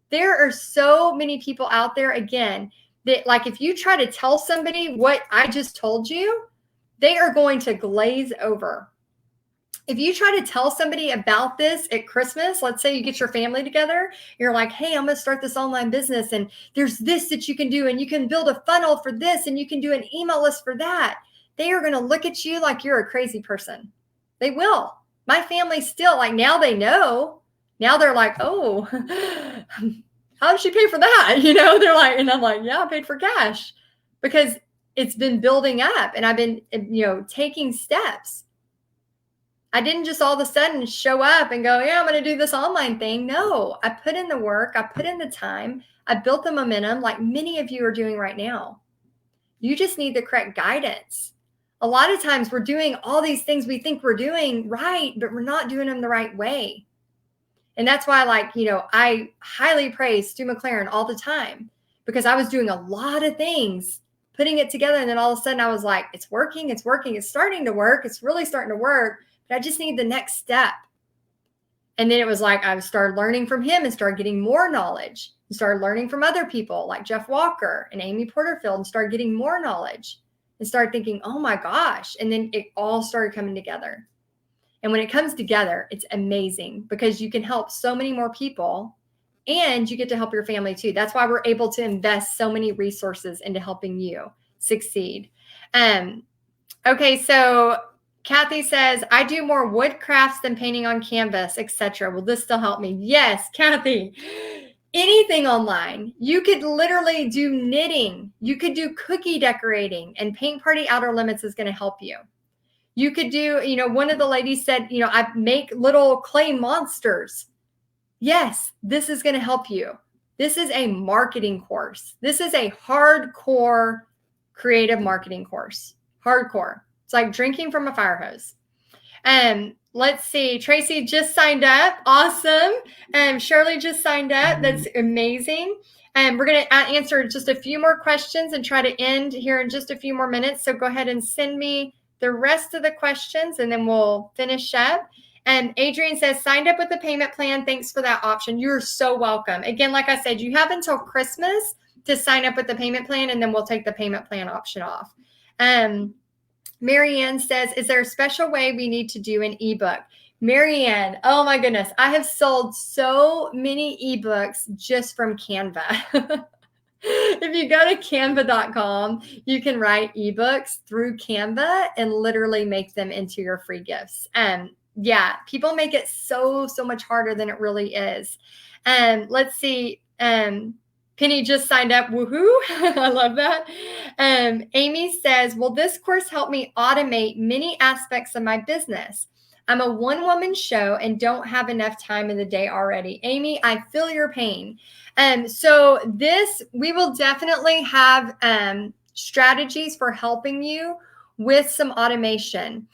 There are so many people out there, again, that like if you try to tell somebody what I just told you, they are going to glaze over. If you try to tell somebody about this at Christmas, let's say you get your family together, you're like, hey, I'm going to start this online business, and there's this that you can do, and you can build a funnel for this, and you can do an email list for that. They are going to look at you like you're a crazy person. They will. My family still, like, now they know. Now they're like, oh, how did she pay for that? You know, they're like, and I'm like, yeah, I paid for cash, because it's been building up and I've been, taking steps. I didn't just all of a sudden show up and go, yeah, I'm going to do this online thing. No, I put in the work. I put in the time. I built the momentum like many of you are doing right now. You just need the correct guidance. A lot of times we're doing all these things we think we're doing right, but we're not doing them the right way. And that's why, I highly praise Stu McLaren all the time, because I was doing a lot of things, putting it together. And then all of a sudden I was like, it's working. It's working. It's starting to work. It's really starting to work. But I just need the next step. And then it was like I started learning from him and started getting more knowledge and started learning from other people like Jeff Walker and Amy Porterfield and started getting more knowledge and started thinking, oh my gosh. And then it all started coming together. And when it comes together, it's amazing because you can help so many more people and you get to help your family too. That's why we're able to invest so many resources into helping you succeed. Okay, so Kathy says, I do more wood crafts than painting on canvas, etc. Will this still help me? Yes, Kathy. Anything online. You could literally do knitting. You could do cookie decorating, and Paint Party Outer Limits is going to help you. You could do, one of the ladies said, I make little clay monsters. Yes, this is going to help you. This is a marketing course. This is a hardcore creative marketing course. Hardcore. It's like drinking from a fire hose. Let's see. Tracy just signed up. Awesome. Shirley just signed up. That's amazing. We're going to answer just a few more questions and try to end here in just a few more minutes. So go ahead and send me the rest of the questions and then we'll finish up. And Adrian says, signed up with the payment plan. Thanks for that option. You're so welcome. Again, like I said, you have until Christmas to sign up with the payment plan, and then we'll take the payment plan option off. Marianne says, is there a special way we need to do an ebook? Marianne, oh my goodness. I have sold so many ebooks just from Canva. If you go to canva.com, you can write ebooks through Canva and literally make them into your free gifts. Yeah, people make it so much harder than it really is. Let's see. Penny just signed up. Woohoo. I love that. Amy says, will this course help me automate many aspects of my business? I'm a one-woman show and don't have enough time in the day already. Amy, I feel your pain. So we will definitely have strategies for helping you with some automation.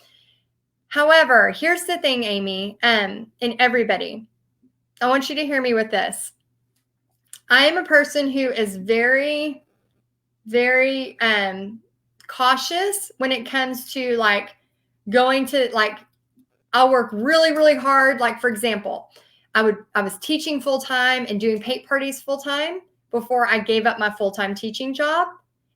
However, here's the thing, Amy, and everybody, I want you to hear me with this. I am a person who is very, very cautious when it comes to like going to like, I'll work really, really hard. Like, for example, I was teaching full time and doing paint parties full time before I gave up my full-time teaching job.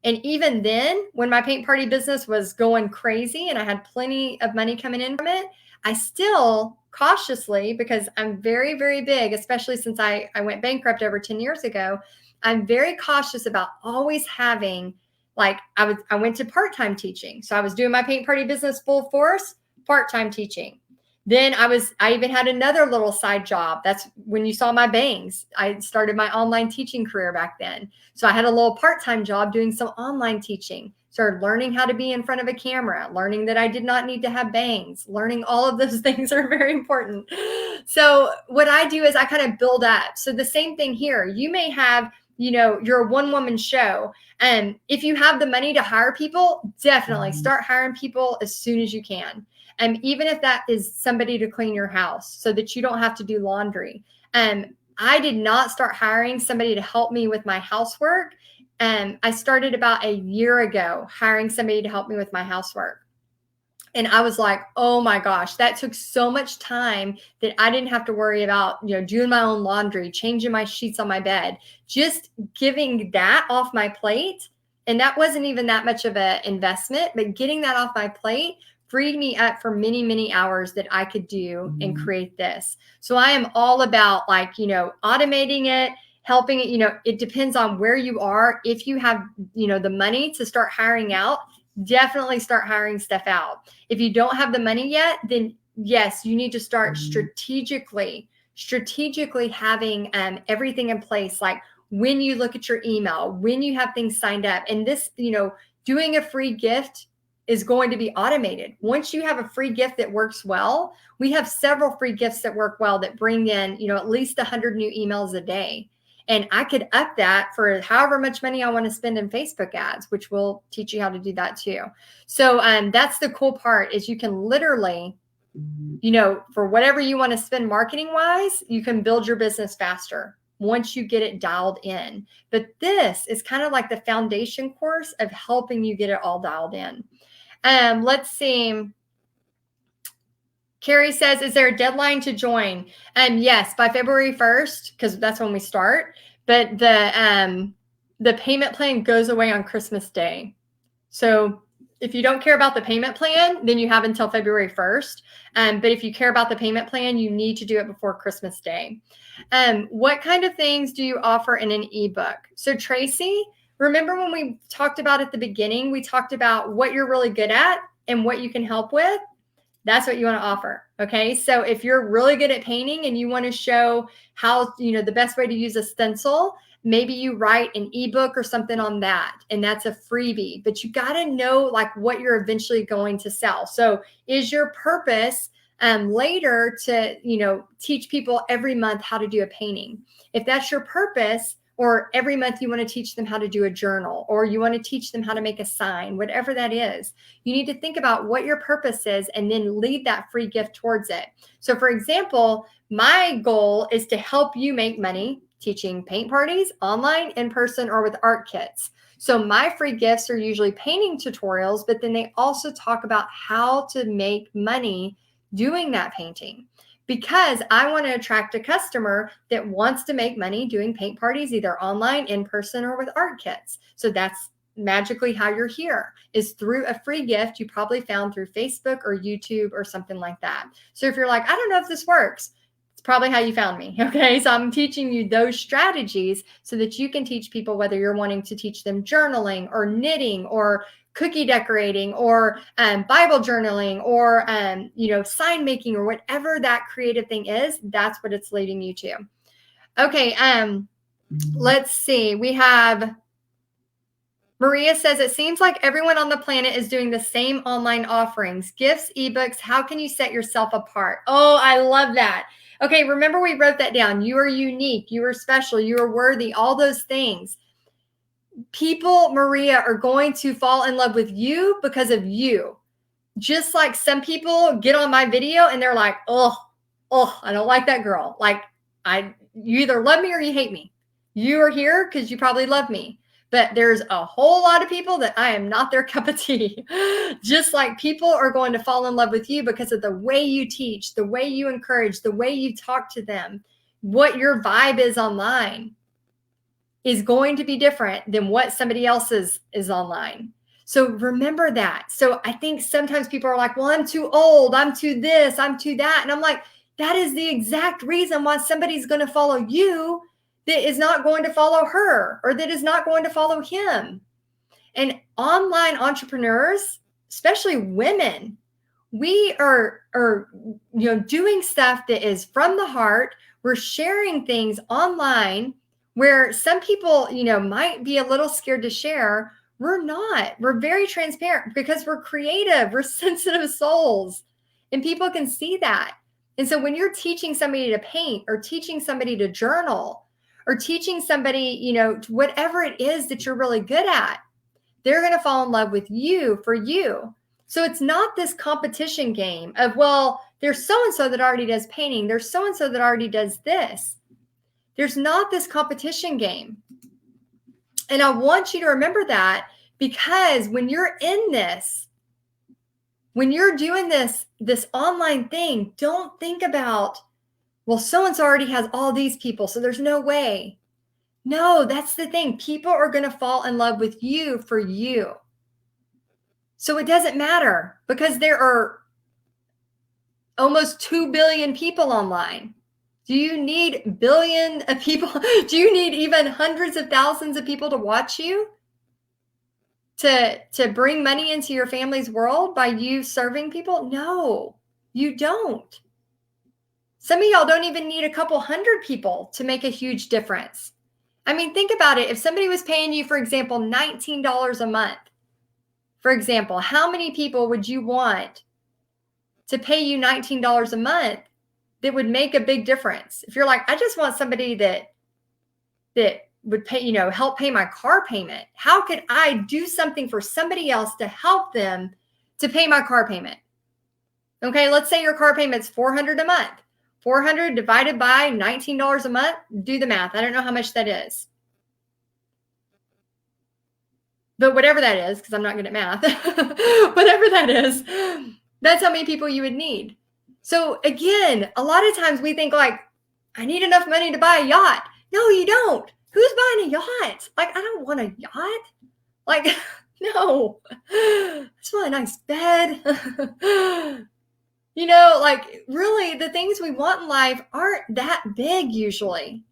And even then, when my paint party business was going crazy and I had plenty of money coming in from it, I still cautiously, because I'm very, very big, especially since I went bankrupt over 10 years ago, I'm very cautious about always having, like, I went to part-time teaching. So I was doing my paint party business full force, part-time teaching. Then I even had another little side job. That's when you saw my bangs. I started my online teaching career back then. So I had a little part-time job doing some online teaching, started learning how to be in front of a camera, learning that I did not need to have bangs, learning all of those things are very important. So what I do is I kind of build up. So the same thing here, you may have, you're a one-woman show. And if you have the money to hire people, definitely start hiring people as soon as you can. And even if that is somebody to clean your house so that you don't have to do laundry. I did not start hiring somebody to help me with my housework. I started about a year ago hiring somebody to help me with my housework. And I was like, oh my gosh, that took so much time that I didn't have to worry about, doing my own laundry, changing my sheets on my bed, just giving that off my plate. And that wasn't even that much of an investment, but getting that off my plate freed me up for many, many hours that I could do and create this. So I am all about automating it, helping it. It depends on where you are. If you have, the money to start hiring out, definitely start hiring stuff out. If you don't have the money yet, then yes, you need to start strategically having everything in place. Like when you look at your email, when you have things signed up, and this, doing a free gift is going to be automated. Once you have a free gift that works well, we have several free gifts that work well that bring in, at least 100 new emails a day. And I could up that for however much money I want to spend in Facebook ads, which will teach you how to do that too. So that's the cool part is you can literally, for whatever you want to spend marketing wise, you can build your business faster once you get it dialed in. But this is kind of like the foundation course of helping you get it all dialed in. Let's see. Carrie says, is there a deadline to join? Yes, by February 1st, because that's when we start. But the payment plan goes away on Christmas Day. So if you don't care about the payment plan, then you have until February 1st. But if you care about the payment plan, you need to do it before Christmas Day. What kind of things do you offer in an ebook? So Tracy, remember when we talked about at the beginning, we talked about what you're really good at and what you can help with? That's what you want to offer. Okay. So if you're really good at painting and you want to show how, the best way to use a stencil, maybe you write an ebook or something on that. And that's a freebie, but you got to know like what you're eventually going to sell. So is your purpose later to, teach people every month how to do a painting? If that's your purpose, or every month you want to teach them how to do a journal, or you want to teach them how to make a sign, whatever that is, you need to think about what your purpose is and then lead that free gift towards it. So for example, my goal is to help you make money teaching paint parties online, in person, or with art kits. So my free gifts are usually painting tutorials, but then they also talk about how to make money doing that painting. Because I want to attract a customer that wants to make money doing paint parties, either online, in person, or with art kits. So that's magically how you're here, is through a free gift you probably found through Facebook or YouTube or something like that. So if you're like, I don't know if this works, it's probably how you found me. Okay. So I'm teaching you those strategies so that you can teach people, whether you're wanting to teach them journaling or knitting or cookie decorating or Bible journaling or, sign making or whatever that creative thing is, that's what it's leading you to. Okay. Let's see. We have Maria says, it seems like everyone on the planet is doing the same online offerings, gifts, ebooks. How can you set yourself apart? Oh, I love that. Okay, remember we wrote that down. You are unique. You are special. You are worthy. All those things. People, Maria, are going to fall in love with you because of you. Just like some people get on my video and they're like, oh, I don't like that girl. Like, you either love me or you hate me. You are here because you probably love me. But there's a whole lot of people that I am not their cup of tea. Just like people are going to fall in love with you because of the way you teach, the way you encourage, the way you talk to them, what your vibe is online is going to be different than what somebody else's is online. So remember that. So I think sometimes people are like, well, I'm too old. I'm too this, I'm too that. And I'm like, that is the exact reason why somebody's going to follow you that is not going to follow her or that is not going to follow him. And online entrepreneurs, especially women, we are doing stuff that is from the heart. We're sharing things online where some people, might be a little scared to share. We're not. We're very transparent because we're creative. We're sensitive souls, and people can see that. And so when you're teaching somebody to paint or teaching somebody to journal or teaching somebody, whatever it is that you're really good at, they're going to fall in love with you for you. So it's not this competition game of, well, there's so-and-so that already does painting. There's so-and-so that already does this. There's not this competition game. And I want you to remember that, because when you're in this, when you're doing this online thing, don't think about, well, so-and-so already has all these people, so there's no way. No, that's the thing. People are going to fall in love with you for you. So it doesn't matter, because there are almost 2 billion people online. Do you need billion of people? Do you need even hundreds of thousands of people to watch you to bring money into your family's world by you serving people? No, you don't. Some of y'all don't even need a couple hundred people to make a huge difference. I mean, think about it. If somebody was paying you, for example, $19 a month, for example, how many people would you want to pay you $19 a month that would make a big difference? If you're like, I just want somebody that would pay, help pay my car payment. How could I do something for somebody else to help them to pay my car payment? Okay, let's say your car payment's $400 a month. 400 divided by $19 a month. Do the math. I don't know how much that is. But whatever that is, because I'm not good at math, whatever that is, that's how many people you would need. So again, a lot of times we think like, I need enough money to buy a yacht. No, you don't. Who's buying a yacht? Like, I don't want a yacht. Like, no, I just want a nice bed. Like really the things we want in life aren't that big usually.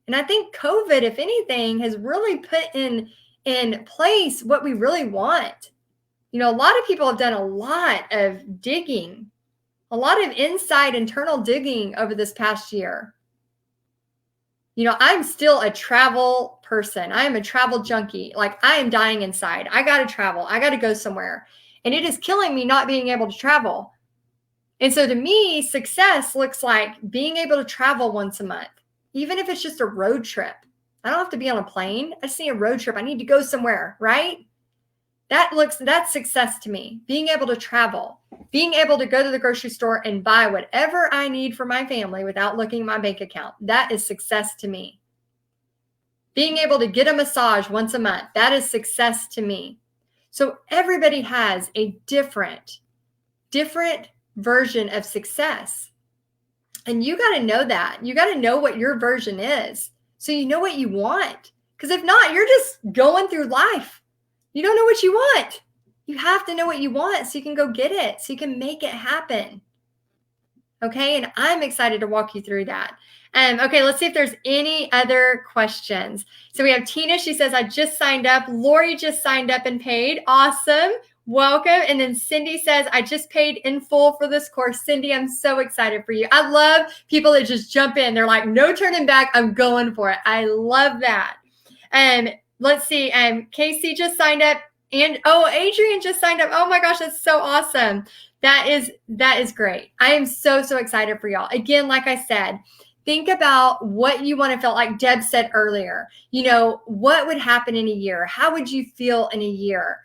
And I think COVID, if anything, has really put in place what we really want. A lot of people have done a lot of digging, a lot of inside internal digging over this past year. I'm still a travel person. I am a travel junkie. Like, I am dying inside. I got to travel. I got to go somewhere. And it is killing me not being able to travel. And so to me, success looks like being able to travel once a month, even if it's just a road trip. I don't have to be on a plane. I just need a road trip. I need to go somewhere, right? That's success to me. Being able to travel, being able to go to the grocery store and buy whatever I need for my family without looking at my bank account. That is success to me. Being able to get a massage once a month. That is success to me. So everybody has a different version of success. And you got to know that. You got to know what your version is, so you know what you want. Because if not, you're just going through life. You don't know what you want. You have to know what you want so you can go get it, so you can make it happen. Okay, and I'm excited to walk you through that. Okay, let's see if there's any other questions. So we have Tina. She says, I just signed up. Lori just signed up and paid. Awesome. Welcome. And then Cindy says, I just paid in full for this course. Cindy, I'm so excited for you. I love people that just jump in. They're like, no turning back. I'm going for it. I love that. And let's see. Casey just signed up, and Adrian just signed up. Oh my gosh, that's so awesome. That is great. I am so excited for y'all. Again, like I said, think about what you want to feel. Like Deb said earlier, what would happen in a year? How would you feel in a year?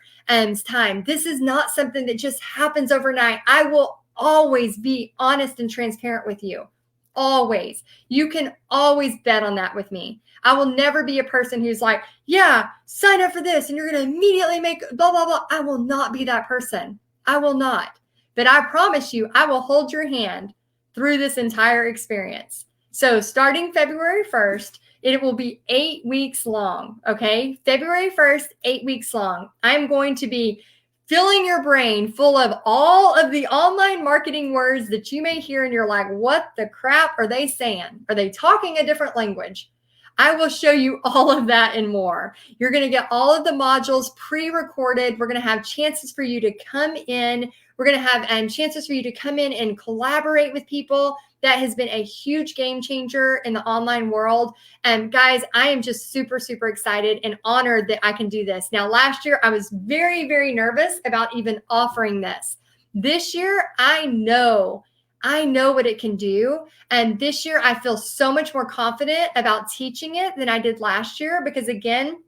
Time. This is not something that just happens overnight. I will always be honest and transparent with you. Always. You can always bet on that with me. I will never be a person who's like, yeah, sign up for this and you're going to immediately make blah, blah, blah. I will not be that person. I will not. But I promise you, I will hold your hand through this entire experience. So starting February 1st, it will be 8 weeks long. Okay. February 1st, 8 weeks long. I'm going to be filling your brain full of all of the online marketing words that you may hear and you're like, what the crap are they saying? Are they talking a different language? I will show you all of that and more. You're going to get all of the modules pre-recorded. We're going to have chances for you to come in. We're going to have chances for you to come in and collaborate with people. That has been a huge game changer in the online world. And guys, I am just super excited and honored that I can do this. Now, last year, I was very nervous about even offering this. This year, I know what it can do. And this year, I feel so much more confident about teaching it than I did last year. Because again,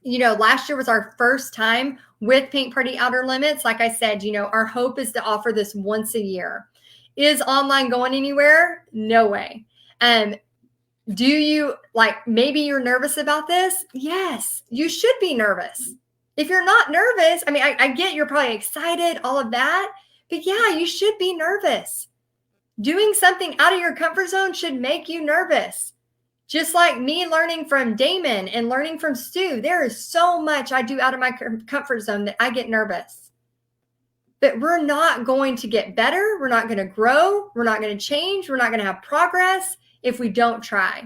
last year was our first time with Paint Party Outer Limits. Like I said, our hope is to offer this once a year. Is online going anywhere? No way. Do you maybe you're nervous about this? Yes, you should be nervous. If you're not nervous, I get you're probably excited, all of that, but yeah, you should be nervous. Doing something out of your comfort zone should make you nervous. Just like me learning from Damon and learning from Stu, there is so much I do out of my comfort zone that I get nervous. But we're not going to get better. We're not going to grow. We're not going to change. We're not going to have progress if we don't try.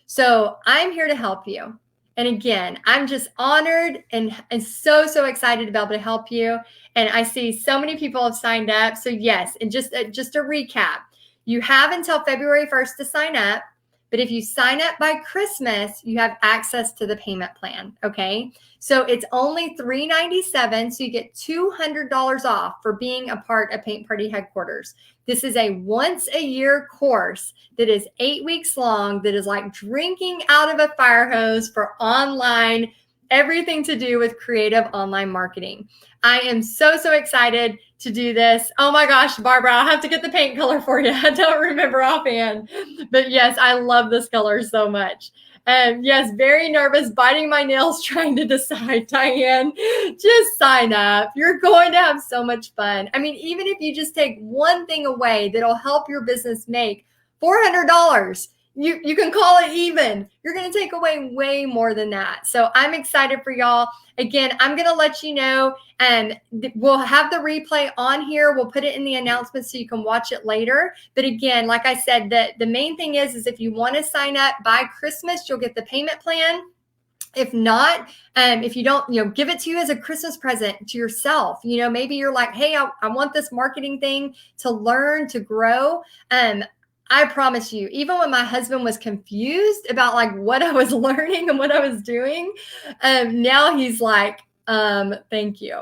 So I'm here to help you. And again, I'm just honored and so excited to be able to help you. And I see so many people have signed up. So yes, and just a recap, you have until February 1st to sign up. But if you sign up by Christmas, you have access to the payment plan, okay? So it's only $397, so you get $200 off for being a part of Paint Party Headquarters. This is a once-a-year course that is 8 weeks long, that is like drinking out of a fire hose for online, everything to do with creative online marketing. I am so excited to do this. Oh my gosh, Barbara, I'll have to get the paint color for you. I don't remember offhand, but yes, I love this color so much. Yes, very nervous, biting my nails, trying to decide. Diane, just sign up. You're going to have so much fun. Even if you just take one thing away that'll help your business make $400, you can call it even. You're going to take away way more than that. So I'm excited for y'all. Again, I'm going to let you know, and we'll have the replay on here. We'll put it in the announcement so you can watch it later. But again, like I said, the main thing is if you want to sign up by Christmas, you'll get the payment plan. If not, if you don't, give it to you as a Christmas present to yourself. Maybe you're like, hey, I want this marketing thing to learn, to grow. I promise you, even when my husband was confused about what I was learning and what I was doing, now he's like, thank you.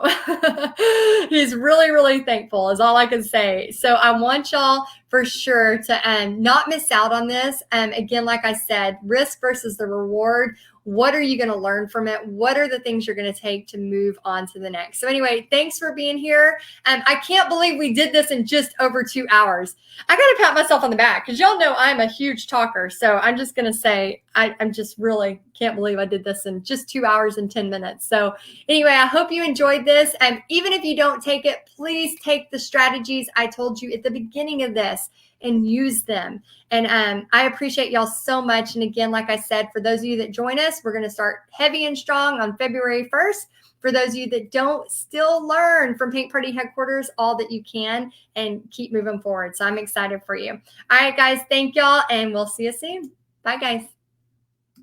He's really thankful is all I can say. So I want y'all for sure to not miss out on this. Again, like I said, risk versus the reward. What are you going to learn from it? What are the things you're going to take to move on to the next? So anyway, thanks for being here. I can't believe we did this in just over 2 hours. I got to pat myself on the back because y'all know I'm a huge talker. So I'm just going to say, I'm just really can't believe I did this in just 2 hours and 10 minutes. So anyway, I hope you enjoyed this. And even if you don't take it, please take the strategies I told you at the beginning of this and use them. And I appreciate y'all so much. And again, like I said, for those of you that join us, we're going to start heavy and strong on February 1st. For those of you that don't, still learn from Paint Party Headquarters all that you can and keep moving forward. So I'm excited for you. All right, guys, thank y'all, and we'll see you soon. Bye, guys.